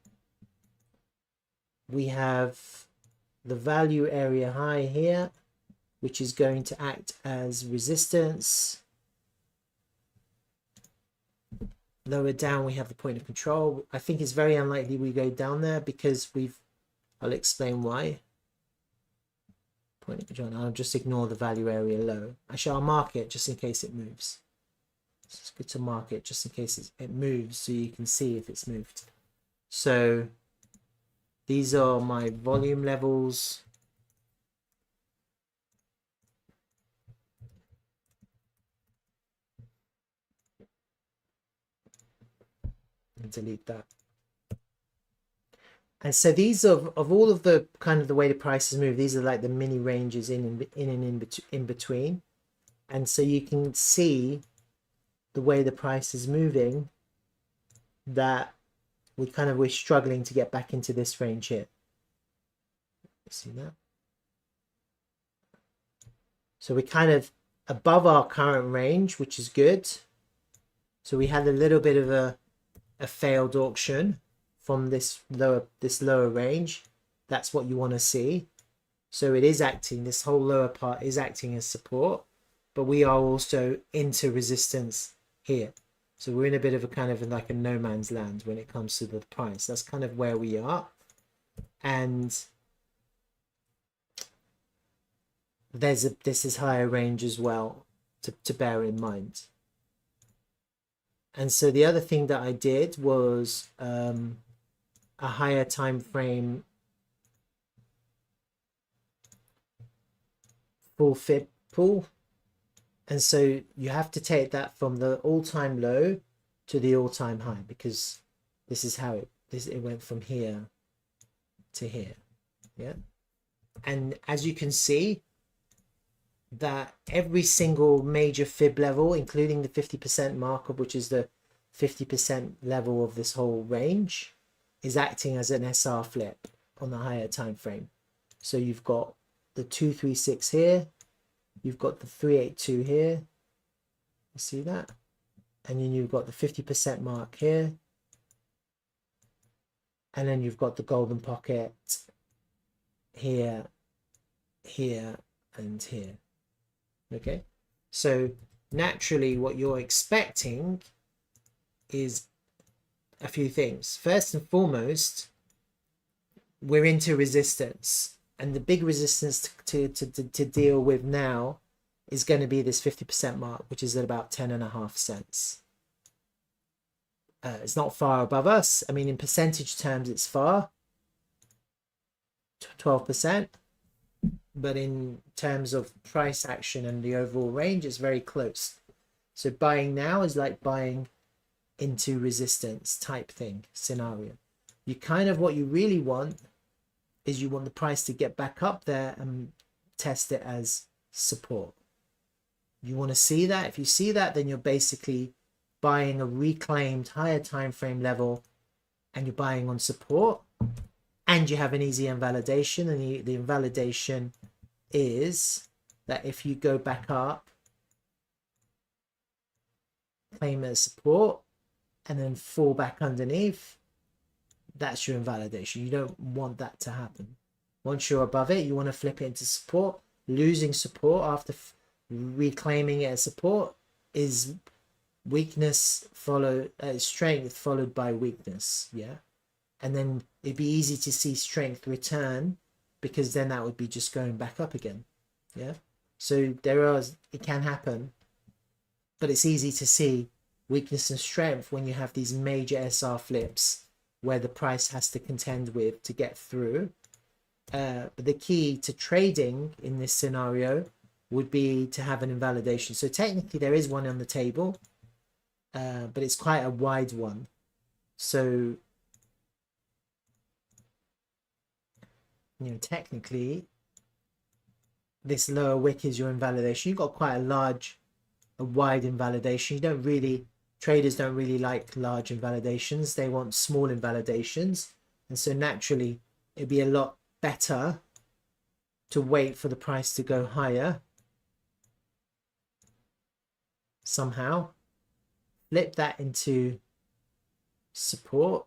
S1: We have the value area high here, which is going to act as resistance. Lower down, we have the point of control. I think it's very unlikely we go down there, because I'll explain why. Point of control, I'll just ignore the value area low. Actually, I'll mark it just in case it moves. It's good to mark it just in case it moves, so you can see if it's moved. So these are my volume levels. And delete that. And so these of all of the kind of the way the prices move, these are like the mini ranges in between. And so you can see the way the price is moving, that we're struggling to get back into this range here. See that? So we're kind of above our current range, which is good. So we had a little bit of a failed auction from this lower range. That's what you want to see. So it is acting, this whole lower part is acting as support, but we are also into resistance here. So we're in a bit of a kind of like a no man's land when it comes to the price. That's kind of where we are. And this is higher range as well to bear in mind. And so the other thing that I did was a higher time frame full fib pool. And so you have to take that from the all-time low to the all-time high, because this is how it went from here to here. Yeah. And as you can see, that every single major fib level, including the 50% markup, which is the 50% level of this whole range, is acting as an SR flip on the higher time frame. So you've got the 236 here, you've got the 382 here, you see that? And then you've got the 50% mark here, and then you've got the golden pocket here, here, and here. Okay, so naturally what you're expecting is a few things. First and foremost, we're into resistance, and the big resistance to deal with now is going to be this 50% mark, which is at about 10.5 cents. It's not far above us. I mean, in percentage terms, it's far, 12%. But in terms of price action and the overall range, it's very close. So buying now is like buying into resistance type thing scenario. You kind of, what you really want is you want the price to get back up there and test it as support. You want to see that. If you see that, then you're basically buying a reclaimed higher time frame level, and you're buying on support, and you have an easy invalidation. And the invalidation is that if you go back up, claim it as support, and then fall back underneath, that's your invalidation. You don't want that to happen. Once you're above it, you want to flip it into support. Losing support after reclaiming it as support is weakness followed strength followed by weakness. Yeah, and then it'd be easy to see strength return, because then that would be just going back up again. Yeah, so it can happen, but it's easy to see weakness and strength when you have these major SR flips where the price has to contend with to get through. But the key to trading in this scenario would be to have an invalidation. So technically there is one on the table, but it's quite a wide one. So, you know, technically this lower wick is your invalidation. You've got quite a wide invalidation. Traders don't really like large invalidations. They want small invalidations. And so naturally it'd be a lot better to wait for the price to go higher somehow, flip that into support,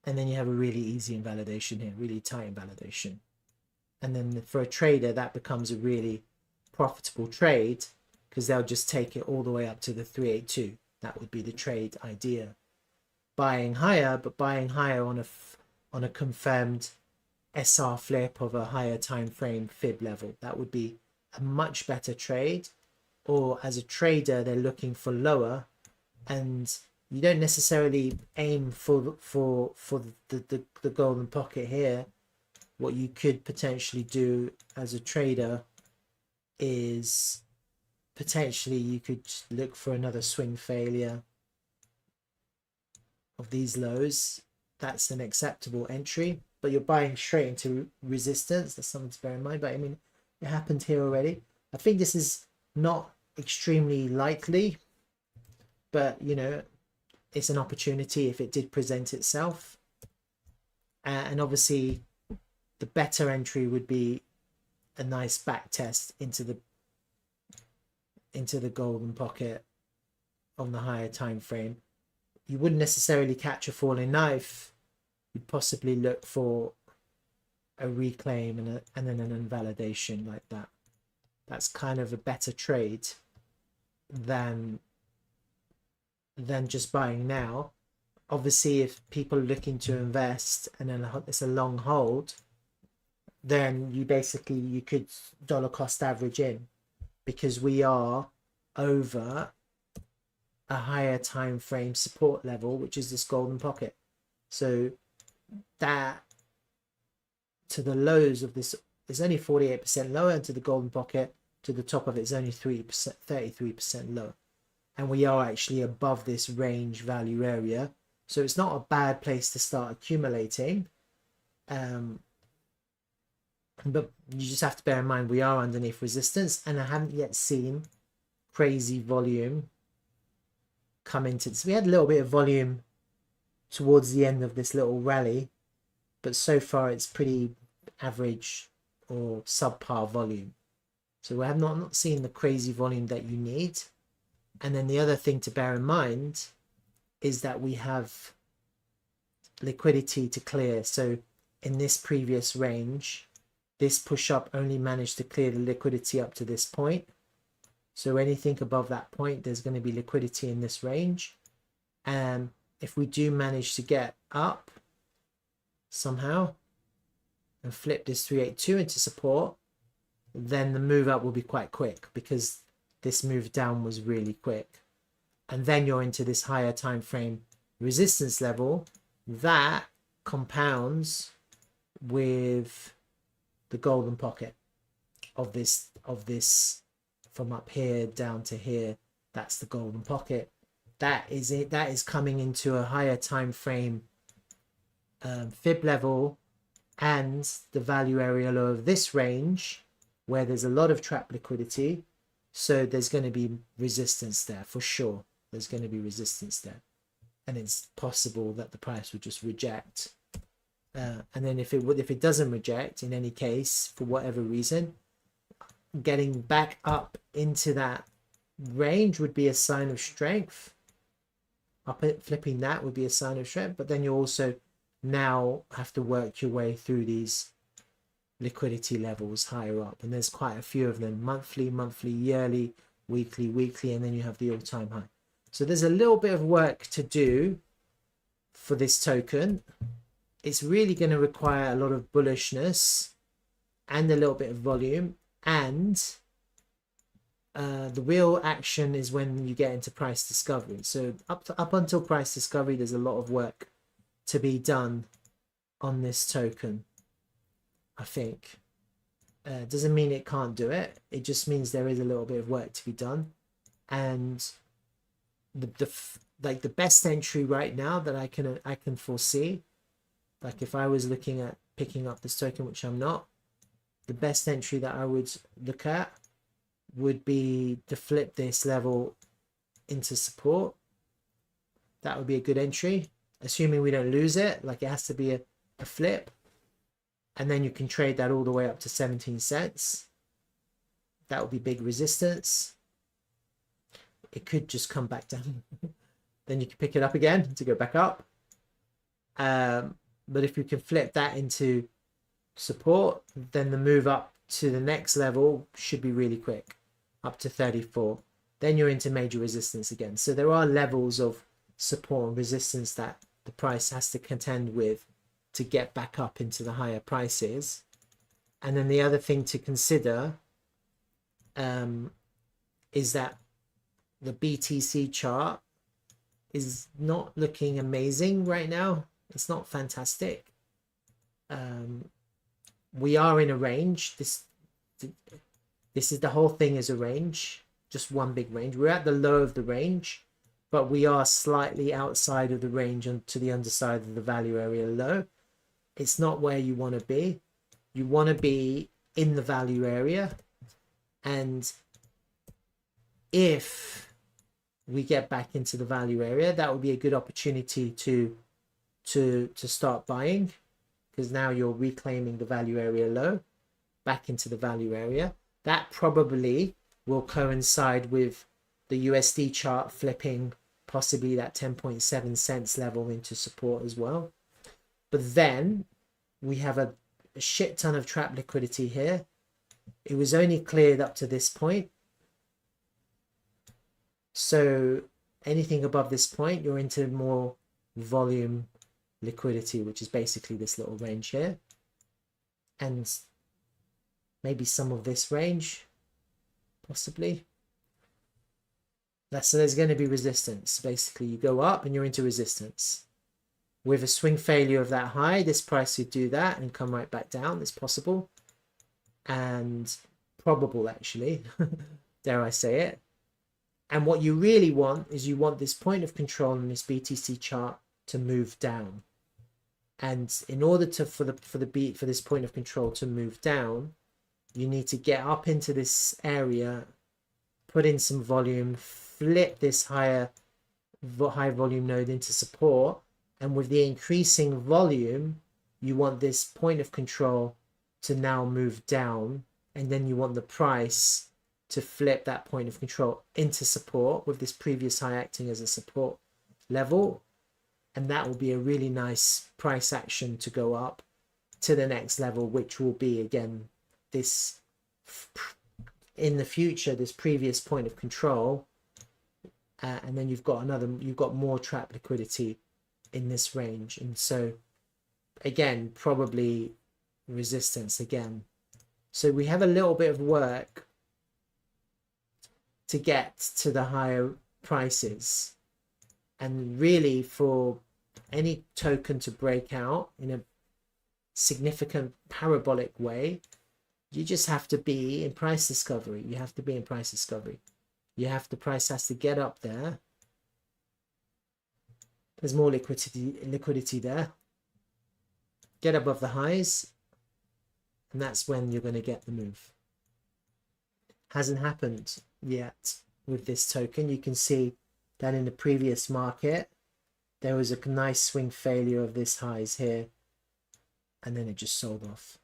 S1: and then you have a really easy invalidation here, really tight invalidation. And then for a trader, that becomes a really profitable trade, because they'll just take it all the way up to the 382. That would be the trade idea. Buying higher, but buying higher on a confirmed SR flip of a higher time frame fib level. That would be a much better trade. Or as a trader, they're looking for lower, and you don't necessarily aim for the golden pocket here. What you could potentially do as a trader is potentially you could look for another swing failure of these lows. That's an acceptable entry, but you're buying straight into resistance. That's something to bear in mind. But I mean, it happened here already. I think this is not extremely likely, but you know, it's an opportunity if it did present itself. And obviously the better entry would be a nice back test into the golden pocket on the higher time frame. You wouldn't necessarily catch a falling knife. You'd possibly look for a reclaim and then an invalidation like that. That's kind of a better trade than just buying now. Obviously, if people are looking to invest and then it's a long hold, then you could dollar cost average in, because we are over a higher time frame support level, which is this golden pocket. So that to the lows of this is only 48% lower, and to the golden pocket to the top of it is only 33% lower, and we are actually above this range value area. So it's not a bad place to start accumulating. But you just have to bear in mind we are underneath resistance, and I haven't yet seen crazy volume come into this. We had a little bit of volume towards the end of this little rally, but so far it's pretty average or subpar volume. So we have not seen the crazy volume that you need. And then the other thing to bear in mind is that we have liquidity to clear. So in this previous range, this push up only managed to clear the liquidity up to this point. So anything above that point, there's going to be liquidity in this range. And if we do manage to get up somehow and flip this 382 into support, then the move up will be quite quick, because this move down was really quick. And then you're into this higher time frame resistance level that compounds with the golden pocket of this from up here down to here. That's the golden pocket. That is it. That is coming into a higher time frame fib level and the value area low of this range, where there's a lot of trap liquidity. So there's going to be resistance there for sure. There's going to be resistance there, and it's possible that the price will just reject. And then if it doesn't reject, in any case, for whatever reason, getting back up into that range would be a sign of strength. Flipping that would be a sign of strength, but then you also now have to work your way through these liquidity levels higher up, and there's quite a few of them: monthly, yearly, weekly, and then you have the all-time high. So there's a little bit of work to do for this token. It's really going to require a lot of bullishness and a little bit of volume, and the real action is when you get into price discovery. So up until price discovery, there's a lot of work to be done on this token, I think. Doesn't mean it can't do it. It just means there is a little bit of work to be done. And the best entry right now that I can foresee, like if I was looking at picking up this token, which I'm not, the best entry that I would look at would be to flip this level into support. That would be a good entry, assuming we don't lose it. Like, it has to be a flip, and then you can trade that all the way up to 17 cents. That would be big resistance. It could just come back down. Then you can pick it up again to go back up. But if you can flip that into support, then the move up to the next level should be really quick, up to 34. Then you're into major resistance again. So there are levels of support and resistance that the price has to contend with to get back up into the higher prices. And then the other thing to consider is that the BTC chart is not looking amazing right now. It's not fantastic. We are in a range. This is, the whole thing is a range, just one big range. We're at the low of the range, but we are slightly outside of the range and to the underside of the value area low. It's not where you want to be. You want to be in the value area, and if we get back into the value area, that would be a good opportunity to start buying, because now you're reclaiming the value area low back into the value area. That probably will coincide with the USD chart flipping possibly that 10.7 cents level into support as well. But then we have a shit ton of trap liquidity here. It was only cleared up to this point. So anything above this point, you're into more volume liquidity, which is basically this little range here, and maybe some of this range, possibly. So there's going to be resistance. Basically, you go up and you're into resistance. With a swing failure of that high, this price would do that and come right back down. It's possible and probable, actually. Dare I say it. And what you really want is you want this point of control in this BTC chart to move down. And in order to for this point of control to move down, you need to get up into this area, put in some volume, flip this high volume node into support, and with the increasing volume, you want this point of control to now move down, and then you want the price to flip that point of control into support with this previous high acting as a support level, and that will be a really nice price action to go up to the next level, which will be again this in the future, this previous point of control, and then you've got more trap liquidity in this range, and so again probably resistance again. So we have a little bit of work to get to the higher prices, and really for any token to break out in a significant parabolic way, you just have to be in price discovery. You have to be in price discovery. The price has to get up there. There's more liquidity there. Get above the highs, and that's when you're going to get the move. Hasn't happened yet with this token. You can see that in the previous market, there was a nice swing failure of this highs here, and then it just sold off.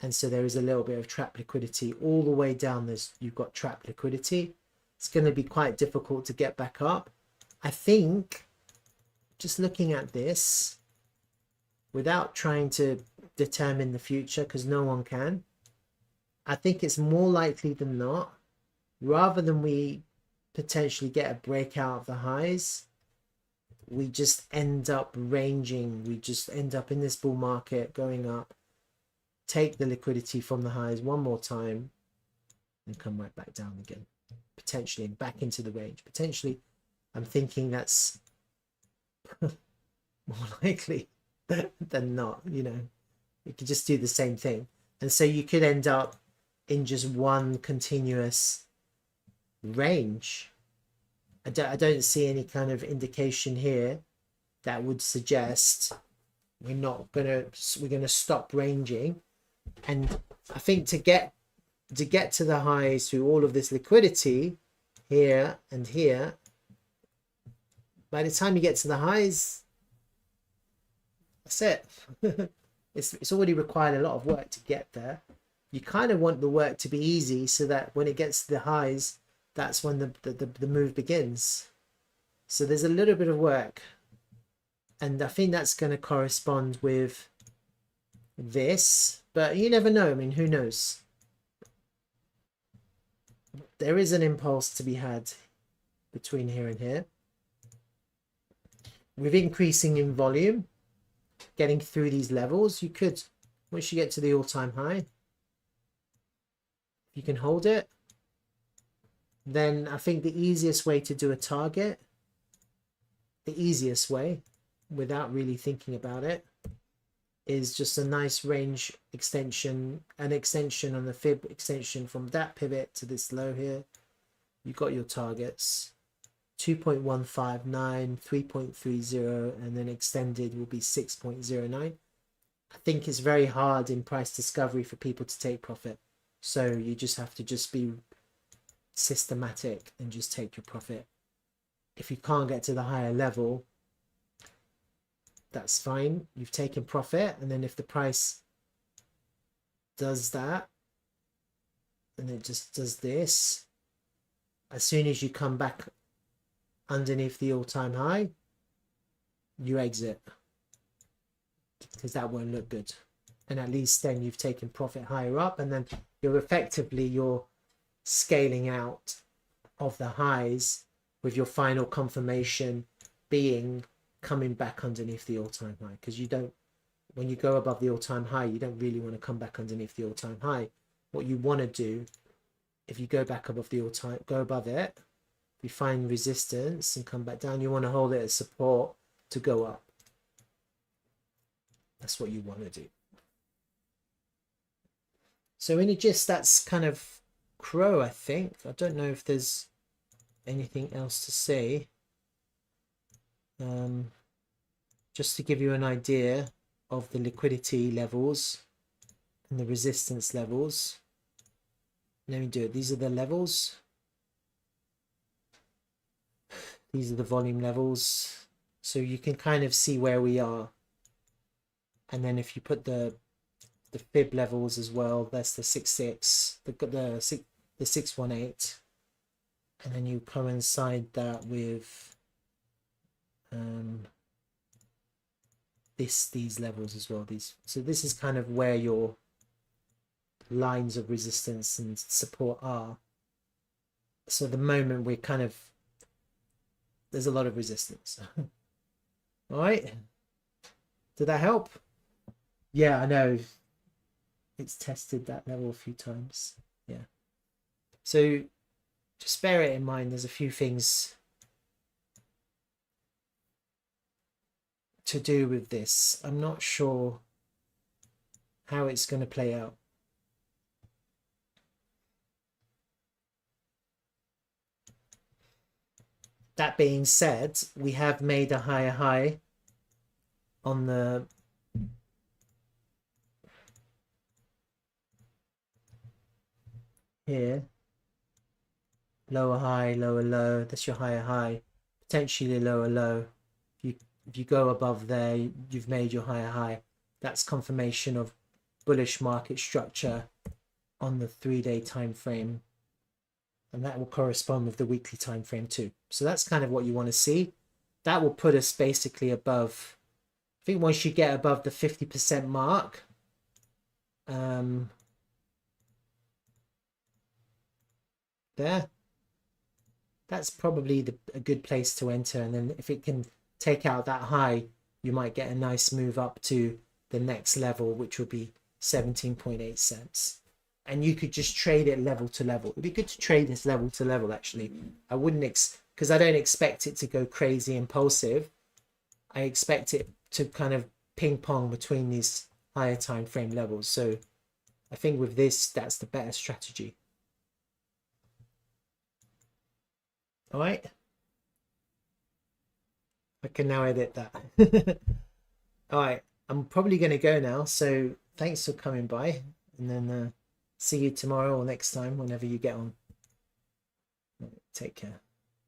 S1: And so there is a little bit of trap liquidity all the way down this. You've got trap liquidity. It's going to be quite difficult to get back up. I think, just looking at this, without trying to determine the future, because no one can, I think it's more likely than not, rather than we potentially get a breakout of the highs, we just end up ranging. We just end up in this bull market going up, take the liquidity from the highs one more time, and come right back down again, potentially back into the range. Potentially, I'm thinking that's more likely than not. You know, you could just do the same thing, and so you could end up in just one continuous range. I don't see any kind of indication here that would suggest we're gonna stop ranging. And I think to get to the highs through all of this liquidity here and here, by the time you get to the highs, that's it. It's already required a lot of work to get there. You kind of want the work to be easy, so that when it gets to the highs, that's when the move begins. So there's a little bit of work, and I think that's going to correspond with this, but you never know. I mean, who knows? There is an impulse to be had between here and here, with increasing in volume, getting through these levels. You could, once you get to the all-time high, if you can hold it, then I think the easiest way to do a target, the easiest way, without really thinking about it, is just a nice range extension, an extension on the fib extension from that pivot to this low here. You've got your targets, 2.159, 3.30, and then extended will be 6.09. I think it's very hard in price discovery for people to take profit. So you just have to just be systematic and just take your profit. If you can't get to the higher level, that's fine. You've taken profit, and then if the price does that, and it just does this, as soon as you come back underneath the all-time high, you exit, because that won't look good. And at least then you've taken profit higher up, and then you're scaling out of the highs, with your final confirmation being coming back underneath the all-time high. Because you don't, when you go above the all-time high, you don't really want to come back underneath the all-time high. What you want to do, if you go back above the all-time, go above it, you find resistance and come back down, you want to hold it as support to go up. That's what you want to do. So in a gist, that's kind of Crow, I think. I don't know if there's anything else to say. just to give you an idea of the liquidity levels and the resistance levels. Let me do it. These are the levels. These are the volume levels. So you can kind of see where we are. And then if you put the fib levels as well, that's the 6.6, the 618. And then you coincide that with these levels as well. So this is kind of where your lines of resistance and support are. So at the moment we're kind of, there's a lot of resistance. All right, did that help? Yeah, I know it's tested that level a few times. Yeah, so just bear it in mind, there's a few things to do with this. I'm not sure how it's going to play out. That being said, we have made a higher high on the here, lower high, lower low. That's your higher high, potentially lower low. If you go above there, you've made your higher high. That's confirmation of bullish market structure on the 3-day time frame, and that will correspond with the weekly time frame too. So that's kind of what you want to see. That will put us basically above, I think once you get above the 50% mark, there, that's probably a good place to enter. And then if it can take out that high, you might get a nice move up to the next level, which will be 17.8 cents. And you could just trade it level to level. It'd be good to trade this level to level, actually. I wouldn't, because I don't expect it to go crazy impulsive. I expect it to kind of ping pong between these higher time frame levels. So I think with this, that's the better strategy. All right. I can now edit that. All right. I'm probably going to go now. So thanks for coming by, and then see you tomorrow or next time, whenever you get on. Take care.